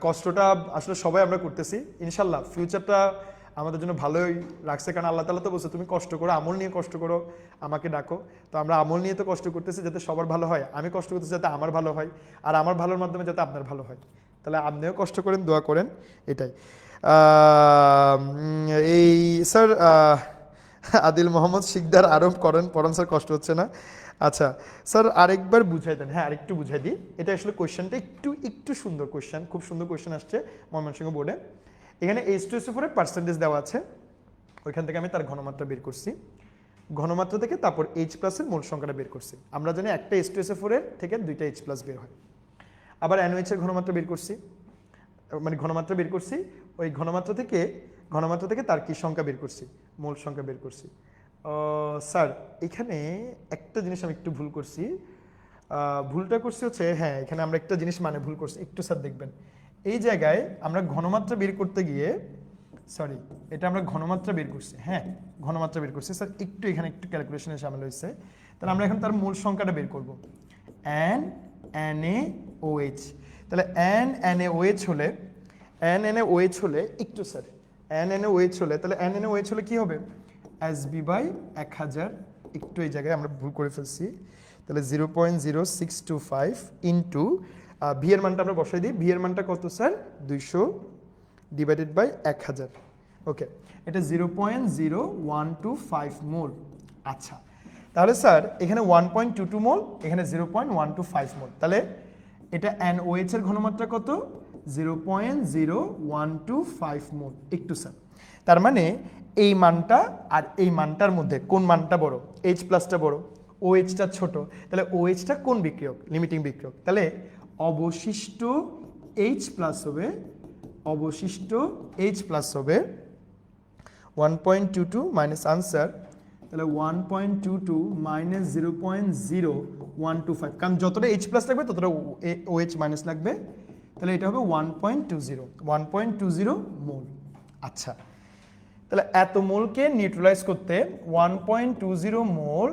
কষ্টটা আসলে সবাই আমরা করতেছি। ইনশাল্লাহ ফিউচারটা আমাদের জন্য ভালোই রাখছে, কারণ আল্লাহ তাআলা তো বলছে তুমি কষ্ট করো, আমল নিয়ে কষ্ট করো, আমাকে ডাকো। তো আমরা আমল নিয়ে তো কষ্ট করতেছি যাতে সবার ভালো হয়, আমি কষ্ট করতেছি যাতে আমার ভালো হয়, আর আমার ভালোর মাধ্যমে যাতে আপনার ভালো হয়। তাহলে আপনিও কষ্ট করেন, দোয়া করেন, এটাই। এই স্যার আদিল মোহাম্মদ শিকদার আরোপ করেন, পড়ান স্যার, কষ্ট হচ্ছে না? আচ্ছা স্যার আরেকবার বুঝাই দেন। হ্যাঁ আরেকটু বুঝাই দিই, এটা আসলে কোয়েশ্চেনটা একটু সুন্দর কোয়েশ্চেন, খুব সুন্দর কোয়েশ্চেন আসছে ময়মনসিংহ বোর্ডে। এখানে H2SO4 এর পার্সেন্টেজ দেওয়া আছে, ওইখান থেকে আমি তার ঘনমাত্রা বের করছি, ঘনমাত্রা থেকে তারপর H+ এর মোল সংখ্যাটা বের করছি। আমরা জানি একটা H2SO4 এর থেকে দুইটা H+ বের হয়। আবার NOH এর ঘনমাত্রা বের করছি, মানে ঘনমাত্রা বের করছি, ওই ঘনমাত্রা থেকে তার কি সংখ্যা বের করছি, মোল সংখ্যা বের করছি। স্যার এখানে একটা জিনিস আমি একটু ভুল করছি, ভুলটা করছি হচ্ছে, হ্যাঁ এখানে আমরা একটা জিনিস মানে ভুল করছি একটু, স্যার দেখবেন এই জায়গায় আমরা ঘনমাত্রা বের করতে গিয়ে, সরি এটা আমরা ঘনমাত্রা বের করছি, হ্যাঁ ঘনমাত্রা বের করছি স্যার, একটু এখানে একটু ক্যালকুলেশনে সামিল হয়েছে। তাহলে আমরা এখন তার মূল সংখ্যাটা বের করব, NaOH। তাহলে NaOH হলে একটু স্যার NaOH হলে, তাহলে NaOH হলে কি হবে, Sb/1000, একটু এই জায়গায় আমরা ভুল করে ফেলছি। তাহলে 0.0625 ইন্টু ভি এর মানটা আমরা বসাই দিই, ভি এর মানটা কত স্যার, 200 ডিভাইডেড বাই 1000। ওকে, এটা 0.0125 মোল। আচ্ছা তাহলে স্যার এখানে 1.22 মোল, এখানে 0.125 মোল, তাহলে এটা NOH এর ঘনমাত্রা কত, 0.0125 মোল। একটু স্যার তার মানে এই মানটা আর এই মানটার মধ্যে কোন মানটা বড়, H+টা বড়, OH-টা ছোট, তাহলে OH-টা কোন বিক্রিয়ক, লিমিটিং বিক্রিয়ক, তাহলে অবশিষ্ট H+ হবে, অবশিষ্ট H+ হবে 1.22 মাইনাস আনসার, তাহলে 1.22 মাইনাস 0.0125, কারণ যতটা H+ লাগবে ততটা OH মাইনাস লাগবে, তাহলে এটা হবে 1.20 মোল। আচ্ছা তাহলে এত মোলকে নিউট্রালাইজ করতে 1.20 মোল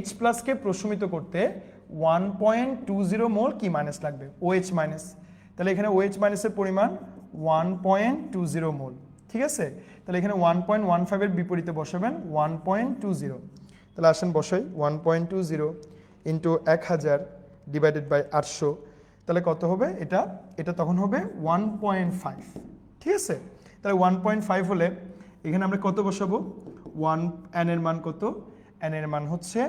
H+ কে প্রশমিত করতে 1.20 মোল কি মাইনাস লাগবে, OH মাইনাস। তাহলে এখানে OH মাইনাসের পরিমাণ 1.20 মোল, ঠিক আছে। তাহলে এখানে 1.15 এর বিপরীতে বসাবেন 1.20, তাহলে আসেন বসাই 1.20 ইন্টু 1000 ডিভাইডেড বাই 800, তাহলে কত হবে, এটা তখন হবে 1.5, ঠিক আছে। তাহলে 1.5 হলে এখানে আমরা কত বসাবো, n এর মান কত, n এর মান হচ্ছে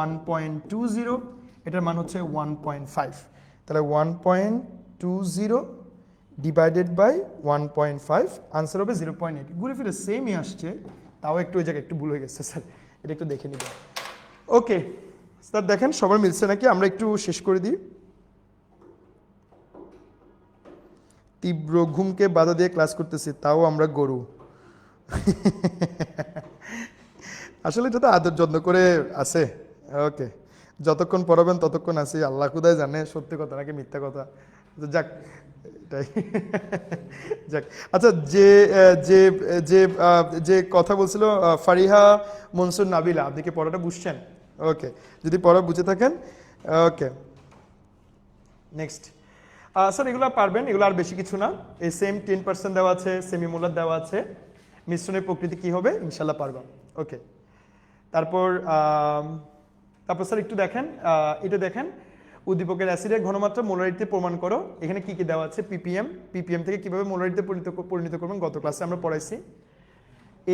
1.20, এটার মান হচ্ছে 1.5, তাহলে 1.20 ডিভাইডেড বাই 1.5, আনসার হবে 0.8। ঘুরে ফিরে সেমই আসছে, তাও একটু ওই জায়গায় একটু ভুল হয়ে গেছে স্যার, এটা একটু দেখে নিব। ওকে স্যার দেখেন সবার মিলছে নাকি, আমরা একটু শেষ করে দিই। তীব্র ঘুমকে বাধা দিয়ে ক্লাস করতেছি, তাও আমরা গরু। আসলে এটা তো আদর যত্ন করে আছে। ওকে, যতক্ষণ পড়াবেন ততক্ষণ আছি, আল্লাহ খুদাই জানে সত্যি কথা নাকি মিথ্যা কথা। যাক এটাই, যাক। আচ্ছা যে যে যে যে কথা বলছিল ফারিহা মনসুর নাবিলা, আপনি কি পড়াটা বুঝছেন? ওকে, যদি পড়া বুঝে থাকেন ওকে নেক্সট। স্যার এগুলো পারবেন, এগুলো আর বেশি কিছু না, এই সেম 10% দেওয়া আছে, সেমিমোলার দেওয়া আছে, মিশ্রণের প্রকৃতি কি হবে ইনশাল্লাহ পারবা। ওকে, তারপর স্যার একটু দেখেন, এটা দেখেন উদ্দীপকের অ্যাসিডের ঘনমাত্রা মোলারিটিতে প্রমাণ করো। এখানে কি কি দেওয়া আছে, পিপিএম থেকে কিভাবে মোলারিটিতে পরিণত করবেন গত ক্লাসে আমরা পড়াইছি।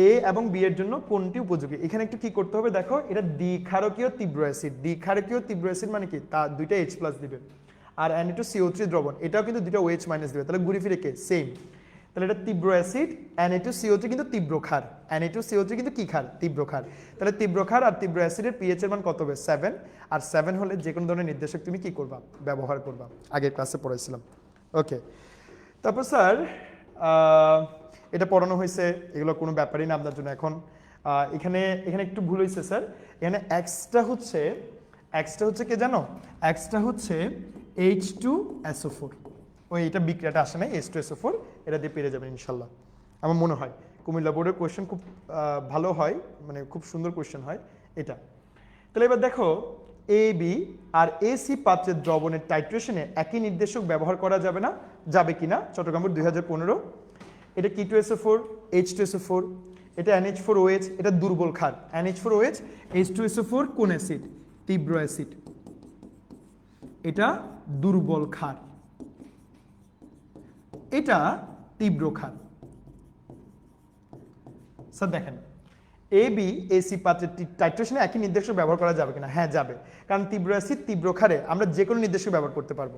এ এবং বি এর জন্য কোনটি উপযোগী, এখানে একটু কি করতে হবে দেখো, এটা দ্বিক্ষারকীয় তীব্র অ্যাসিড, দ্বিক্ষারকীয় তীব্র অ্যাসিড মানে কি, তা দুইটা H+ দিবে, আর Na2CO3 দ্রবণ, এটাও কিন্তু দুটো OH মাইনাস দিবে, তাহলে ঘুরে ফিরে কে সেম। তাহলে এটা তীব্র অ্যাসিড, Na2CO3 কিন্তু তীব্র ক্ষার, Na2CO3 কিন্তু কি ক্ষার, তীব্র ক্ষার। তাহলে তীব্র ক্ষার আর তীব্র অ্যাসিডের পিএইচ এর মান কত হবে, 7, আর 7 হলে যে কোনো ধরনের নির্দেশক তুমি কি করবা, ব্যবহার করবা, আগের ক্লাসে পড়াইছিলাম। ওকে, তারপর স্যার এটা পড়ানো হয়েছে, এগুলো কোনো ব্যাপারই না আপনার জন্য এখন। এখানে একটু ভুল হয়েছে স্যার, এখানে এক্সটা হচ্ছে কে জানো, এক্সটা হচ্ছে H2SO4, ওই এটা বিক্রিয়াটা আসে নাই, H2SO4, এটা দিয়ে পেরে যাবেন ইনশাল্লাহ আমার মনে হয়, কুমিল্লা বোর্ডের কোয়েশ্চেন খুব ভালো হয়, মানে খুব সুন্দর কোয়েশ্চেন হয় এটা। তাহলে এবার দেখো এ বি আর এসি পাত্রের দ্রবণের টাইট্রেশনে একই নির্দেশক ব্যবহার করা যাবে না, যাবে কিনা? চট্টগ্রাম বোর্ড 2015। এটা K2SO4 H2SO4, এটা NH4OH, এটা দুর্বল ক্ষার। NH4OH H2SO4 কোন অ্যাসিড? তীব্র অ্যাসিড। এটা দুর্বল ক্ষার, এটা তীব্র ক্ষার। স্যার দেখেন এ বি এসি পাত্রের টাইট্রেশনে একই নির্দেশক ব্যবহার করা যাবে কিনা? হ্যাঁ যাবে, কারণ তীব্র অ্যাসিড তীব্র ক্ষারে আমরা যে কোনো নির্দেশক ব্যবহার করতে পারবো,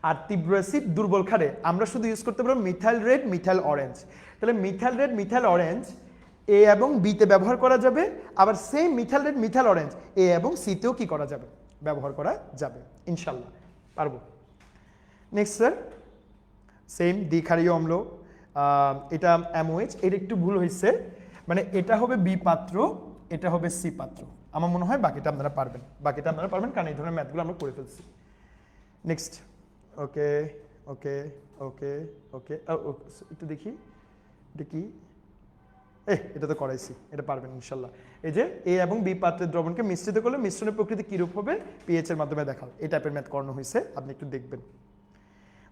আর তীব্র অ্যাসিড দুর্বল ক্ষারে আমরা শুধু ইউজ করতে পারবো মিথাইল রেড মিথাইল অরেঞ্জ। তাহলে methyl red methyl orange A এবং বিতে ব্যবহার করা যাবে, আবার same methyl red methyl orange A এবং সিতেও কি করা যাবে? ব্যবহার করা যাবে, ইনশাল্লাহ পারবো। নেক্সট স্যার, সেম দ্বিক্ষারীয় অম্ল, এটা MOH, এটা একটু ভুল হয়েছে, মানে এটা হবে বি পাত্র, এটা হবে সি পাত্র। আমার মনে হয় বাকিটা আপনারা পারবেন, কারণ এই ধরনের ম্যাথগুলো আমরা করে ফেলছি। নেক্সট, ওকে ওকে ওকে ওকে একটু দেখি এটা কি, এটা তো করাইছি, এটা পারবেন ইনশাল্লাহ। এই যে এ এবং বি পাত্রের দ্রবণকে মিশ্রিত করলে মিশ্রণের প্রকৃতি কিরূপ হবে পিএইচ এর মাধ্যমে দেখাও, এই টাইপের ম্যাথ করানো হয়েছে, আপনি একটু দেখবেন।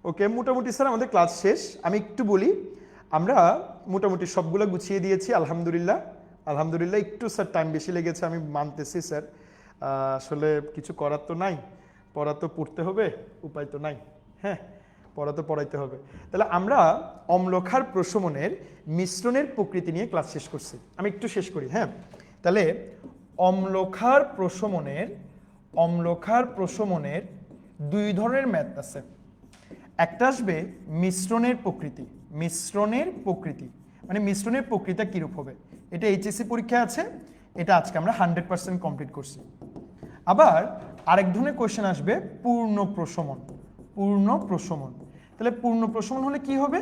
ওকে, মোটামুটি স্যার আমাদের ক্লাস শেষ। আমি একটু বলি, আমরা মোটামুটি সবগুলো গুছিয়ে দিয়েছি আলহামদুলিল্লাহ। একটু স্যার টাইম বেশি লেগেছে, আমি মানতেছি স্যার, আসলে কিছু করার তো নাই, পড়া তো পড়তে হবে, উপায় তো নাই, হ্যাঁ পড়া তো পড়াইতে হবে। তাহলে আমরা অম্লক্ষার প্রশমনের মিশ্রণের প্রকৃতি নিয়ে ক্লাস শেষ করছি, আমি একটু শেষ করি। হ্যাঁ, তাহলে অম্লক্ষার প্রশমনের দুই ধরনের ম্যাথ আছে। একটা আসবে মিশ্রণের প্রকৃতি, মানে মিশ্রণের প্রকৃতি কিরূপ হবে, এটা এইচএসসি পরীক্ষায় আছে, এটা আজকে আমরা 100% কমপ্লিট করছি। আবার আরেক ধরনের কোয়েশ্চেন আসবে পূর্ণ প্রশমন। তাহলে পূর্ণ প্রশমন হলে কি হবে,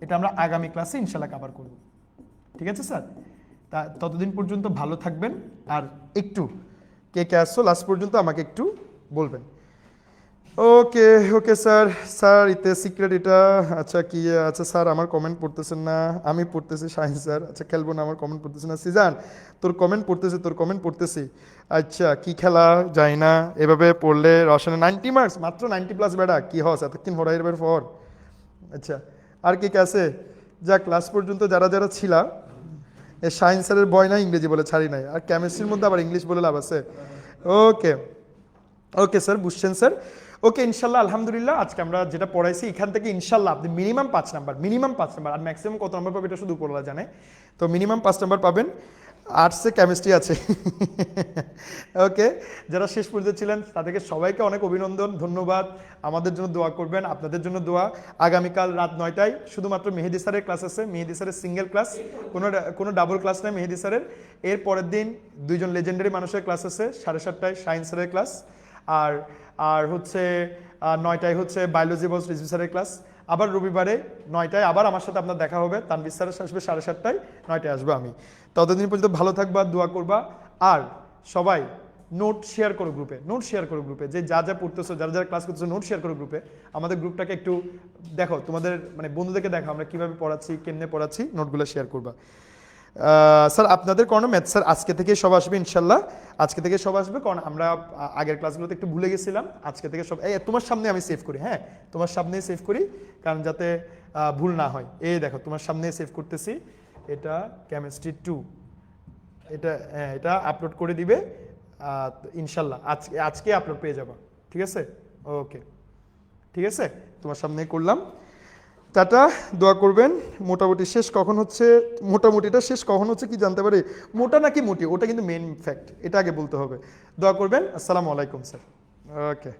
এটা আমরা আগামী ক্লাসে ইনশাল্লাহ কভার করব। ঠিক আছে স্যার, তা ততদিন পর্যন্ত ভালো থাকবেন, আর একটু কে কে আসছো লাস্ট পর্যন্ত আমাকে একটু বলবেন। ওকে ওকে স্যার ইতে সিক্রেট এটা, আচ্ছা কি, আচ্ছা স্যার আমার কমেন্ট পড়তেছেন না, আমি পড়তেছি শাহিন স্যার, আচ্ছা খেলবো না, আমার কমেন্ট পড়তেছে না। সিজান তোর কমেন্ট পড়তেছি, আচ্ছা কি খেলা যায় না, এভাবে পড়লে রসায়নে 90 মার্কস, মাত্র 90+ বেড়া কি হস এতক্ষণ হরাইয়ের বের ফর। আচ্ছা আর কি আছে, যা ক্লাস পর্যন্ত যারা যারা ছিলা, এ শাহিন স্যারের বয় না ইংরেজি বলে ছাড়ি নাই, আর কেমিস্ট্রির মধ্যে আবার ইংলিশ বলে লাভ আছে। ওকে স্যার, বুঝছেন স্যার। ওকে ইনশাল্লাহ আলহামদুলিল্লাহ, আজকে আমরা যেটা পড়াইছি এখান থেকে ইনশাল্লাহ আপনি মিনিমাম 5 নাম্বার, আর ম্যাক্সিমাম কত নাম্বার পাবেন এটা শুধু উপরওয়ালা জানে, তো মিনিমাম 5 নাম্বার পাবেন। আর্টসে কেমিস্ট্রি আছে। ওকে, যারা শেষ পর্যন্ত ছিলেন তাদেরকে সবাইকে অনেক অভিনন্দন, ধন্যবাদ। আমাদের জন্য দোয়া করবেন, আপনাদের জন্য দোয়া। আগামীকাল রাত 9টায় শুধুমাত্র মেহেদি স্যারের ক্লাস আছে, মেহেদি স্যারের সিঙ্গেল ক্লাস, কোনো ডাবল ক্লাস নেই মেহেদি স্যারের। এর পরের দিন 2 জন লেজেন্ডারি মানুষের ক্লাস আছে 7:30টায় শাহিন স্যারের ক্লাস, আর হচ্ছে 9টায় হচ্ছে বায়োলজি বস রিজভি স্যারের ক্লাস। আবার রবিবারে 9টায় আবার আমার সাথে আপনার দেখা হবে, তানভীর স্যার আসবে 7:30টায়, 9টায় আসবো আমি। ততদিন পর্যন্ত ভালো থাকবা, দোয়া করবা, আর সবাই নোট শেয়ার করো গ্রুপে, যে যা যা পড়তেছো, যারা ক্লাস করতেছো নোট শেয়ার করো গ্রুপে। আমাদের গ্রুপটাকে একটু দেখো, তোমাদের মানে বন্ধুদেরকে দেখো আমরা কিভাবে পড়াচ্ছি, কেমনে পড়াচ্ছি, নোটগুলো শেয়ার করবা। স্যার আপনাদের কোনো ম্যাথ স্যার আজকে থেকে সব আসবে ইনশাল্লাহ, কারণ আমরা আগের ক্লাসগুলোতে একটু ভুলে গেছিলাম, আজকে থেকে সব তোমার সামনে আমি সেভ করি, হ্যাঁ তোমার সামনে সেভ করি, কারণ যাতে ভুল না হয়। এই দেখো তোমার সামনে সেভ করতেছি, এটা কেমিস্ট্রি 2, এটা আপলোড করে দিবে ইনশাল্লাহ, আজকে আপলোড পেয়ে যাবা। ঠিক আছে, ওকে ঠিক আছে, তোমার সামনে করলাম। টাটা, দোয়া করবেন। মোটামুটিটা শেষ কখন হচ্ছে কি জানতে পারি, মোটা নাকি মোটি ওটা কিন্তু মেইন ফ্যাক্ট, এটা আগে বলতে হবে। দোয়া করবেন। আসসালামু আলাইকুম স্যার। ওকে।